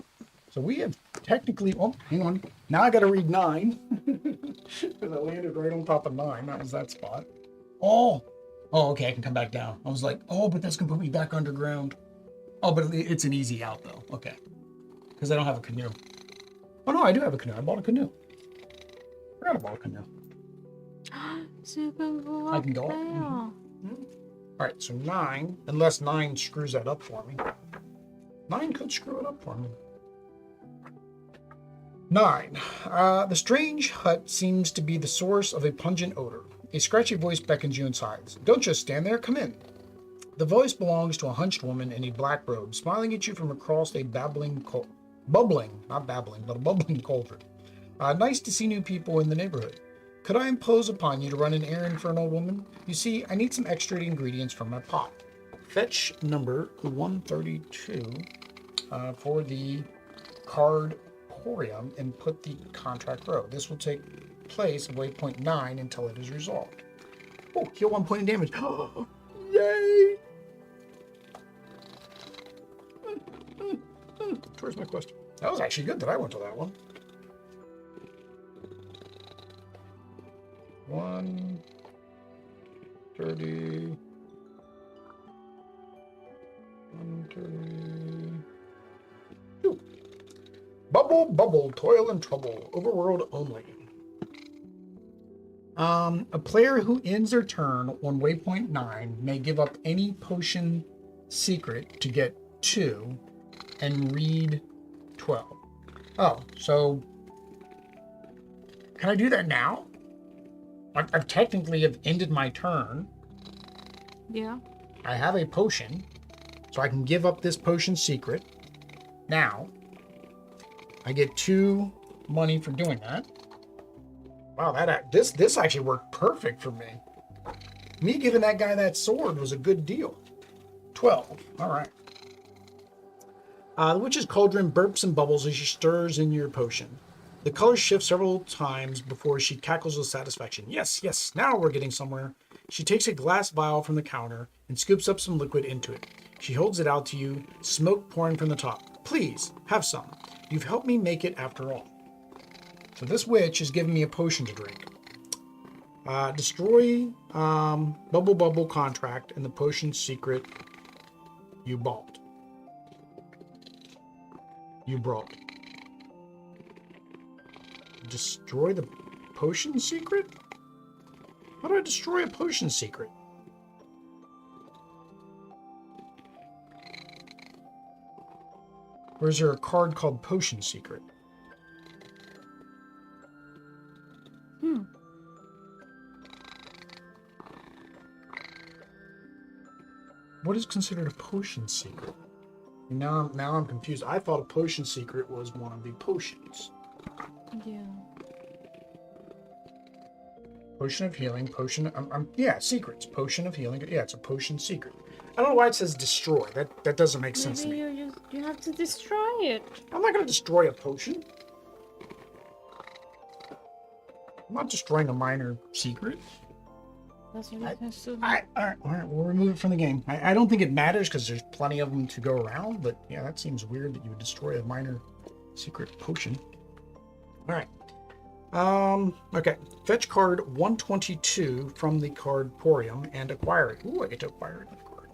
So we have technically, oh, hang on. Now I got to read 9. Because I landed right on top of 9. That was that spot. Oh, okay, I can come back down. I was like, oh, but that's going to put me back underground. Oh, but it's an easy out, though. Okay. Because I don't have a canoe. Oh, no, I do have a canoe. I bought a canoe. I forgot I bought a canoe. So you can go I up can go there. up. Mm-hmm. All right, so 9, unless 9 screws that up for me. 9 could screw it up for me. 9. The strange hut seems to be the source of a pungent odor. A scratchy voice beckons you inside. Don't just stand there, come in. The voice belongs to a hunched woman in a black robe, smiling at you from across a bubbling cauldron. Nice to see new people in the neighborhood. Could I impose upon you to run an errand for an old woman? You see, I need some extra ingredients from my pot. Fetch number 132 for the card Porium and put the contract row. This will take place at waypoint 9 until it is resolved. Oh, heal 1 point of damage. Yay! Where's my quest? That was actually good that I went to that one. 130. 132. Bubble, bubble, toil and trouble. Overworld only. A player who ends their turn on waypoint 9 may give up any potion secret to get 2 and read 12. Oh, so can I do that now? I've technically have ended my turn. Yeah. I have a potion, so I can give up this potion secret. Now, I get 2 money for doing that. Wow, this actually worked perfect for me. Me giving that guy that sword was a good deal. 12. All right. The witch's cauldron burps and bubbles as she stirs in your potion. The colors shift several times before she cackles with satisfaction. Yes, yes, now we're getting somewhere. She takes a glass vial from the counter and scoops up some liquid into it. She holds it out to you, smoke pouring from the top. Please, have some. You've helped me make it after all. So this witch is giving me a potion to drink. Destroy Bubble Bubble contract and the potion secret you bought. You brought. Destroy the potion secret? How do I destroy a potion secret? Or is there a card called Potion Secret? What is considered a potion secret? Now I'm confused. I thought a potion secret was one of the potions. Yeah. Potion of healing, yeah, secrets. Potion of healing. Yeah, it's a potion secret. I don't know why it says destroy. That doesn't make sense to me. You have to destroy it. I'm not going to destroy a potion. I'm not destroying a minor secret. That's what it has to do. All right, we'll remove it from the game. I don't think it matters because there's plenty of them to go around, but yeah, that seems weird that you would destroy a minor secret potion. All right. Okay. Fetch card 122 from the card Porium and acquire it. Ooh, I get to acquire another card.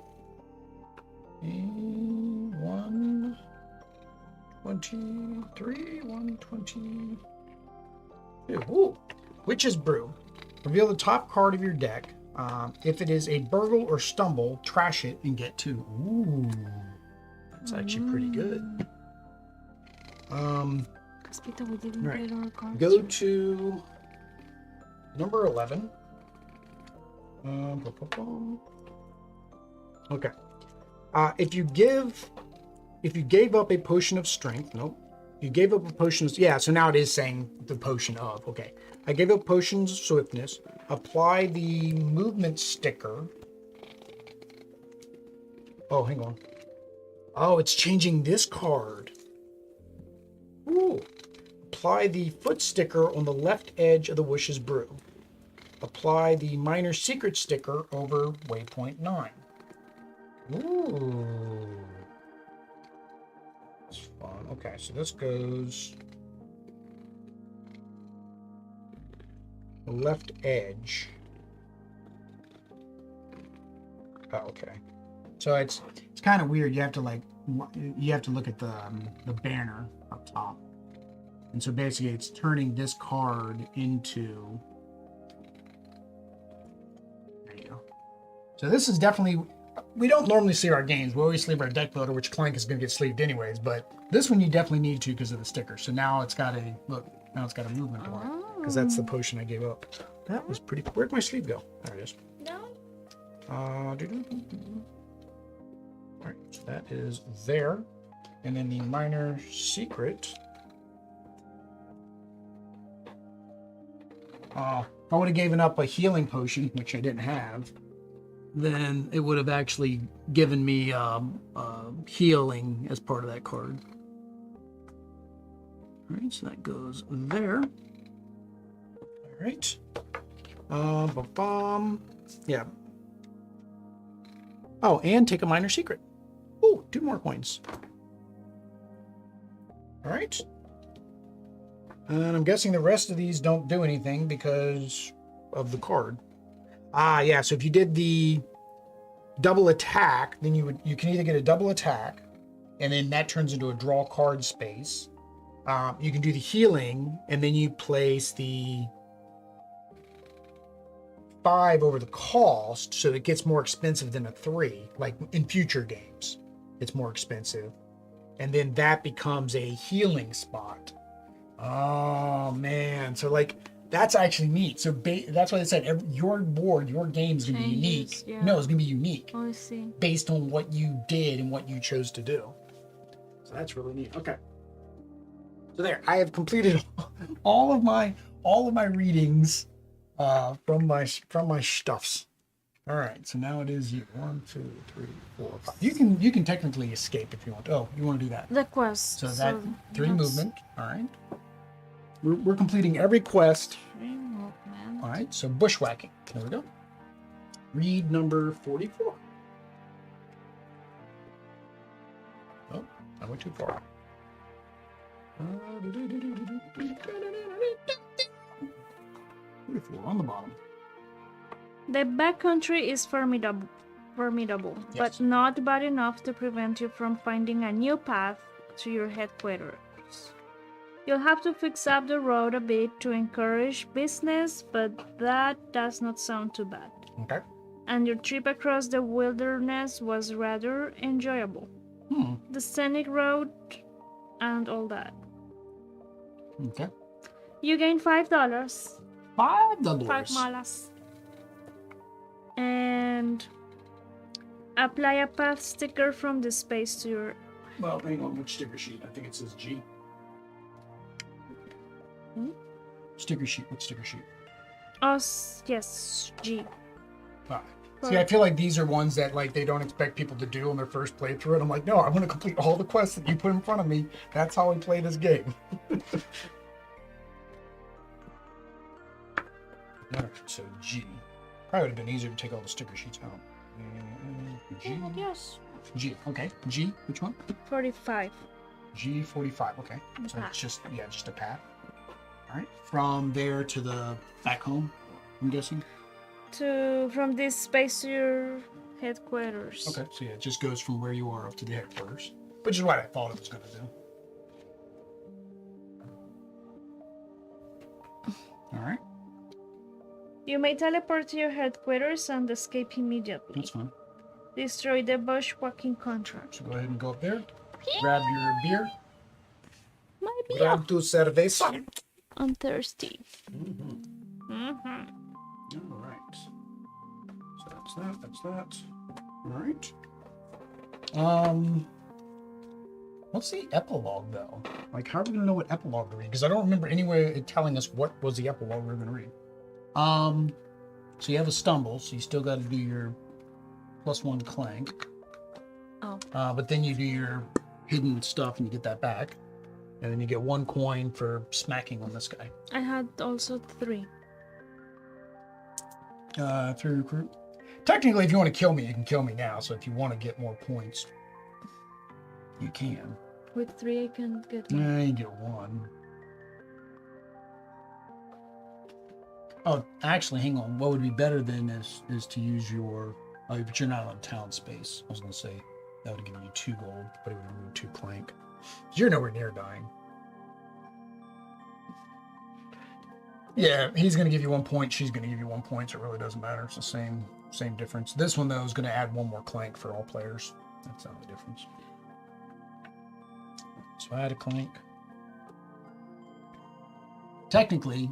123, 122. Ooh. Witch's Brew. Reveal the top card of your deck. If it is a burgle or stumble, trash it and get 2. Ooh. That's actually pretty good. We didn't get our cards. Go to number 11. Okay. If you gave up a potion of strength, nope. You gave up a potion of, yeah, so now it is saying the potion of, okay. I gave up potions of swiftness. Apply the movement sticker. Oh, hang on. Oh, it's changing this card. Ooh. Apply the foot sticker on the left edge of the Wish's Brew. Apply the minor secret sticker over waypoint 9. Ooh. That's fun. Okay, so this goes the left edge. Oh, okay. So it's kind of weird. You have to look at the banner up top, and so basically it's turning this card into. There you go. So this is definitely. We don't normally sleeve our games. We always sleeve our deck builder, which Clank is going to get sleeved anyways. But this one you definitely need to because of the sticker. So now it's got a look. Now it's got a movement on it because that's the potion I gave up. That was pretty. Where'd my sleeve go? There it is. No. All right, so that is there. And then the minor secret. If I would have given up a healing potion, which I didn't have, then it would have actually given me healing as part of that card. All right, so that goes there. All right. Yeah. Oh, and take a minor secret. Oh, 2 more coins. All right. And I'm guessing the rest of these don't do anything because of the card. Ah, yeah. So if you did the double attack, then you can either get a double attack, and then that turns into a draw card space. You can do the healing, and then you place the 5 over the cost, so it gets more expensive than a 3. Like in future games, it's more expensive, and then that becomes a healing spot. Oh man, so like that's actually neat. So that's why they said your board, your game is gonna be unique. Yeah. No, it's gonna be unique Oh, I see. based on what you did and what you chose to do. So that's really neat. Okay. So there, I have completed all of my readings from my stuffs. All right, so now it is you. 1, 2, 3, 4, 5. You can technically escape if you want. Oh, you want to do that? The quest. So that 3 that's movement. All right. We're completing every quest. 3 movement. All right. So bushwhacking. There we go. Read number 44. Oh, I went too far. 44 on the bottom. The backcountry is formidable, Yes. but not bad enough to prevent you from finding a new path to your headquarters. You'll have to fix up the road a bit to encourage business, but that does not sound too bad. Okay. And your trip across the wilderness was rather enjoyable. The scenic road and all that. Okay. You gain $5. $5. 5 malas. And apply a path sticker from the space to your... Well, hang on. Which sticker sheet? I think it says G. Sticker sheet. What sticker sheet? Oh, yes, G. Ah. See, I feel like these are ones that like they don't expect people to do on their first playthrough. And I'm like, no, I want to complete all the quests that you put in front of me. That's how I play this game. So G. Probably would have been easier to take all the sticker sheets out. G. Yes. G. Okay. G. Which one? 45. G45. Okay. So Path. it's just a path. All right. From there to the back home, I'm guessing. From this space to your headquarters. Okay. So yeah, it just goes from where you are up to the headquarters, which is what I thought it was going to do. All right. You may teleport to your headquarters and escape immediately. That's fine. Destroy the bushwhacking contract. So go ahead and go up there. Grab your beer. My beer. Grab tu cerveza. I'm thirsty. All right. So that's that. That's that. All right. What's the epilogue though? Like, how are we gonna know what epilogue to read? Because I don't remember anywhere it telling us what was the epilogue we were gonna read. So you have a stumble, so you still got to do your +1 clank. Oh. But then you do your hidden stuff and you get that back, and then you get 1 coin for smacking on this guy. I had also 3. Through recruit. Technically, if you want to kill me, you can kill me now. So if you want to get more points, you can. With 3, I can get one. Nah, you get 1. Oh, actually, hang on. What would be better then is to use your... Oh, but you're not on town space. I was going to say that would give you 2 gold, but it would remove 2 clank. You're nowhere near dying. Yeah, he's going to give you 1 point. She's going to give you 1 point. So it really doesn't matter. It's the same difference. This one, though, is going to add 1 more clank for all players. That's not the difference. So I had a clank. Technically,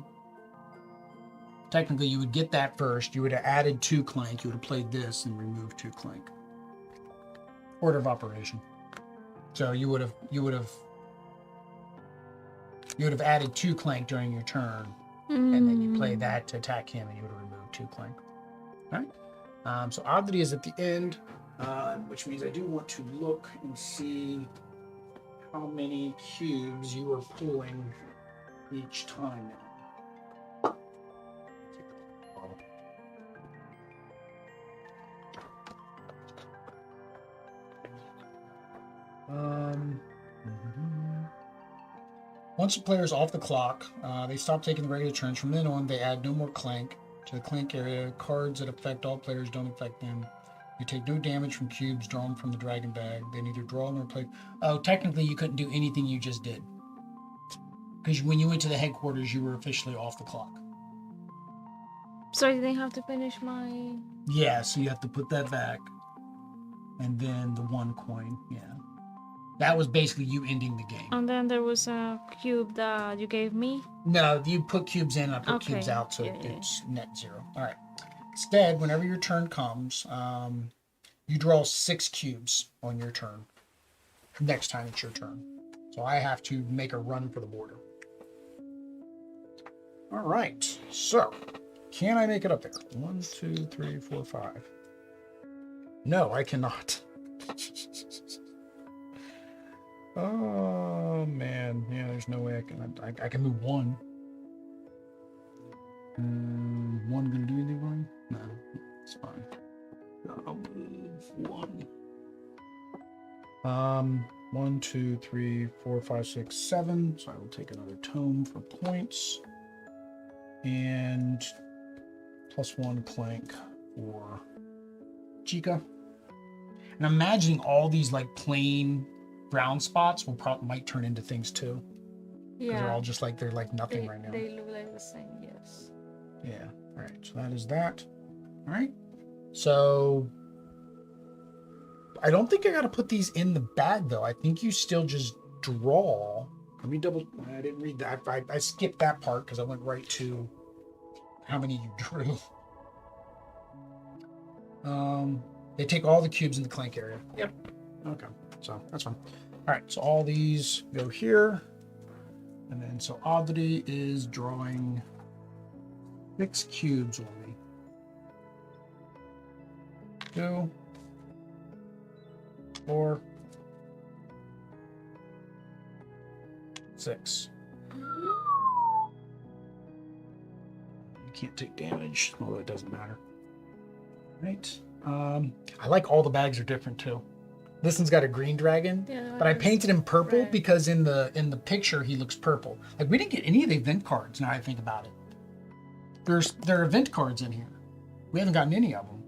you would get that first. You would have added 2 clank. You would have played this and removed 2 clank. Order of operation. So you would have added 2 clank during your turn, and then you play that to attack him, and you would have removed 2 clank. All right. So oddity is at the end, which means I do want to look and see how many cubes you are pulling each time. Once the player is off the clock, they stop taking the regular turns. From then on, they add no more clank to the clank area. Cards that affect all players don't affect them. You take no damage from cubes drawn from the dragon bag. They neither draw nor play. Oh, technically, you couldn't do anything you just did. Because when you went to the headquarters, you were officially off the clock. So I didn't have to finish my... Yeah, so you have to put that back. And then the 1 coin, yeah. That was basically you ending the game. And then there was a cube that you gave me? No, you put cubes in, I put cubes out, so it's net 0. All right. Instead, whenever your turn comes, you draw 6 cubes on your turn. Next time it's your turn. So I have to make a run for the border. All right. So, can I make it up there? 1, 2, 3, 4, 5. No, I cannot. Oh man, yeah. There's no way I can move 1. 1 gonna do anything for me? No, it's fine. I'll move 1. 1, 2, 3, 4, 5, 6, 7. So I will take another tome for points, and +1 clank for Chica. And I'm imagining all these like plain brown spots might turn into things too. Yeah. They're all just like they're like nothing right now. They look like the same, yes. Yeah. All right. So that is that. All right. So I don't think I got to put these in the bag though. I think you still just draw. Let me double. I didn't read that. I skipped that part because I went right to how many you drew. They take all the cubes in the clank area. Yep. Okay. So that's fine. All right. So all these go here. And then so oddity is drawing 6 cubes on me. 2, 4, 6. You can't take damage, although it doesn't matter. Right. I like all the bags are different too. This one's got a green dragon, but I painted him purple because in the picture he looks purple. Like we didn't get any of the event cards. Now I think about it, there are event cards in here. We haven't gotten any of them.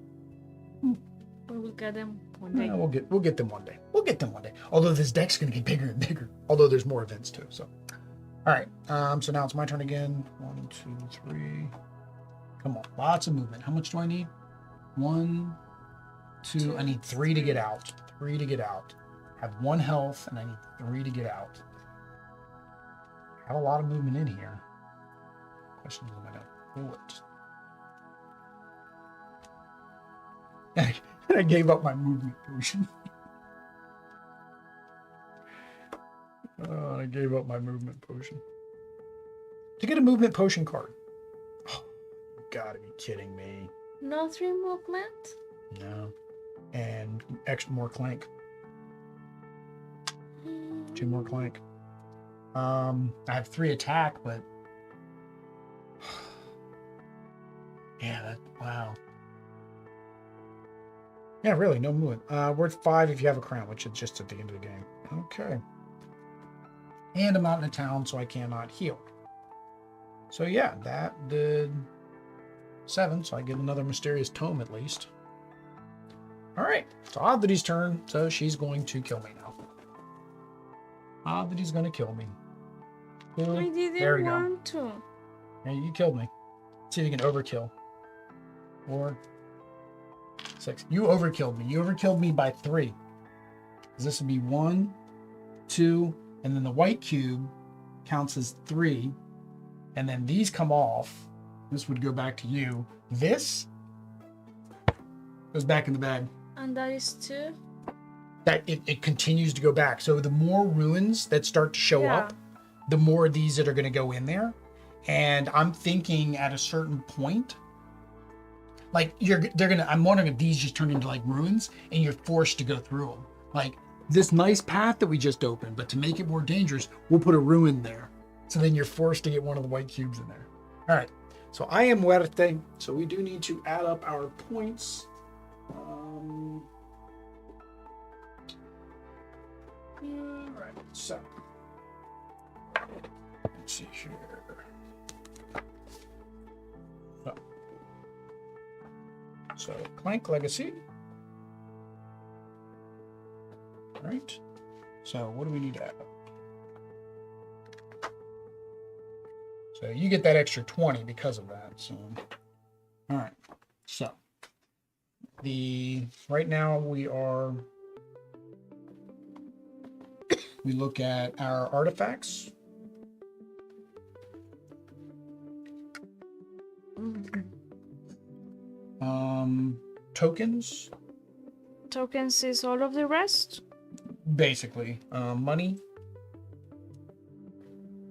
We'll get them one day. Yeah, we'll get them one day. We'll get them one day. Although this deck's going to get bigger and bigger. Although there's more events too. So, all right. So now it's my turn again. 1, 2, 3. Come on, lots of movement. How much do I need? 1, 2. I need 3 to get out. 3 to get out. I have 1 health, and I need 3 to get out. I have a lot of movement in here. Question is, am I gonna do it? I gave up my movement potion. I gave up my movement potion. To get a movement potion card. Oh, you gotta be kidding me. No 3 movement? No. And extra more clank. 2 more clank. I have 3 attack, but yeah, wow. Yeah, really, no movement. Worth 5 if you have a crown, which is just at the end of the game. Okay. And I'm not in a town, so I cannot heal. So yeah, that did 7, so I get another mysterious tome at least. Alright, it's Oddity's turn, so she's going to kill me now. Oddity's going to kill me. Ooh, I there we didn't go. want to. Yeah, you killed me. Let's see if you can overkill. 4, 6. You overkilled me. You overkilled me by 3. This would be 1, 2, and then the white cube counts as 3. And then these come off. This would go back to you. This goes back in the bag. And that is 2. That it continues to go back. So the more ruins that start to show up, the more of these that are going to go in there. And I'm thinking at a certain point, like I'm wondering if these just turn into like ruins and you're forced to go through them. Like this nice path that we just opened, but to make it more dangerous, we'll put a ruin there. So then you're forced to get one of the white cubes in there. All right. So I am muerte. So we do need to add up our points. All right. So let's see here. So Clank Legacy. All right. So what do we need to add up? So you get that extra 20 because of that. So, all right. So right now we look at our artifacts. Tokens. Tokens is all of the rest? Basically. Money.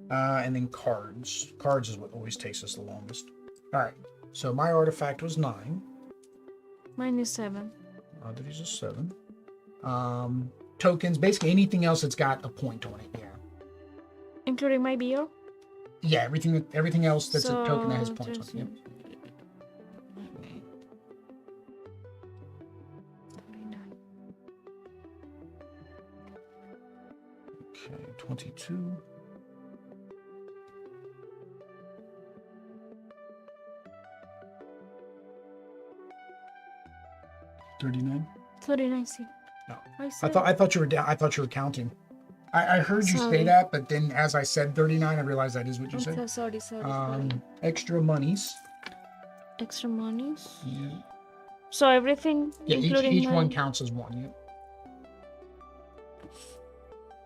And then cards. Cards is what always takes us the longest. All right. So my artifact was 9. Mine is 7. Oddity's a 7. Tokens. Basically anything else that's got a point on it. Yeah. Including my bio? Yeah. Everything else that's a token that has points on it. Yep. Okay. 22. 39. 39, see. No. I thought you were down. I thought you were counting. I heard you say that, but then as I said 39, I realized that is what you said. Sorry. Extra monies. Extra monies? Yeah. So everything, Yeah, including each my... one counts as one.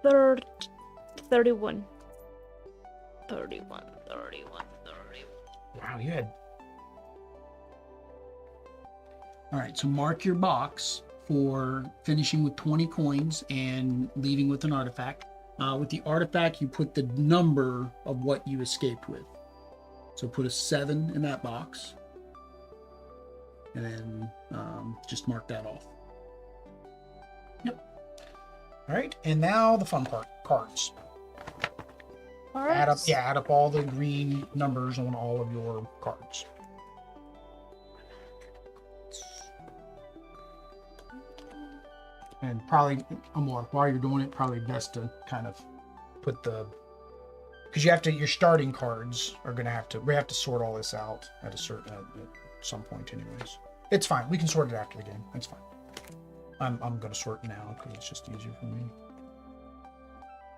Yeah. 31. Wow, you had... All right, so mark your box for finishing with 20 coins and leaving with an artifact. With the artifact, you put the number of what you escaped with. So put a 7 in that box. And then just mark that off. Yep. All right, and now the fun part, cards. Add up all the green numbers on all of your cards. And probably, while you're doing it, probably best to kind of put because your starting cards are we have to sort all this out at some point anyways. It's fine. We can sort it after the game. It's fine. I'm going to sort now because it's just easier for me.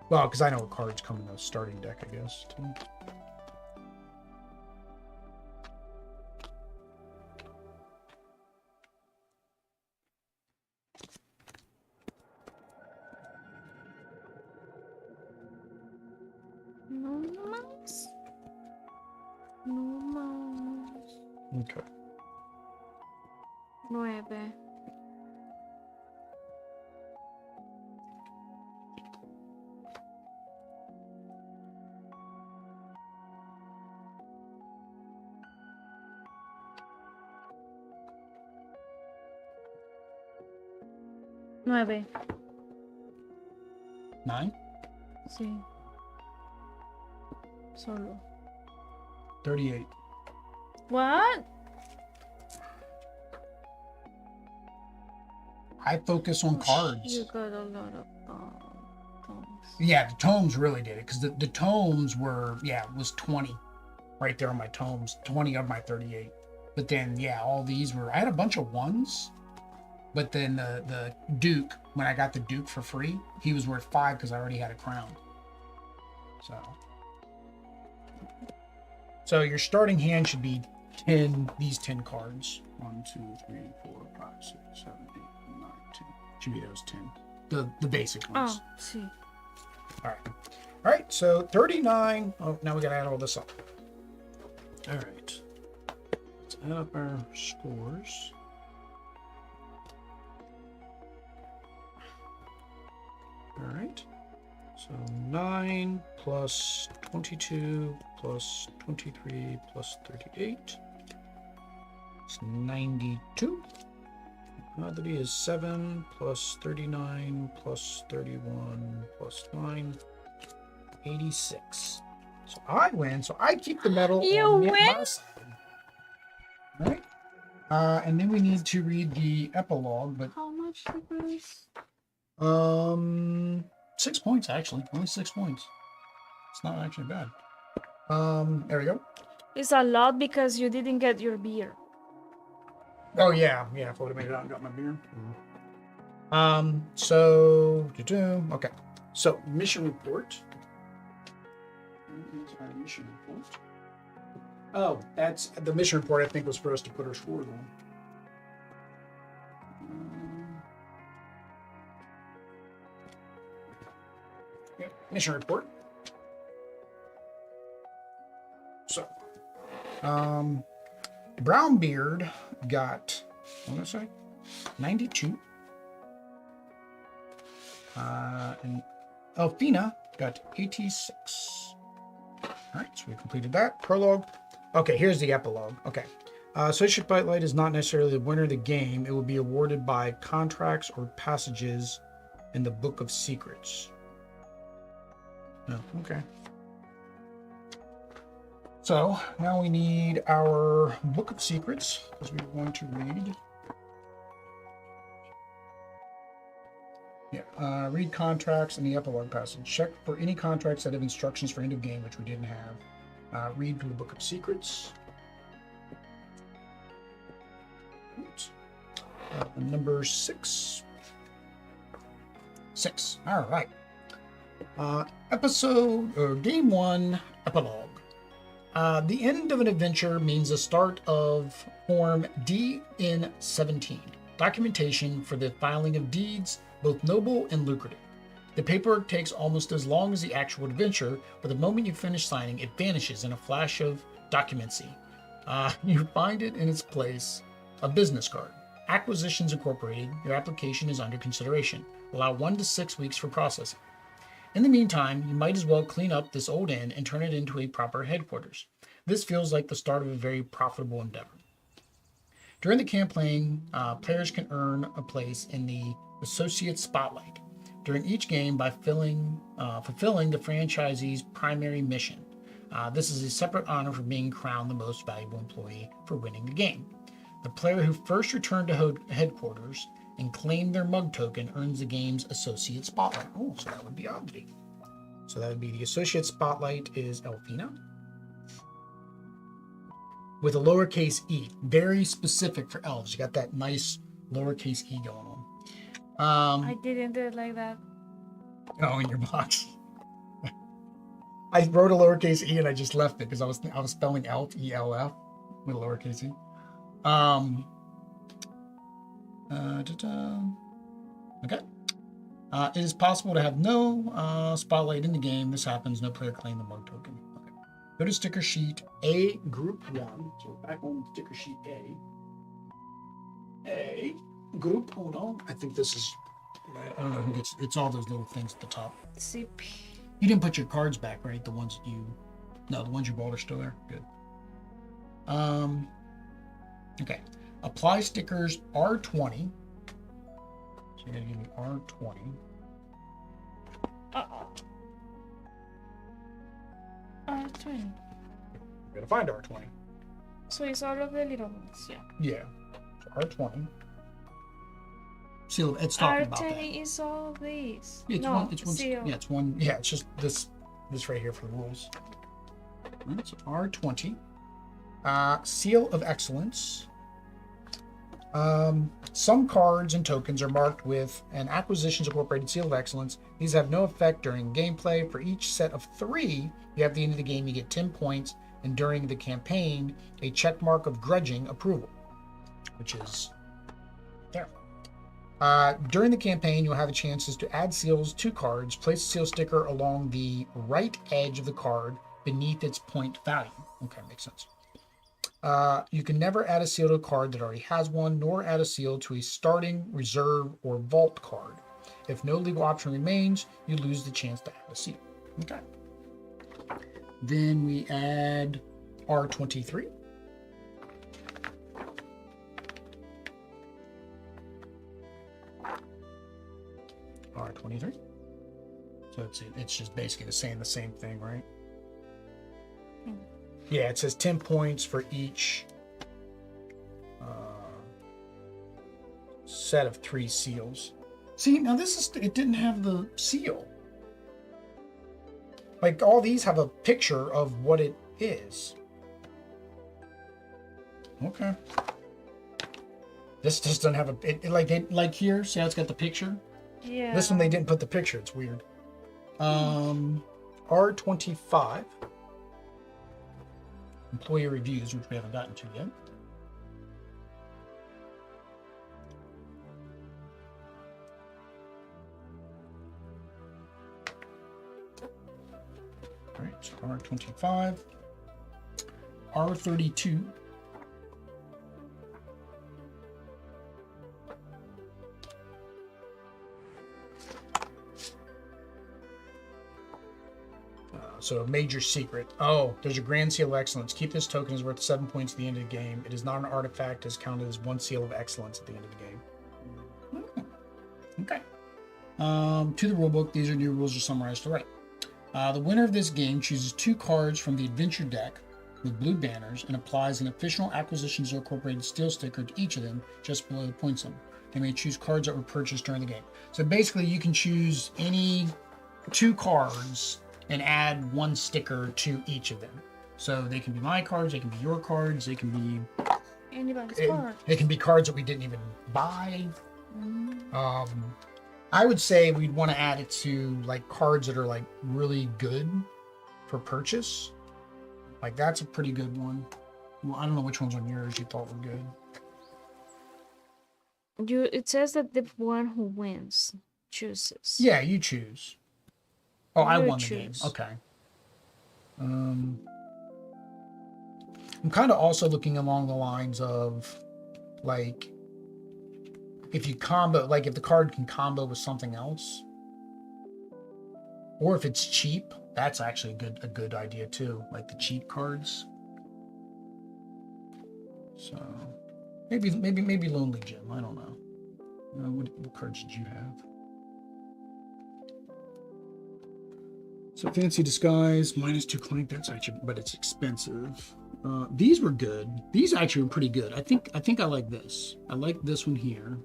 Well, because I know what cards come in the starting deck, I guess, too. No más. Okay. 9. Nueve. 9? Sí. Solo. 38. What? I focus on cards. You got a lot of things. Yeah, the tomes really did it because the tomes were, yeah, it was 20 right there on my tomes, 20 of my 38. But then, yeah, all these were, I had a bunch of ones, but then the Duke, when I got the Duke for free, he was worth 5 because I already had a crown. So your starting hand should be 10, these 10 cards. 1, 2, 3, 4, 5, 6, 7, 8, 9, 10. Should be those 10. The basic ones. Oh, see. All right, so 39. Oh, now we gotta add all this up. All right. Let's add up our scores. All right. So 9 plus 22 plus 23 plus 38. It's 92. That is 7 plus 39 plus 31 plus 9. 86. So I win. So I keep the medal. You on win? my side. Right? And then we need to read the epilogue, but How much difference? 6 points actually. Only 6 points. It's not actually bad. There we go. It's a lot because you didn't get your beer. Oh yeah, if I would have made it out and got my beer. So okay. So mission report. Where's our mission report? Oh, that's the mission report. I think was for us to put our scores on. Mission report. So, Brownbeard got, what did I say? 92. And Elfina got 86. All right, so we completed that. Prologue. Okay, here's the epilogue. Okay. Associate Spotlight is not necessarily the winner of the game. It will be awarded by contracts or passages in the Book of Secrets. Oh, okay. So now we need our Book of Secrets because we're going to read. Yeah, read contracts in the epilogue passage. Check for any contracts that have instructions for end of game, which we didn't have. Read from the Book of Secrets. Number 6. 6. All right. Game 1, Epilogue. The end of an adventure means the start of Form DN17, documentation for the filing of deeds, both noble and lucrative. The paperwork takes almost as long as the actual adventure, but the moment you finish signing, it vanishes in a flash of documency. You find it in its place, a business card. Acquisitions Incorporated, your application is under consideration. Allow 1 to 6 weeks for processing. In the meantime, you might as well clean up this old inn and turn it into a proper headquarters. This feels like the start of a very profitable endeavor. During the campaign, players can earn a place in the Associate Spotlight during each game by fulfilling the franchisee's primary mission. This is a separate honor for being crowned the most valuable employee for winning the game. The player who first returned to headquarters and claimed their mug token earns the game's Associate Spotlight. Oh, so that would be Oddity. So that would be the Associate Spotlight is Elfina. With a lowercase e. Very specific for elves. You got that nice lowercase e going on. I didn't do it like that. Oh, in your box. I wrote a lowercase e and I just left it because I was spelling elf, E-L-F, with a lowercase e. Okay. It is possible to have no spotlight in the game. This happens. No player claim the mug token. Okay. Go to sticker sheet A, group 1. So back on sticker sheet A, group 1. I think this is, I don't know who gets, it's all those little things at the top. CP. You didn't put your cards back, right? The ones that the ones you bought are still there. Good. Okay. Apply stickers R20. So you're gonna give me R20. R20. You're gonna find R20. So it's all of the little ones, yeah. Yeah. So R20. seal of, it's talking about that. R20 is all of these. Yeah, it's no, one. It's one. seal. Yeah, it's one. Yeah, it's just this right here for the rules. All right, so R20. Seal of excellence. Some cards and tokens are marked with an Acquisitions Incorporated Seal of Excellence. These have no effect during gameplay. For each set of 3, you have the end of the game, you get 10 points, and during the campaign, a check mark of grudging approval, which is there. During the campaign, you'll have a chances to add seals to cards. Place a seal sticker along the right edge of the card beneath its point value. Okay, makes sense. You can never add a seal to a card that already has one, nor add a seal to a starting, reserve, or vault card. If no legal option remains, you lose the chance to add a seal. Okay. Then we add R23. R23. So it's just basically the same thing, right? Yeah, it says 10 points for each set of 3 seals. See, now it didn't have the seal. Like, all these have a picture of what it is. Okay. This just doesn't have like here, see how it's got the picture? Yeah. This one, they didn't put the picture. It's weird. R25. Employee reviews, which we haven't gotten to yet. All right, so R25. R32. So major secret. Oh, there's a grand seal of excellence. Keep this token is worth 7 points at the end of the game. It is not an artifact. It is counted as 1 seal of excellence at the end of the game. Okay. To the rulebook, these are new rules are summarized to right. The winner of this game chooses 2 cards from the adventure deck with blue banners and applies an official Acquisitions Incorporated steel sticker to each of them just below the point symbol. They may choose cards that were purchased during the game. So basically, you can choose any 2 cards and add 1 sticker to each of them. So they can be my cards, they can be your cards, they can be anybody's card. They can be cards that we didn't even buy. I would say we'd want to add it to like cards that are like really good for purchase. Like that's a pretty good one. Well, I don't know which ones on yours you thought were good. It says that the one who wins chooses. Yeah, you choose. Oh, I You won the choose. game. Okay. I'm kind of also looking along the lines of, like, if you combo, like if the card can combo with something else, or if it's cheap, that's actually a good idea too. Like the cheap cards. So maybe Lonely Jim. I don't know. What cards did you have? So Fancy Disguise, -2 Clank, that's actually, but it's expensive. These were good. These actually were pretty good. I think I like this. I like this one here.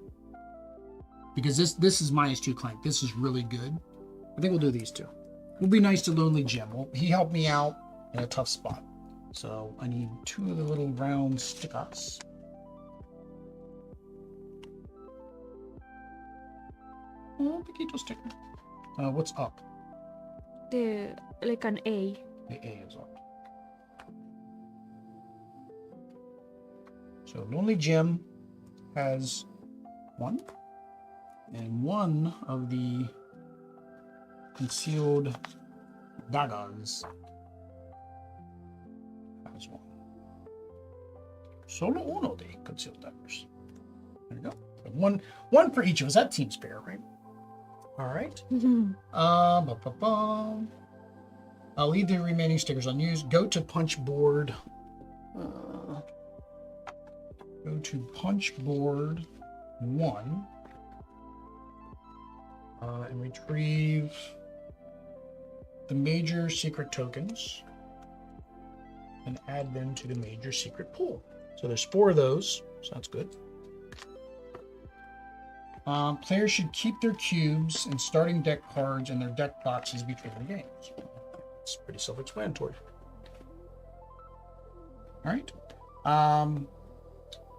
Because this is -2 Clank. This is really good. I think we'll do these 2. We'll be nice to Lonely Jim. He helped me out in a tough spot. So I need 2 of the little round stickers. Oh, Piquito sticker. What's up? Like an A. The A is up. So Lonely Jim has 1. And 1 of the concealed daggers has 1. Solo uno de concealed daggers. There you go. So one for each of us. That seems fair, right? All right. I'll leave the remaining stickers unused. Go to punch board. Go to punch board 1. And retrieve the major secret tokens and add them to the major secret pool. So there's 4 of those, so that's good. Players should keep their cubes and starting deck cards in their deck boxes between the games. It's pretty self-explanatory. All right.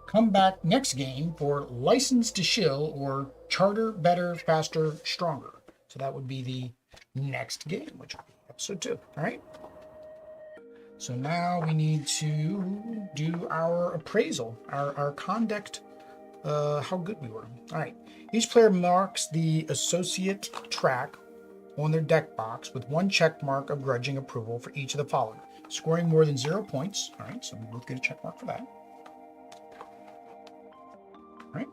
Come back next game for License to Shill or Charter, Better, Faster, Stronger. So that would be the next game, which would be episode 2. All right. So now we need to do our appraisal, our conduct, how good we were. All right. Each player marks the associate track on their deck box with 1 check mark of grudging approval for each of the following. Scoring more than 0 points. All right, so we both get a check mark for that. All right.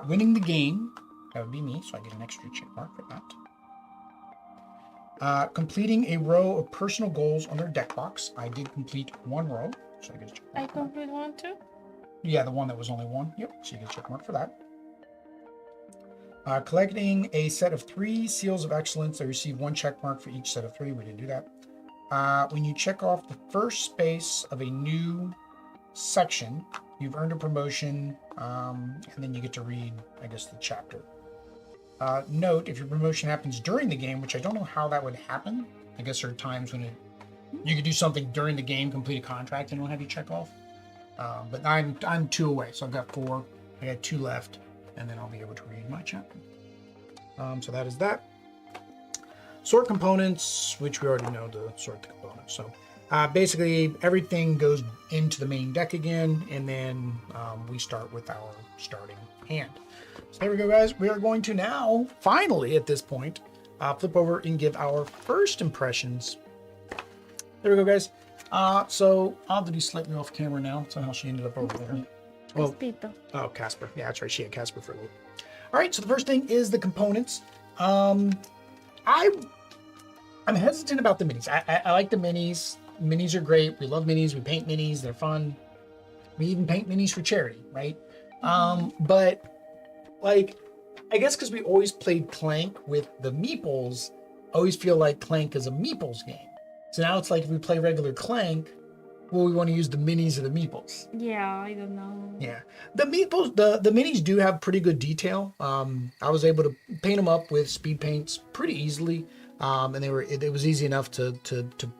Winning the game, that would be me, so I get an extra check mark for that. Completing a row of personal goals on their deck box. I did complete 1 row, so I get a check mark. I complete 1 too? Yeah, the one that was only 1. Yep, so you get a check mark for that. Collecting a set of 3 seals of excellence. I received 1 check mark for each set of 3. We didn't do that. When you check off the first space of a new section, you've earned a promotion, and then you get to read, I guess, the chapter. Note, if your promotion happens during the game, which I don't know how that would happen. I guess there are times when you could do something during the game, complete a contract, and it'll have you check off. But I'm 2 away, so I've got 4. I got 2 left, and then I'll be able to read my chapter. So that is that. Sort components, which we already know to sort the components. So basically, everything goes into the main deck again, and then we start with our starting hand. So there we go, guys. We are going to now, finally, at this point, flip over and give our first impressions. There we go, guys. So I'll have to be slightly off camera now. Somehow she ended up over there. Well, oh, Casper. Yeah, that's right. She had Casper for a little. All right. So the first thing is the components. I'm hesitant about the minis. I like the minis. Minis are great. We love minis. We paint minis. They're fun. We even paint minis for charity, right? But like, I guess because we always played Clank with the meeples, I always feel like Clank is a meeples game. So now it's like if we play regular Clank, well, we want to use the minis or the meeples. Yeah, I don't know. Yeah, the meeples, the minis do have pretty good detail. I was able to paint them up with speed paints pretty easily, and it was easy enough to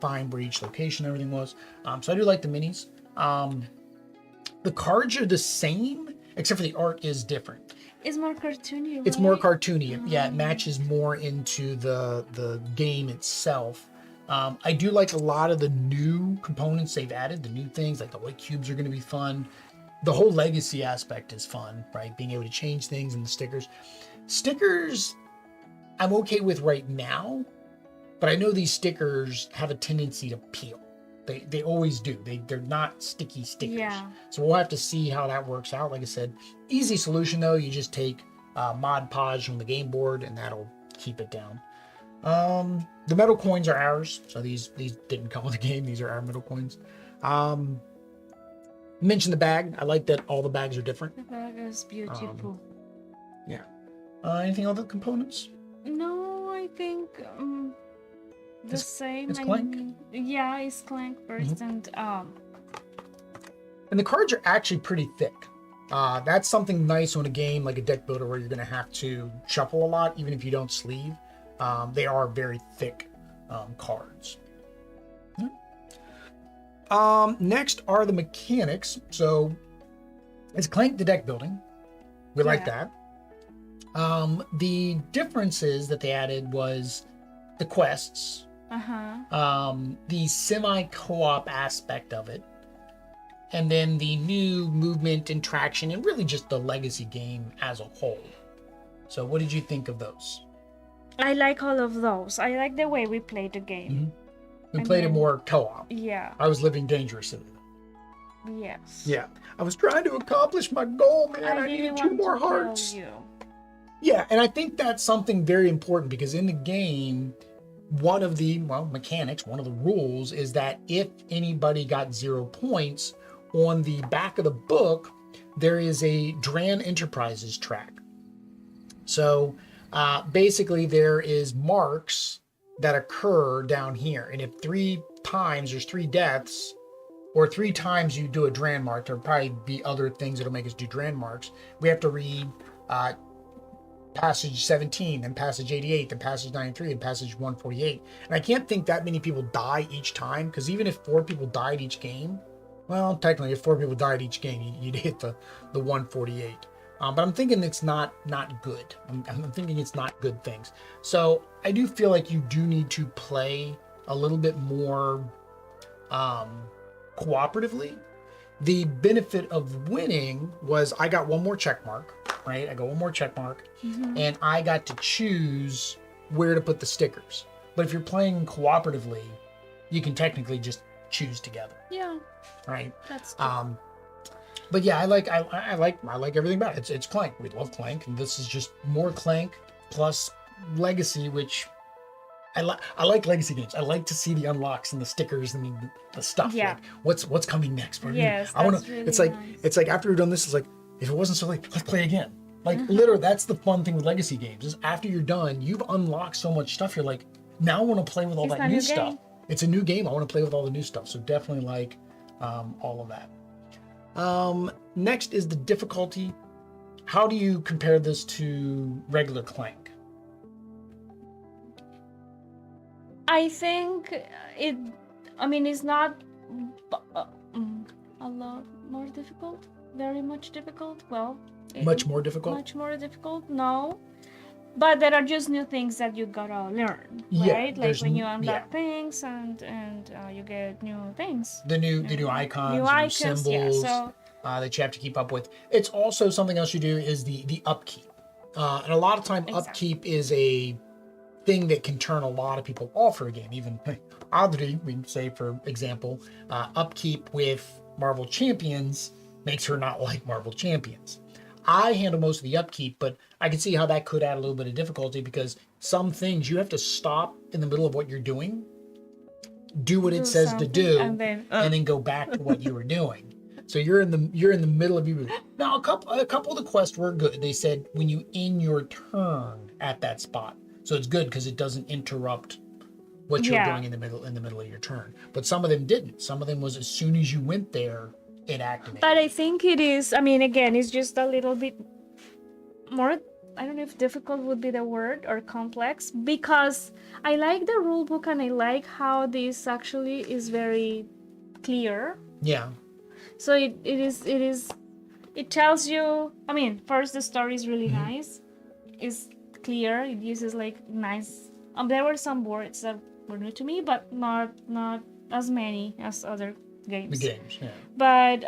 find where each location and everything was. So I do like the minis. The cards are the same, except for the art is different. It's more cartoony. It's more cartoony. Yeah, it matches more into the game itself. I do like a lot of the new components they've added, the new things, like the white cubes are going to be fun. The whole legacy aspect is fun, right? Being able to change things and the stickers. Stickers, I'm okay with right now, but I know these stickers have a tendency to peel. They always do. They're not sticky stickers. Yeah. So we'll have to see how that works out. Like I said, easy solution though. You just take Mod Podge from the game board and that'll keep it down. The metal coins are ours, so these didn't come with the game. These are our metal coins. Mention the bag. I like that all the bags are different. The bag is beautiful. Yeah. Anything other components? No, I think the same. It's Clank? Yeah, it's Clank first, and the cards are actually pretty thick. That's something nice on a game like a deck builder where you're going to have to shuffle a lot, even if you don't sleeve. They are very thick cards. Next are the mechanics. So it's Clank the deck building. We like that. The differences that they added was the quests, the semi-co-op aspect of it, and then the new movement and traction, and really just the legacy game as a whole. So what did you think of those? I like all of those. I like the way we played the game. We played it more co-op. Yeah. I was living dangerously. Yes. Yeah. I was trying to accomplish my goal, man. I needed 2 more hearts. Yeah, and I think that's something very important because in the game, one of the mechanics, one of the rules is that if anybody got 0 points, on the back of the book, there is a Dran Enterprises track. So basically there is marks that occur down here. And if 3 times there's 3 deaths, or 3 times you do a Dran mark, there'll probably be other things that'll make us do Dran marks. We have to read passage 17, then passage 88, then passage 93, and passage 148. And I can't think that many people die each time, because even if 4 people died each game, well, technically, if 4 people died each game, you'd hit the 148. But I'm thinking it's not good. I'm thinking it's not good things. So I do feel like you do need to play a little bit more cooperatively. The benefit of winning was I got one more check mark, right? I got one more check mark, and I got to choose where to put the stickers. But if you're playing cooperatively, you can technically just choose together. Yeah. Right. That's true. But yeah, I like everything about it. It's Clank. We love Clank, and this is just more Clank plus Legacy, which I like Legacy games. I like to see the unlocks and the stickers and the stuff. Yeah. Like what's coming next? Yes, I want to. really It's like nice. it's like after we've done this, it's like if it wasn't so late, let's play again. Like literally, that's the fun thing with Legacy games is after you're done, you've unlocked so much stuff. You're like, now I want to play with all It's that a new new stuff. game. It's a new game. I want to play with all the new stuff. So definitely like all of that. Next is the difficulty. How do you compare this to regular Clank? I think it's not a lot more difficult. Very much difficult. Well, Much more difficult? Much more difficult. No, but there are just new things that you gotta learn, Yeah, right? Like there's when you n- unlock yeah. things and you get new things, The new icons, new new icons. symbols Yeah. So that you have to keep up with. It's also something else you do is the upkeep. And a lot of time Exactly. upkeep is a thing that can turn a lot of people off for a game. Even oddly, we say for example, upkeep with Marvel Champions makes her not like Marvel Champions. I handle most of the upkeep, but I can see how that could add a little bit of difficulty because some things you have to stop in the middle of what you're doing, do what it says to something, do, and then and then go back to what you were doing. So you're in the middle of you. Now a couple of the quests were good. They said when you end your turn at that spot, so it's good because it doesn't interrupt what you're Yeah. doing in the middle of your turn. But some of them didn't. Some of them was as soon as you went there, it activated. But I think it is, again, it's just a little bit more, I don't know if difficult would be the word or complex, because I like the rule book and I like how this actually is very clear. Yeah. So it tells you, first the story is really nice. It's clear. It uses like nice, there were some words that were new to me, but not as many as other games. The games, yeah. But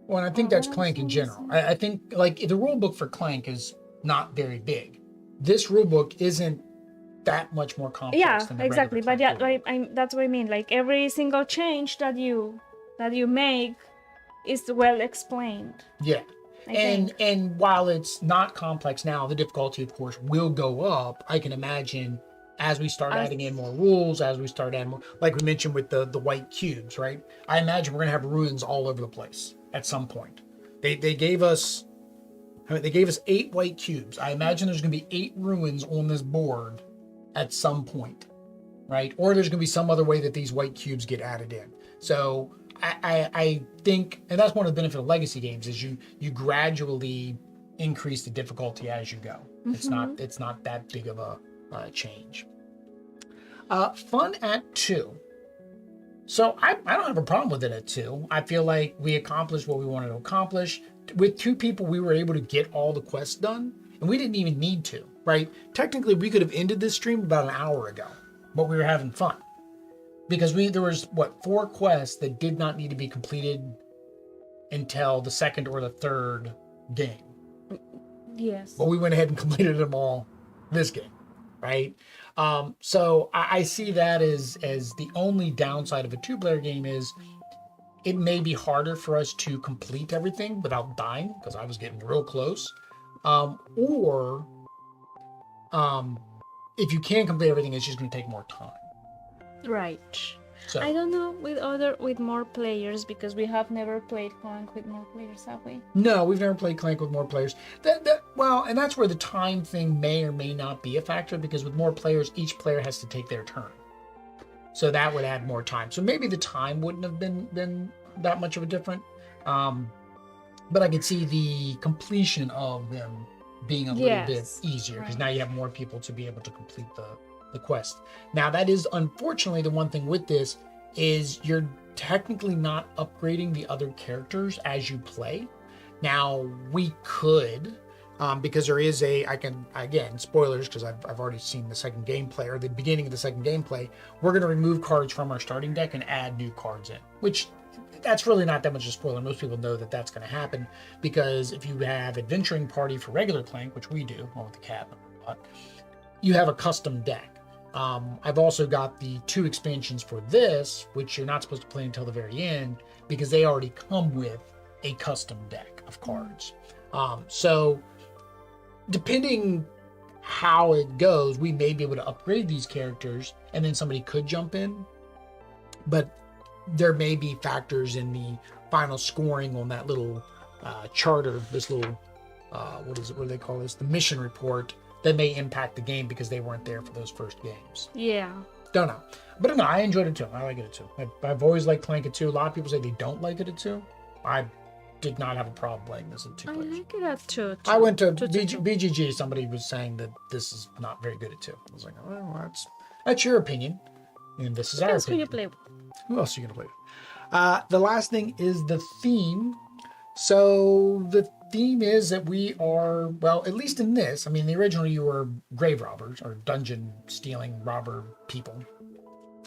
Well, and I think that's what Clank in else general. was I think like the rule book for Clank is not very big. This rule book isn't that much more complex yeah, than the exactly. regular But yeah, Clank rule book. that's what I mean. Like every single change that you make is well explained. Yeah. I And think. and while it's not complex now, the difficulty of course will go up. I can imagine as we start As- adding in more rules, as we start adding more, like we mentioned with the white cubes, right? I imagine we're gonna have ruins all over the place at some point. They gave us 8 white cubes. I imagine there's gonna be 8 ruins on this board at some point, right? Or there's gonna be some other way that these white cubes get added in. So I think, and that's one of the benefits of legacy games is you gradually increase the difficulty as you go. It's not that big of a change. Fun at 2. So I don't have a problem with it at 2. I feel like we accomplished what we wanted to accomplish. With 2 people, we were able to get all the quests done, and we didn't even need to, right? Technically, we could have ended this stream about an hour ago, but we were having fun. Because there was 4 quests that did not need to be completed until the second or the third game. Yes. But we went ahead and completed them all this game, right? So I see that as the only downside of a 2-player game is it may be harder for us to complete everything without dying, because I was getting real close. Or if you can complete everything, it's just going to take more time. Right. So I don't know with more players, because we have never played Clank with more players, have we? no, we've never played Clank with more players. Well, and that's where the time thing may or may not be a factor, because with more players, each player has to take their turn. So that would add more time. So maybe the time wouldn't have been that much of a difference. But I could see the completion of them being a little bit Yes. easier because Right. now you have more people to be able to complete the quest. Now that is unfortunately the one thing with this is you're technically not upgrading the other characters as you play. Now we could, because there is again, spoilers because I've already seen the second gameplay or the beginning of the second gameplay, we're going to remove cards from our starting deck and add new cards in, which that's really not that much of a spoiler. Most people know that that's going to happen because if you have Adventuring Party for regular Clank, which we do, along with the cat, you have a custom deck. I've also got the 2 expansions for this, which you're not supposed to play until the very end because they already come with a custom deck of cards. So depending how it goes, we may be able to upgrade these characters and then somebody could jump in. But there may be factors in the final scoring on that little charter, this little, what do they call this? The mission report that may impact the game because they weren't there for those first games. Yeah. Don't know. But no, I enjoyed it too. I like it too. I've always liked Clank at 2. A lot of people say they don't like it at 2. I did not have a problem playing this at 2 I players. like it at 2. I went to BGG. Somebody was saying that this is not very good at 2. I was like, oh, well, that's your opinion. And this is our Depends who opinion. you play with. Who else are you going to play with? The last thing is the theme. So the theme is that we are, well, at least in this, I mean, the original you were grave robbers or dungeon stealing robber people.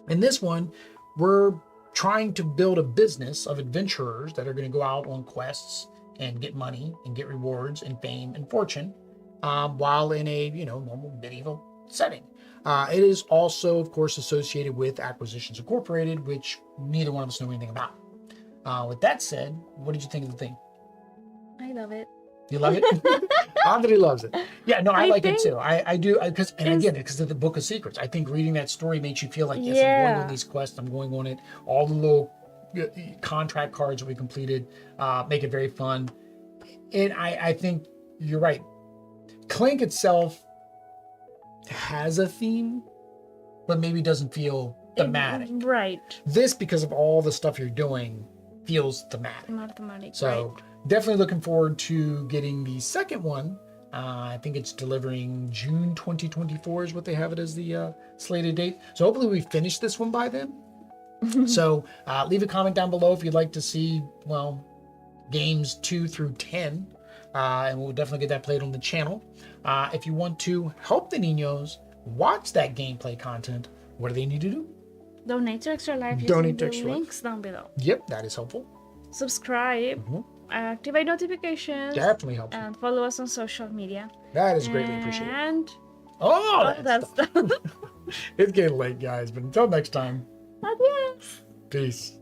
In this one, we're trying to build a business of adventurers that are going to go out on quests and get money and get rewards and fame and fortune while in a, normal medieval setting. It is also, of course, associated with Acquisitions Incorporated, which neither one of us know anything about. With that said, what did you think of the theme? I love it. You love it? Andre loves it. Yeah, no, I like it think too. I do, because of the Book of Secrets. I think reading that story makes you feel like, yes, I'm going on these quests, I'm going on it. All the little contract cards that we completed make it very fun. And I think you're right. Clank itself has a theme, but maybe doesn't feel thematic. Right. This, because of all the stuff you're doing, feels thematic. Not thematic. So definitely looking forward to getting the second one. I think it's delivering June 2024 is what they have it as the slated date. So hopefully we finish this one by then. So leave a comment down below if you'd like to see, games 2 through 10. And we'll definitely get that played on the channel. If you want to help the Niños watch that gameplay content, what do they need to do? Donate to Extra Life Donate using to the Extra Life. links down below. Yep, that is helpful. Subscribe, activate notifications, Definitely helpful. and follow us on social media. That is greatly appreciated. And That's done. it's getting late, guys. But until next time, Adios. peace.